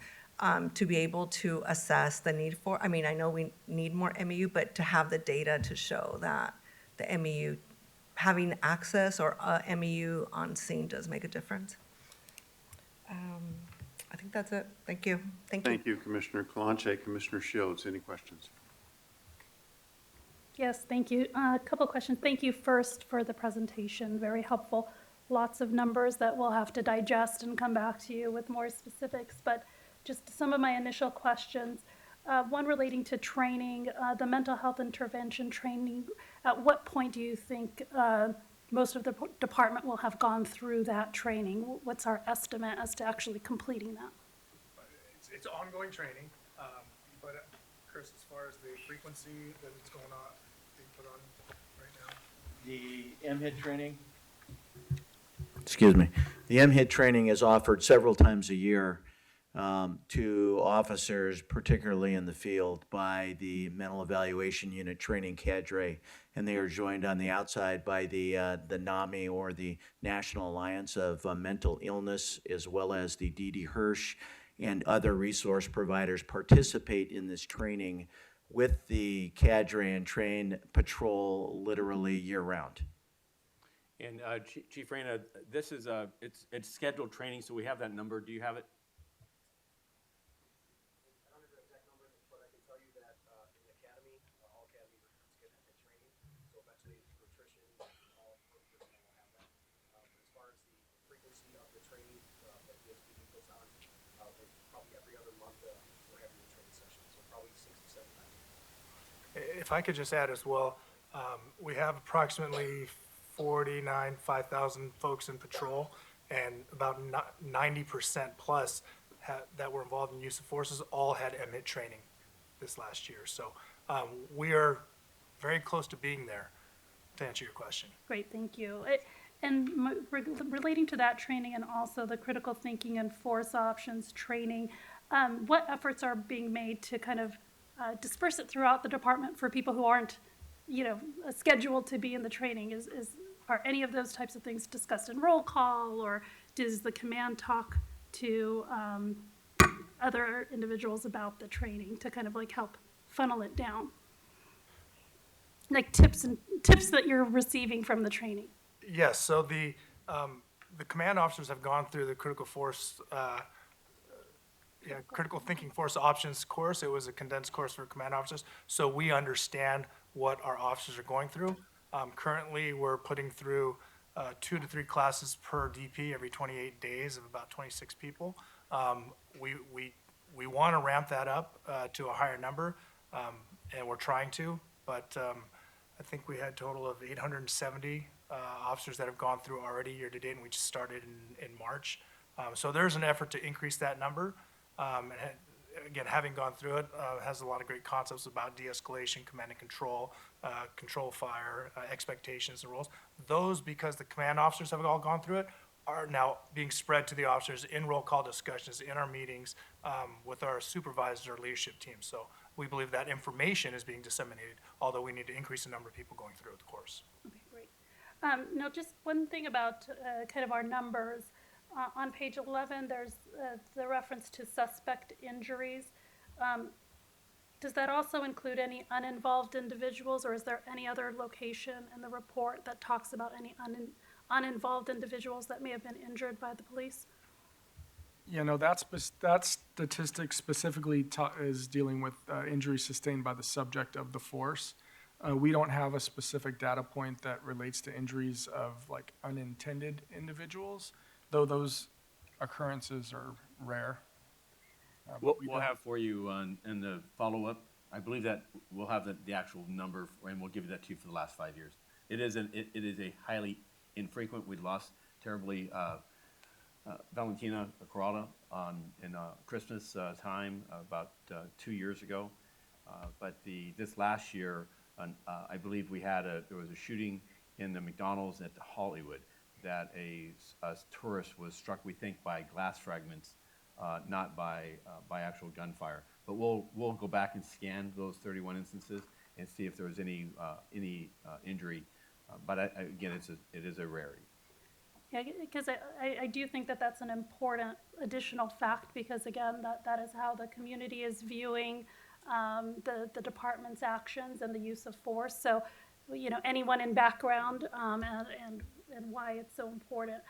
to be able to assess the need for, I mean, I know we need more MEU, but to have the data to show that the MEU, having access or MEU on scene does make a difference. I think that's it. Thank you. Thank you. Thank you, Commissioner Kalanche. Commissioner Shields, any questions? Yes, thank you. A couple questions. Thank you first for the presentation, very helpful. Lots of numbers that we'll have to digest and come back to you with more specifics, but just some of my initial questions. One relating to training, the mental health intervention training. At what point do you think most of the department will have gone through that training? What's our estimate as to actually completing that? It's ongoing training, but Chris, as far as the frequency that it's going on, being put on right now? The MHIT training? Excuse me. The MHIT training is offered several times a year to officers, particularly in the field, by the Mental Evaluation Unit Training Cadre, and they are joined on the outside by the NAMI, or the National Alliance of Mental Illness, as well as the D.D. Hirsch and other resource providers participate in this training with the cadre and train patrol literally year-round. And Chief Reyna, this is it's scheduled training, so we have that number. Do you have it? If I could just add as well, we have approximately 5,000 folks in patrol, and about 90% plus that were involved in use of forces all had MHIT training this last year. So we are very close to being there, to answer your question. Great, thank you. Relating to that training and also the critical thinking and force options training, what efforts are being made to kind of disperse it throughout the department for people who aren't, scheduled to be in the training? Are any of those types of things discussed in roll call, or does the command talk to other individuals about the training to kind of like help funnel it down? Like tips that you're receiving from the training. Yes, so the command officers have gone through the critical thinking force options course. It was a condensed course for command officers, so we understand what our officers are going through. Currently, we're putting through 2 to 3 classes per DP every 28 days of about 26 people. We we want to ramp that up to a higher number, and we're trying to, but I think we had a total of 870 officers that have gone through already year to date, and we just started in March. So there's an effort to increase that number. Again, having gone through it, has a lot of great concepts about de-escalation, command and control, control fire, expectations and roles. Those, because the command officers have all gone through it, are now being spread to the officers in roll call discussions, in our meetings, with our supervisors or leadership team. So we believe that information is being disseminated, although we need to increase the number of people going through the course. Okay, great. Now, just one thing about kind of our numbers. On page 11, there's the reference to suspect injuries. Does that also include any uninvolved individuals, or is there any other location in the report that talks about any uninvolved individuals that may have been injured by the police? You know, that statistic specifically is dealing with injuries sustained by the subject of the force. We don't have a specific data point that relates to injuries of like unintended individuals, though those occurrences are rare. We'll have for you in the follow-up. I believe that we'll have the actual number, and we'll give you that to you for the last 5 years. It is a highly infrequent. We lost terribly Valentina Corrada in Christmas time about 2 years ago. But this last year, I believe there was a shooting in the McDonald's at the Hollywood that a tourist was struck, we think, by glass fragments, not by actual gunfire. But we'll go back and scan those 31 instances and see if there was any injury. But again, it is a rarity. Yeah, because I do think that that's an important additional fact, because again, that is how the community is viewing the department's actions and the use of force. So, you know, anyone in background and why it's so important.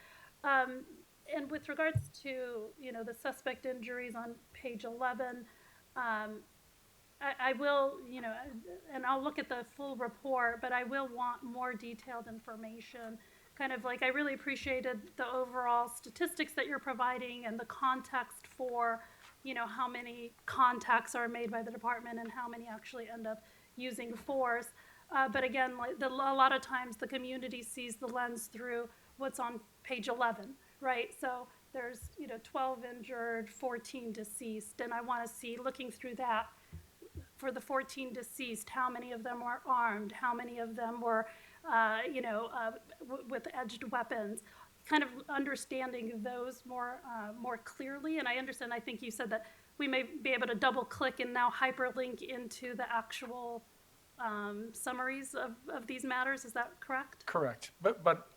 And with regards to, you know, the suspect injuries on page 11, I will, you know, and I'll look at the full report, but I will want more detailed information. Kind of like, I really appreciated the overall statistics that you're providing and the context for, you know, how many contacts are made by the department and how many actually end up using force. But again, like a lot of times the community sees the lens through what's on page 11, right? So there's, you know, 12 injured, 14 deceased, and I want to see, looking through that, for the 14 deceased, how many of them were armed, how many of them were, with edged weapons, kind of understanding those more clearly. And I understand, I think you said that we may be able to double click and now hyperlink into the actual summaries of these matters. Is that correct? Correct. But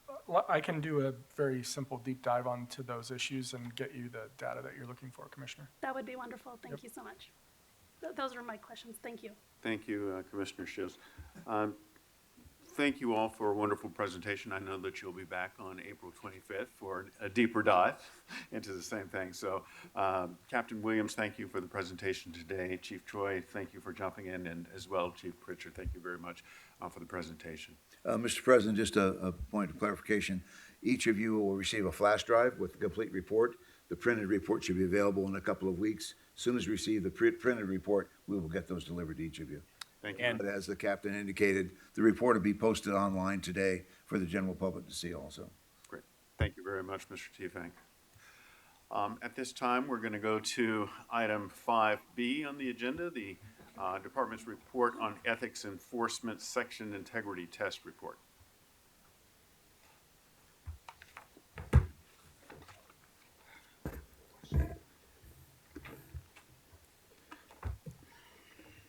I can do a very simple deep dive onto those issues and get you the data that you're looking for, Commissioner. That would be wonderful. Thank you so much. Those are my questions. Thank you. Thank you, Commissioner Shields. Thank you all for a wonderful presentation. I know that you'll be back on April 25th for a deeper dive into the same thing. So, Captain Williams, thank you for the presentation today. Chief Troy, thank you for jumping in, and as well, Chief Pritchard, thank you very much for the presentation. Mr. President, just a point of clarification. Each of you will receive a flash drive with the complete report. The printed report should be available in a couple of weeks. As soon as we receive the printed report, we will get those delivered to each of you. Thank you. But as the captain indicated, the report will be posted online today for the general public to see also. Great. Thank you very much, Mr. Tiefenk. At this time, we're going to go to item 5B on the agenda, the department's report on ethics enforcement section integrity test report.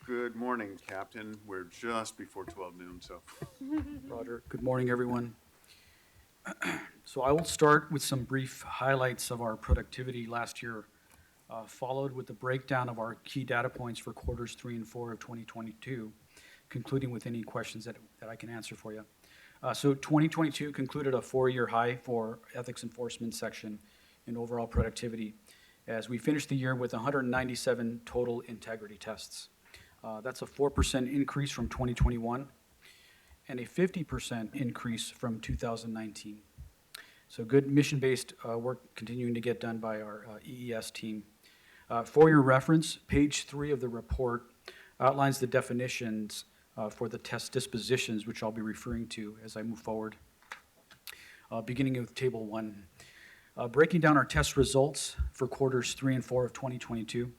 Good morning, Captain. We're just before 12 noon, so. Roger. Good morning, everyone. So I will start with some brief highlights of our productivity last year, followed with the breakdown of our key data points for quarters 3 and 4 of 2022, concluding with any questions that I can answer for you. So 2022 concluded a 4-year high for ethics enforcement section in overall productivity, as we finished the year with 197 total integrity tests. That's a 4% increase from 2021 and a 50% increase from 2019. So good mission-based work continuing to get done by our EES team. For your reference, page 3 of the report outlines the definitions for the test dispositions, which I'll be referring to as I move forward. Beginning with Table 1. Breaking down our test results for quarters 3 and 4 of 2022,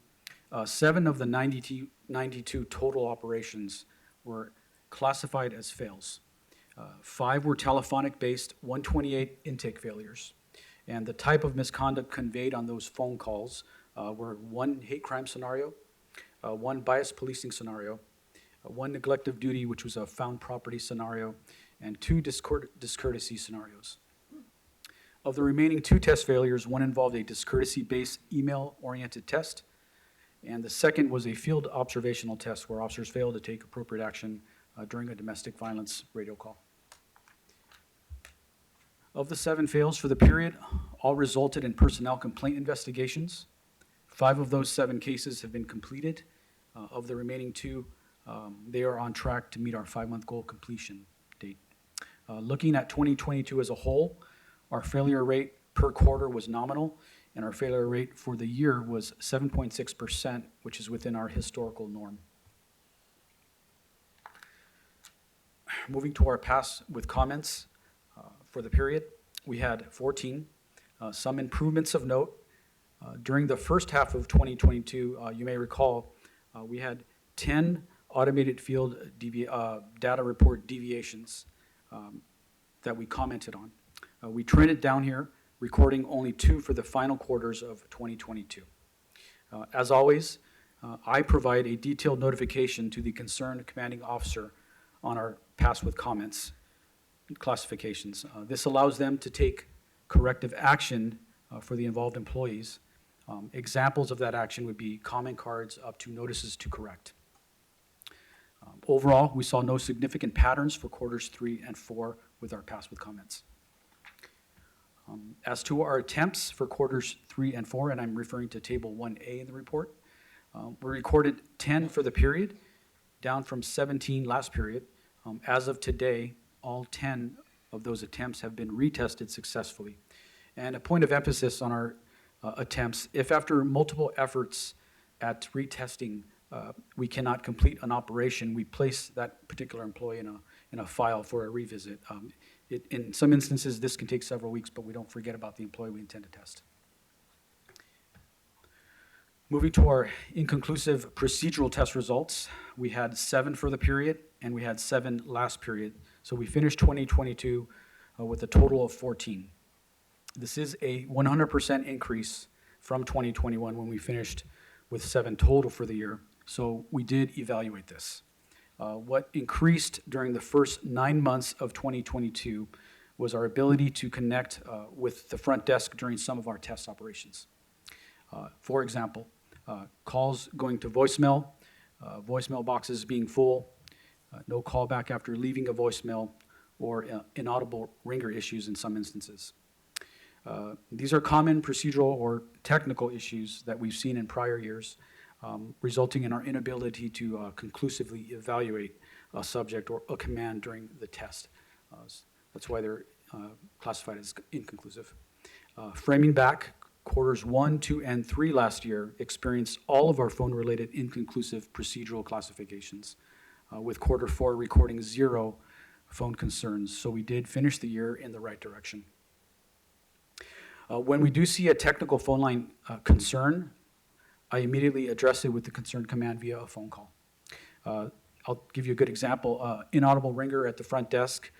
7 of the 92 total operations were classified as fails. 5 were telephonic-based, 128 intake failures. And the type of misconduct conveyed on those phone calls were 1 hate crime scenario, 1 bias policing scenario, 1 neglect of duty, which was a found property scenario, and 2 discourtesy scenarios. Of the remaining 2 test failures, 1 involved a discourtesy-based email-oriented test, and the second was a field observational test where officers failed to take appropriate action during a domestic violence radio call. Of the 7 fails for the period, all resulted in personnel complaint investigations. 5 of those 7 cases have been completed. Of the remaining 2, they are on track to meet our 5-month goal completion date. Looking at 2022 as a whole, our failure rate per quarter was nominal, and our failure rate for the year was 7.6%, which is within our historical norm. Moving to our pass with comments for the period, we had 14. Some improvements of note. During the first half of 2022, you may recall, we had 10 automated field data report deviations that we commented on. We trended down here, recording only 2 for the final quarters of 2022. As always, I provide a detailed notification to the concerned commanding officer on our pass with comments classifications. This allows them to take corrective action for the involved employees. Examples of that action would be comment cards up to notices to correct. Overall, we saw no significant patterns for quarters 3 and 4 with our pass with comments. As to our attempts for quarters 3 and 4, and I'm referring to Table 1A in the report, we recorded 10 for the period, down from 17 last period. As of today, all 10 of those attempts have been retested successfully. And a point of emphasis on our attempts, if after multiple efforts at retesting, we cannot complete an operation, we place that particular employee in a file for a revisit. In some instances, this can take several weeks, but we don't forget about the employee we intend to test. Moving to our inconclusive procedural test results, we had 7 for the period, and we had 7 last period. So we finished 2022 with a total of 14. This is a 100% increase from 2021 when we finished with 7 total for the year. So we did evaluate this. What increased during the first 9 months of 2022 was our ability to connect with the front desk during some of our test operations. For example, calls going to voicemail, voicemail boxes being full, no callback after leaving a voicemail, or inaudible ringer issues in some instances. These are common procedural or technical issues that we've seen in prior years, resulting in our inability to conclusively evaluate a subject or a command during the test. That's why they're classified as inconclusive. Framing back, quarters 1, 2, and 3 last year experienced all of our phone-related inconclusive procedural classifications, with quarter 4 recording 0 phone concerns. So we did finish the year in the right direction. When we do see a technical phone line concern, I immediately address it with the concerned command via a phone call. I'll give you a good example. Inaudible ringer at the front desk.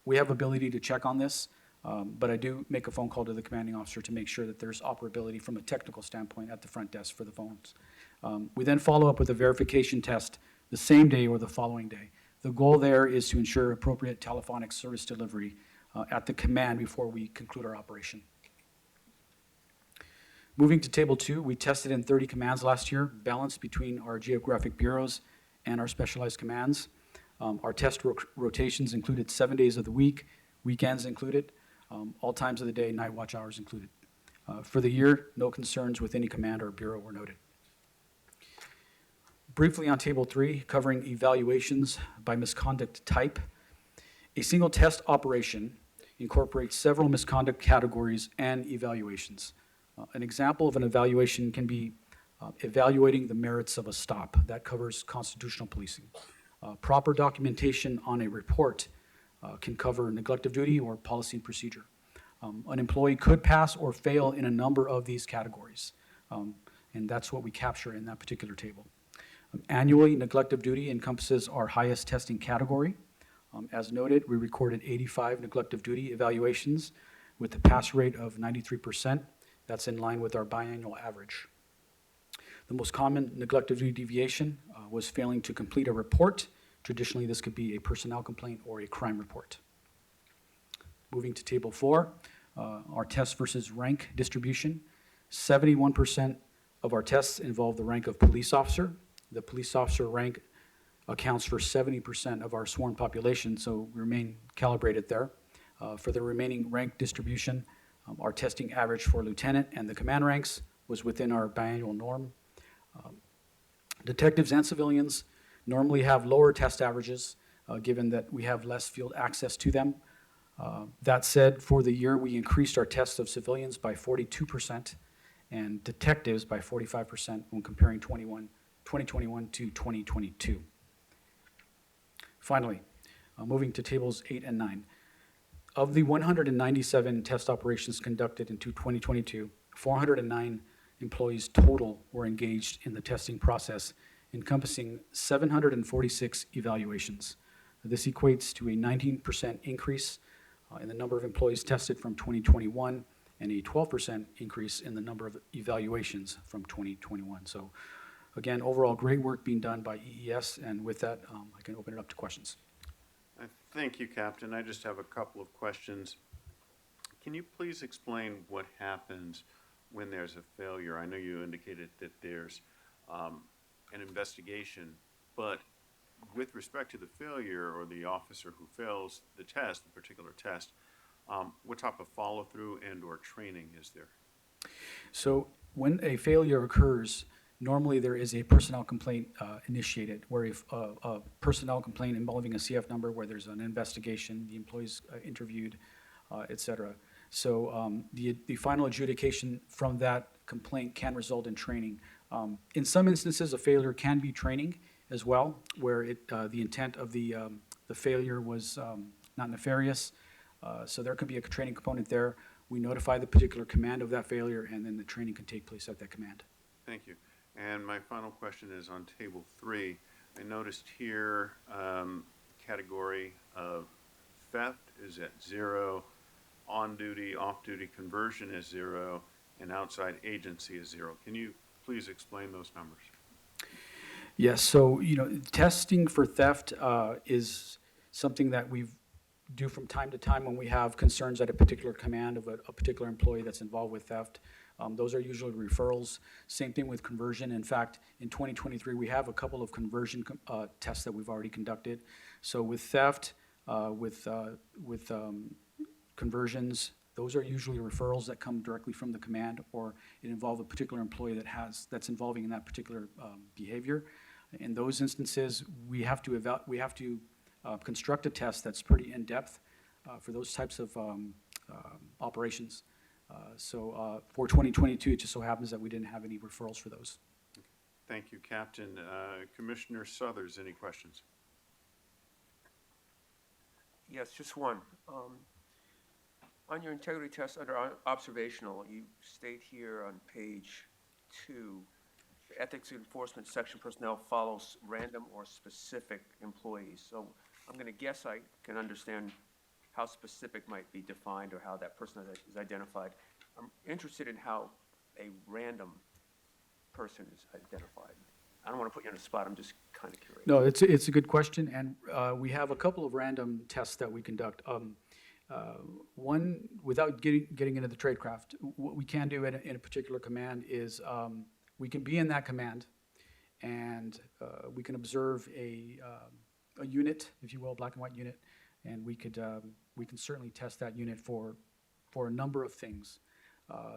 We have ability to check on this, but I do make a phone call to the commanding officer to make sure that there's operability from a technical standpoint at the front desk for the phones. We then follow up with a verification test the same day or the following day. The goal there is to ensure appropriate telephonic service delivery at the command before we conclude our operation. Moving to Table 2, we tested in 30 commands last year, balanced between our geographic bureaus and our specialized commands. Our test rotations included 7 days of the week, weekends included, all times of the day, night watch hours included. For the year, no concerns with any command or bureau were noted. Briefly on Table 3, covering evaluations by misconduct type, a single test operation incorporates several misconduct categories and evaluations. An example of an evaluation can be evaluating the merits of a stop. That covers constitutional policing. Proper documentation on a report can cover neglect of duty or policy and procedure. An employee could pass or fail in a number of these categories, and that's what we capture in that particular table. Annually, neglect of duty encompasses our highest testing category. As noted, we recorded 85 neglect of duty evaluations with a pass rate of 93%. That's in line with our biannual average. The most common neglect of duty deviation was failing to complete a report. Traditionally, this could be a personnel complaint or a crime report. Moving to table 4, our test versus rank distribution. 71% of our tests involve the rank of police officer. The police officer rank accounts for 70% of our sworn population, so we remain calibrated there. For the remaining rank distribution, our testing average for lieutenant and the command ranks was within our biannual norm. Detectives and civilians normally have lower test averages, given that we have less field access to them. That said, for the year, we increased our tests of civilians by 42% and detectives by 45% when comparing 2021 to 2022. Finally, moving to tables 8 and 9. Of the 197 test operations conducted in 2022, 409 employees total were engaged in the testing process, encompassing 746 evaluations. This equates to a 19% increase in the number of employees tested from 2021 and a 12% increase in the number of evaluations from 2021. So again, overall, great work being done by EES, and with that, I can open it up to questions. Thank you, Captain. I just have a couple of questions. Can you please explain what happens when there's a failure? I know you indicated that there's an investigation, but with respect to the failure or the officer who fails the test, the particular test, what type of follow-through and or training is there? So when a failure occurs, normally there is a personnel complaint initiated, where if a personnel complaint involving a CF number, where there's an investigation, the employee's interviewed, et cetera. So the final adjudication from that complaint can result in training. In some instances, a failure can be training as well, where the intent of the failure was not nefarious. So there could be a training component there. We notify the particular command of that failure, and then the training can take place at that command. Thank you. And my final question is on table 3. I noticed here category of theft is at 0, on-duty, off-duty conversion is 0, and outside agency is 0. Can you please explain those numbers? Yes, so testing for theft is something that we do from time to time when we have concerns at a particular command of a particular employee that's involved with theft. Those are usually referrals. Same thing with conversion. In fact, in 2023, we have a couple of conversion tests that we've already conducted. So with theft, with conversions, those are usually referrals that come directly from the command, or it involves a particular employee that's involving in that particular behavior. In those instances, we have to construct a test that's pretty in-depth for those types of operations. So for 2022, it just so happens that we didn't have any referrals for those. Thank you, Captain. Commissioner Suthers, any questions? Yes, just one. On your integrity test under observational, you state here on page 2, the ethics enforcement section personnel follows random or specific employees. So I'm going to guess I can understand how specific might be defined or how that person is identified. I'm interested in how a random person is identified. I don't want to put you on the spot. I'm just kind of curious. No, it's a good question, and we have a couple of random tests that we conduct. One, without getting into the tradecraft, what we can do in a particular command is we can be in that command, and we can observe a unit, if you will, black and white unit, and we can certainly test that unit for a number of things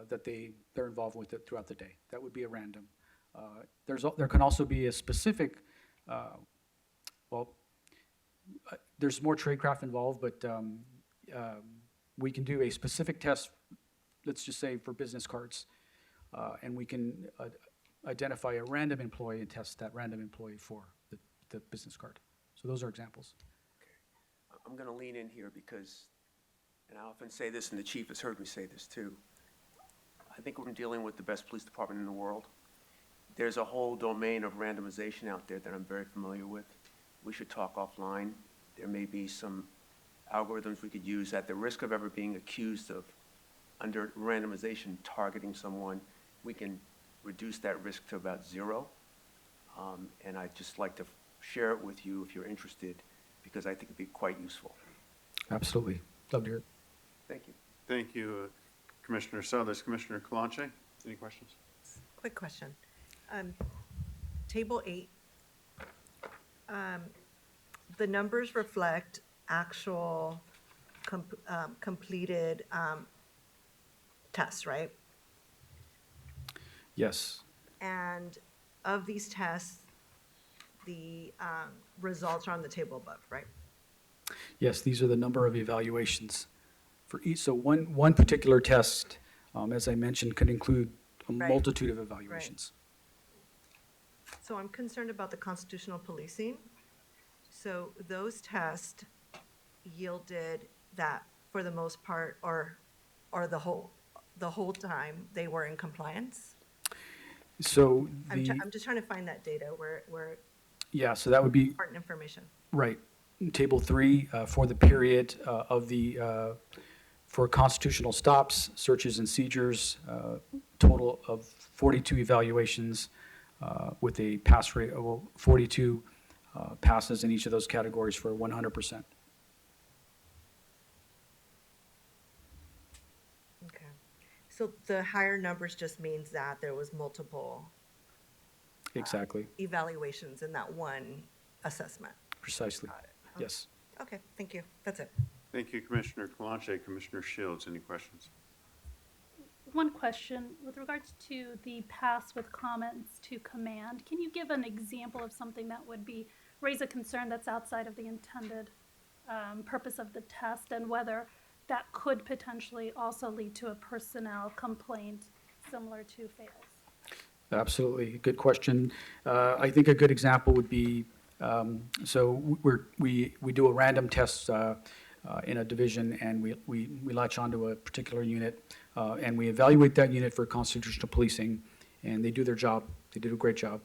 that they're involved with it throughout the day. That would be a random. There can also be a specific, there's more tradecraft involved, but we can do a specific test, let's just say for business cards, and we can identify a random employee and test that random employee for the business card. So those are examples. I'm going to lean in here because, and I often say this, and the chief has heard me say this too, I think we're dealing with the best police department in the world. There's a whole domain of randomization out there that I'm very familiar with. We should talk offline. There may be some algorithms we could use at the risk of ever being accused of, under randomization, targeting someone. We can reduce that risk to about zero. And I'd just like to share it with you if you're interested, because I think it'd be quite useful. Absolutely. Love to hear it. Thank you. Thank you, Commissioner Suthers. Commissioner Kalanche, any questions? Quick question. Table 8, the numbers reflect actual completed tests, right? Yes. And of these tests, the results are on the table above, right? Yes, these are the number of evaluations for each. So one particular test, as I mentioned, could include a Right. multitude of evaluations. So I'm concerned about the constitutional policing. So those tests yielded that for the most part, or the whole time, they were in compliance? So I'm just trying to find that data where yeah, so that would be, important information. right. Table 3, for the period for constitutional stops, searches and seizures, total of 42 evaluations with a pass rate of 42 passes in each of those categories for 100%. Okay. So the higher numbers just means that there was multiple Exactly, evaluations in that one assessment. precisely. Yes. Okay, thank you. That's it. Thank you, Commissioner Kalanche. Commissioner Shields, any questions? One question with regards to the pass with comments to command. Can you give an example of something that would raise a concern that's outside of the intended purpose of the test, and whether that could potentially also lead to a personnel complaint similar to fails? Absolutely, good question. I think a good example would be, we do a random test in a division, and we latch onto a particular unit, and we evaluate that unit for constitutional policing, and they do their job. They did a great job.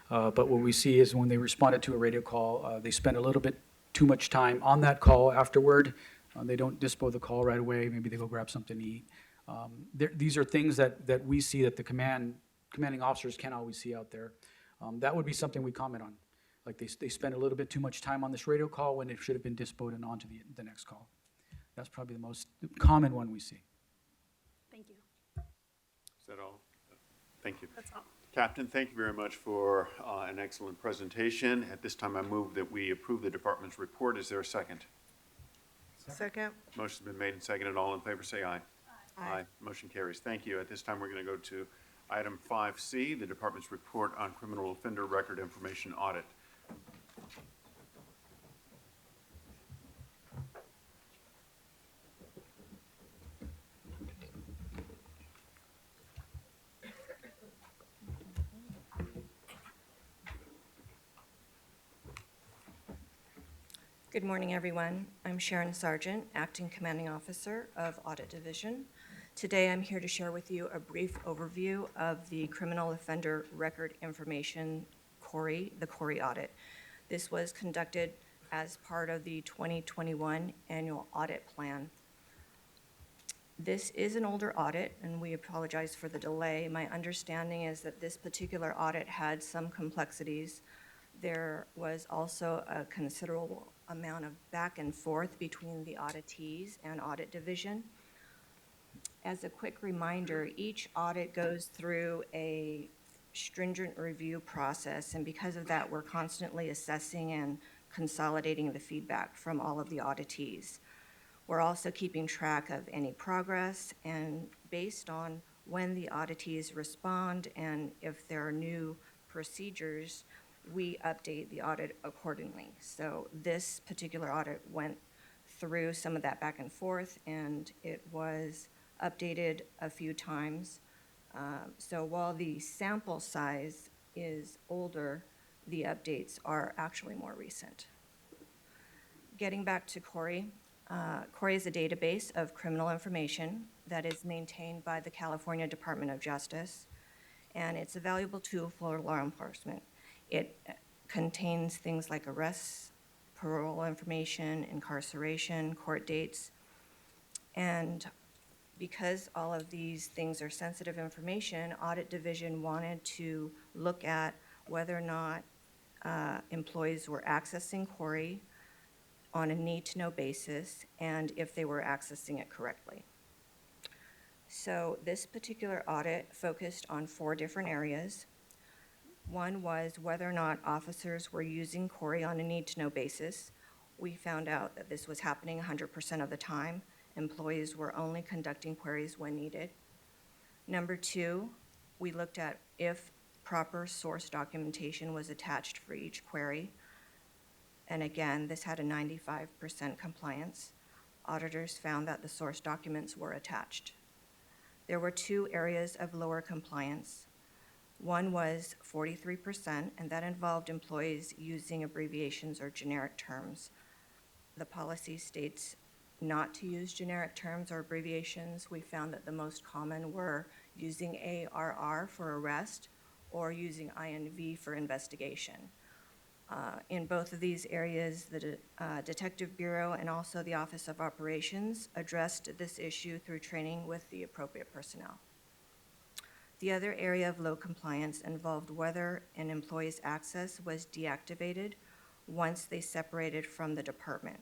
But what we see is when they responded to a radio call, they spend a little bit too much time on that call afterward. They don't dispo the call right away. Maybe they go grab something to eat. These are things that we see that the commanding officers can't always see out there. That would be something we comment on. Like they spend a little bit too much time on this radio call when it should have been dispoed and on to the next call. That's probably the most common one we see. Thank you. Is that all? Thank you. That's all. Captain, thank you very much for an excellent presentation. At this time, I move that we approve the department's report. Is there a second? Second. Motion's been made and seconded. All in favor, say aye. Aye. Motion carries. Thank you. At this time, we're going to go to item 5C, the department's report on criminal offender record information audit. Good morning, everyone. I'm Sharon Sargent, Acting Commanding Officer of Audit Division. Today, I'm here to share with you a brief overview of the Criminal Offender Record Information the CORI audit. This was conducted as part of the 2021 Annual Audit Plan. This is an older audit, and we apologize for the delay. My understanding is that this particular audit had some complexities. There was also a considerable amount of back and forth between the auditees and Audit Division. As a quick reminder, each audit goes through a stringent review process, and because of that, we're constantly assessing and consolidating the feedback from all of the auditees. We're also keeping track of any progress, and based on when the auditees respond and if there are new procedures, we update the audit accordingly. So this particular audit went through some of that back and forth, and it was updated a few times So while the sample size is older, the updates are actually more recent. Getting back to Corey, Corey is a database of criminal information that is maintained by the California Department of Justice, and it's a valuable tool for law enforcement. It contains things like arrests, parole information, incarceration, court dates, and because all of these things are sensitive information, Audit Division wanted to look at whether or not employees were accessing Corey on a need-to-know basis and if they were accessing it correctly. So this particular audit focused on 4 different areas. One was whether or not officers were using Corey on a need-to-know basis. We found out that this was happening 100% of the time. Employees were only conducting queries when needed. Number 2, we looked at if proper source documentation was attached for each query. And again, this had a 95% compliance. Auditors found that the source documents were attached. There were 2 areas of lower compliance. One was 43%, and that involved employees using abbreviations or generic terms. The policy states not to use generic terms or abbreviations. We found that the most common were using ARR for arrest or using INV for investigation. In both of these areas, the Detective Bureau and also the Office of Operations addressed this issue through training with the appropriate personnel. The other area of low compliance involved whether an employee's access was deactivated once they separated from the department.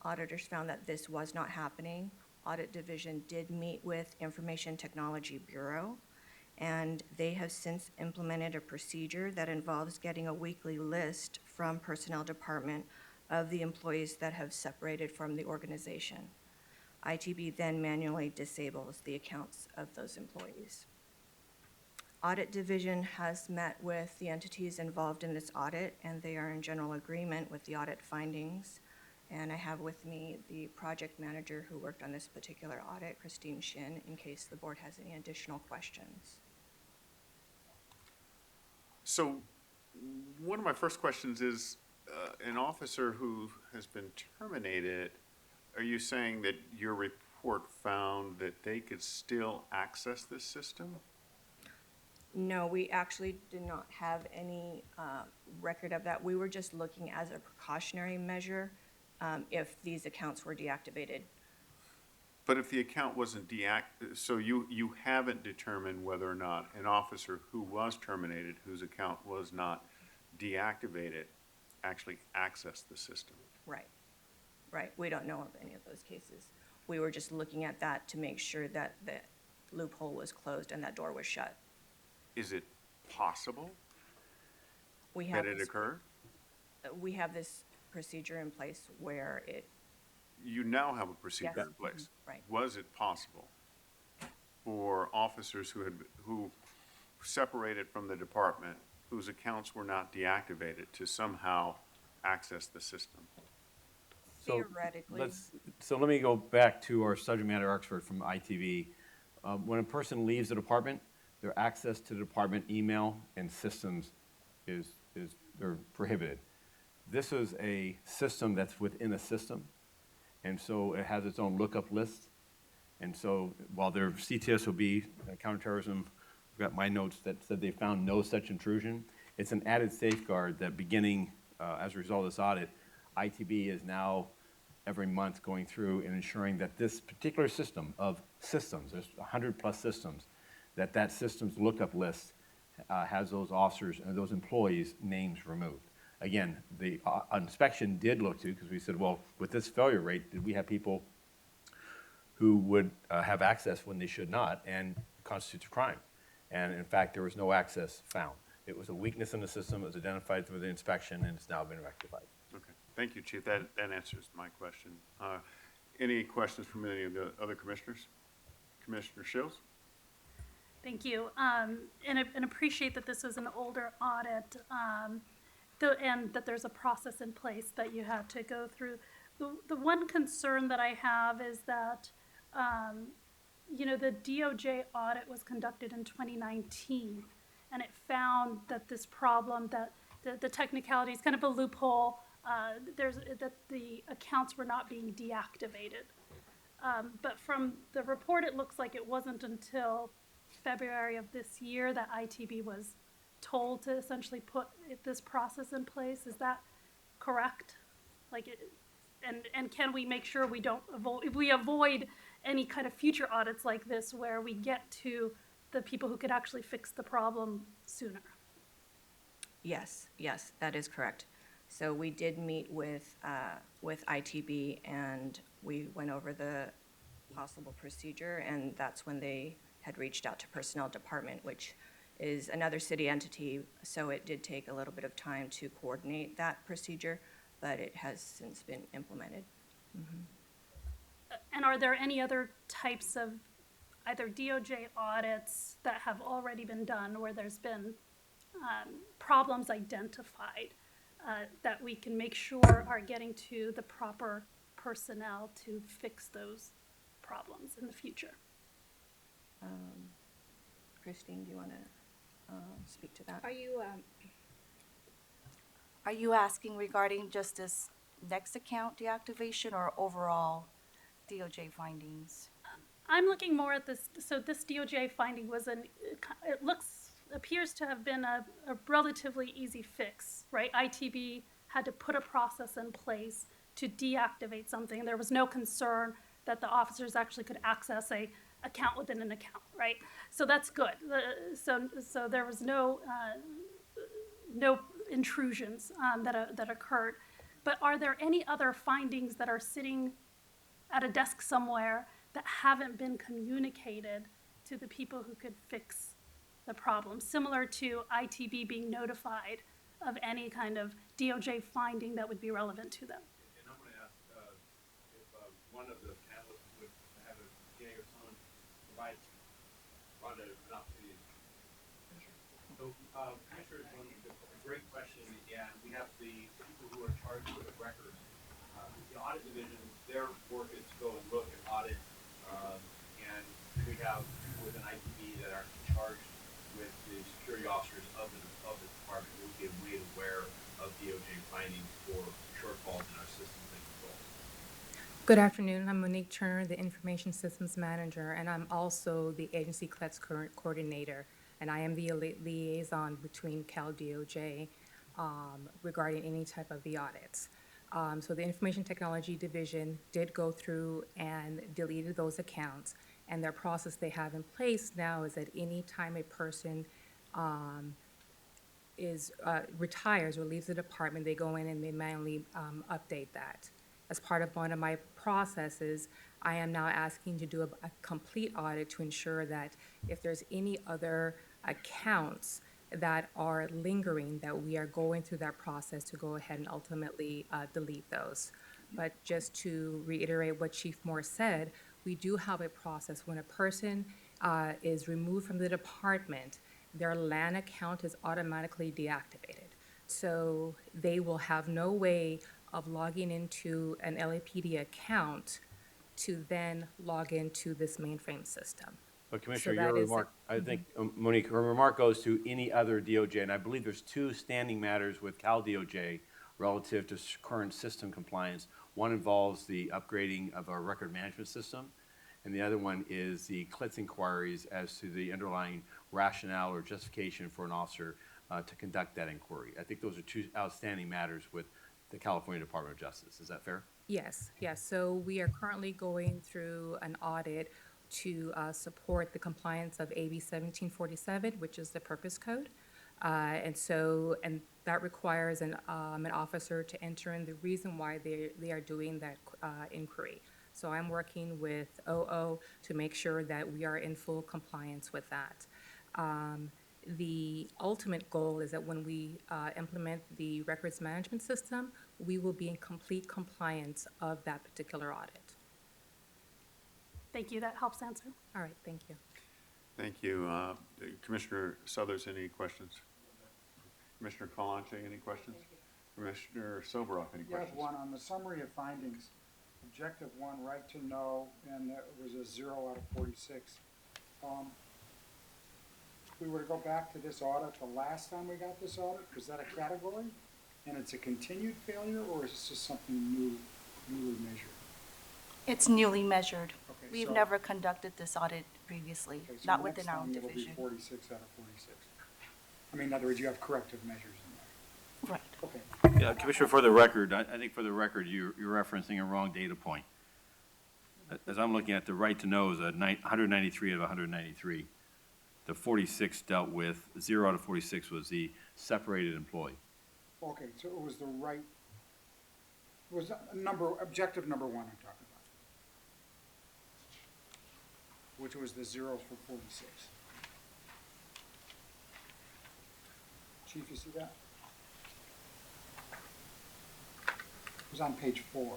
Auditors found that this was not happening. Audit Division did meet with Information Technology Bureau, and they have since implemented a procedure that involves getting a weekly list from Personnel Department of the employees that have separated from the organization. ITB then manually disables the accounts of those employees. Audit Division has met with the entities involved in this audit, and they are in general agreement with the audit findings. And I have with me the project manager who worked on this particular audit, Christine Shin, in case the board has any additional questions. So one of my first questions is, an officer who has been terminated, are you saying that your report found that they could still access this system? No, we actually did not have any record of that. We were just looking as a precautionary measure if these accounts were deactivated. But if the account wasn't so you haven't determined whether or not an officer who was terminated, whose account was not deactivated, actually accessed the system? Right, right. We don't know of any of those cases. We were just looking at that to make sure that the loophole was closed and that door was shut. Is it possible that it occurred? We have this procedure in place where it. You now have a procedure Yes. in place. Right. Was it possible for officers who separated from the department, whose accounts were not deactivated, to somehow access the system? Theoretically. So let me go back to our subject matter expert from ITV. When a person leaves the department, their access to the department email and systems they're prohibited. This is a system that's within a system, and so it has its own lookup list. And so while their CTSOB, counterterrorism, I've got my notes that said they found no such intrusion, it's an added safeguard that beginning as a result of this audit, ITB is now every month going through and ensuring that this particular system of systems, there's 100+ systems, that system's lookup list has those officers and those employees' names removed. Again, the inspection did look to, because we said, well, with this failure rate, did we have people who would have access when they should not and constitutes a crime? And in fact, there was no access found. It was a weakness in the system, it was identified through the inspection, and it's now been rectified. Okay, thank you, Chief. That answers my question. Any questions from any of the other commissioners? Commissioner Shields? Thank you. And appreciate that this is an older audit, and that there's a process in place that you had to go through. The one concern that I have is that you know, the DOJ audit was conducted in 2019, and it found that this problem, that the technicalities, kind of a loophole, that the accounts were not being deactivated. But from the report, it looks like it wasn't until February of this year that ITB was told to essentially put this process in place. Is that correct? Like, and can we make sure we don't avoid any kind of future audits like this where we get to the people who could actually fix the problem sooner? Yes, that is correct. So we did meet with ITB, and we went over the possible procedure, and that's when they had reached out to Personnel Department, which is another city entity, so it did take a little bit of time to coordinate that procedure, but it has since been implemented. And are there any other types of either DOJ audits that have already been done where there's been problems identified that we can make sure are getting to the proper personnel to fix those problems in the future? Christine, do you want to speak to that? Are you asking regarding just this next account deactivation or overall DOJ findings? I'm looking more at this. So this DOJ finding was appears to have been a relatively easy fix, right? ITB had to put a process in place to deactivate something. There was no concern that the officers actually could access a account within an account, right? So that's good. So there was no intrusions that occurred. But are there any other findings that are sitting at a desk somewhere that haven't been communicated to the people who could fix the problem, similar to ITB being notified of any kind of DOJ finding that would be relevant to them? And I'm going to ask if one of the panelists would have a Jay or someone provide Rhonda an opportunity. So, Commissioner, it's a great question, and we have the people who are charged with the records. The audit division, their work is to go and look and audit, and we have people within ITB that are charged with the security officers of the department who will be made aware of DOJ findings for shortfalls in our systems and controls. Good afternoon. I'm Monique Turner, the Information Systems Manager, and I'm also the agency CLETS current coordinator, and I am the liaison between Cal DOJ regarding any type of the audits. So the Information Technology Division did go through and deleted those accounts, and their process they have in place now is that any time a person retires or leaves the department, they go in and they manually update that. As part of one of my processes, I am now asking to do a complete audit to ensure that if there's any other accounts that are lingering, that we are going through that process to go ahead and ultimately delete those. But just to reiterate what Chief Moore said, we do have a process. When a person is removed from the department, their LAN account is automatically deactivated. So they will have no way of logging into an LAPD account to then log into this mainframe system. But Commissioner, So your that is remark, I think, Monique, her remark goes to any other DOJ, and I believe there's two standing matters with Cal DOJ relative to current system compliance. One involves the upgrading of our record management system, and the other one is the CLETS inquiries as to the underlying rationale or justification for an officer to conduct that inquiry. I think those are two outstanding matters with the California Department of Justice. Is that fair? Yes. So we are currently going through an audit to support the compliance of AB 1747, which is the purpose code. And that requires an officer to enter in the reason why they are doing that inquiry. So I'm working with OO to make sure that we are in full compliance with that. The ultimate goal is that when we implement the records management system, we will be in complete compliance of that particular audit. Thank you. That helps answer. All right. Thank you. Thank you. Commissioner Suthers, any questions? Commissioner Kalante, any questions? Commissioner Soboroff, any You have questions? one on the summary of findings. objective one, right to know, and that was a 0 out of 46. If we were to go back to this audit, the last time we got this audit, was that a category? And it's a continued failure, or is this just something newly measured? It's newly measured. Okay, We've so- never conducted this audit previously, Okay, so not within next our own time division. It'll be 46 out of 46. I mean, in other words, you have corrective measures in there. Right. Okay. Yeah, Commissioner, for the record, I think for the record, you're referencing a wrong data point. As I'm looking at, the right to know is 193 out of 193. The 46 dealt with, 0 out of 46 was the separated employee. Okay, so it was the right, it was objective number one I'm talking about, which was the 0 for 46. Chief, you see that? It was on page 4.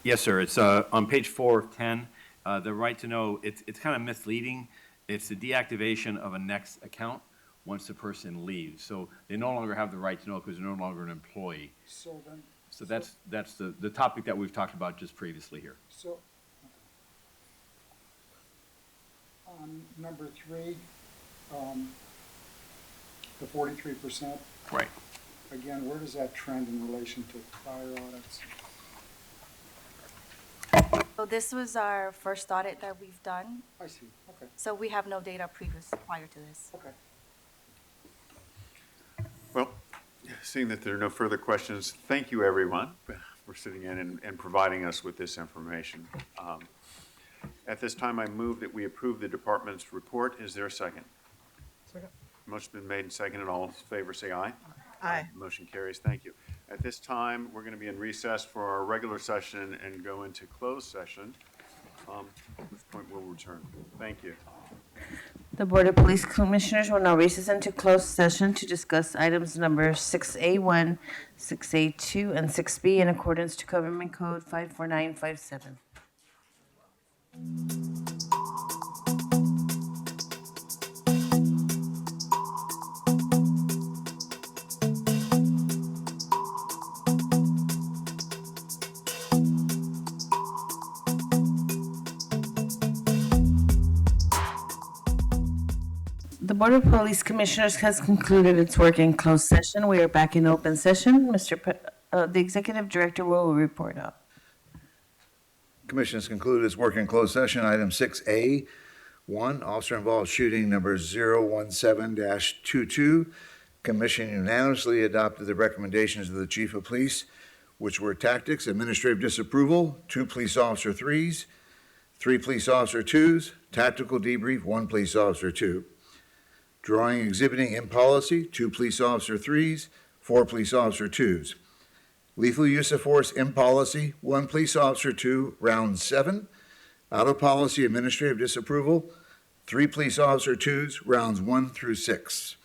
Yes, sir. It's on page 4 of 10. The right to know, it's kind of misleading. It's the deactivation of a next account once the person leaves. So they no longer have the right to know because they're no longer an employee. So then. So that's the topic that we've talked about just previously here. So, on number 3, the 43%. Right. Again, where does that trend in relation to prior audits? So this was our first audit that we've done, I see, okay, so we have no data prior to this. okay. Well, seeing that there are no further questions, thank you, everyone, for sitting in and providing us with this information. At this time, I move that we approve the department's report. Is there a second? Second. Motion's been made and seconded. All in favor, say aye. Aye. Motion carries. Thank you. At this time, we're going to be in recess for our regular session and go into closed session, at which point we'll return. Thank you. The Board of Police Commissioners will now recess into closed session to discuss items number 6A1, 6A2, and 6B in accordance to Government Code 54957. The Board of Police Commissioners has concluded its work in closed session. We are back in open session. The Executive Director will report out. Commission has concluded its work in closed session. Item 6A, 1, officer involved shooting number 017-22. Commission unanimously adopted the recommendations of the Chief of Police, which were tactics, administrative disapproval, 2 police officer 3s, 3 police officer 2s, tactical debrief, 1 police officer 2. Drawing exhibiting in policy, 2 police officer 3s, 4 police officer 2s. Lethal use of force in policy, 1 police officer 2, round 7. Out of policy administrative disapproval, 3 police officer 2s, rounds 1 through 6.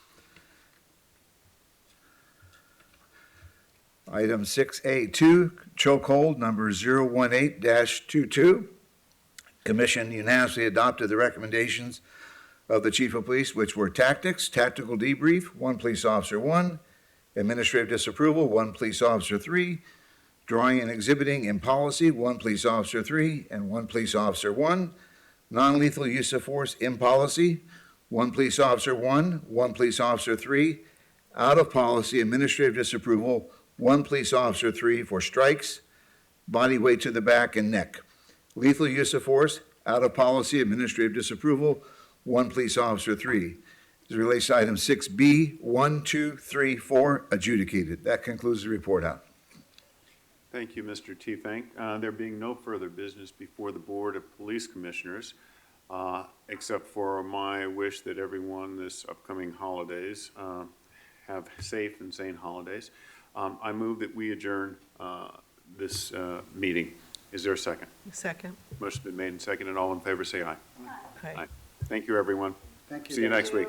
Item 6A2, chokehold number 018-22. Commission unanimously adopted the recommendations of the Chief of Police, which were tactics, tactical debrief, 1 police officer 1, administrative disapproval, 1 police officer 3, drawing and exhibiting in policy, 1 police officer 3 and 1 police officer 1, non-lethal use of force in policy, 1 police officer 1, 1 police officer 3, out of policy administrative disapproval, 1 police officer 3 for strikes, body weight to the back and neck. Lethal use of force, out of policy administrative disapproval, 1 police officer 3. As it relates to item 6B, 1, 2, 3, 4, adjudicated. That concludes the report out. Thank you, Mr. T-Fank. There being no further business before the Board of Police Commissioners, except for my wish that everyone this upcoming holidays have safe and sane holidays, I move that we adjourn this meeting. Is there a second? Second. Motion's been made and seconded. All in favor, say aye. Aye. Thank you, everyone. Thank you. See you next week.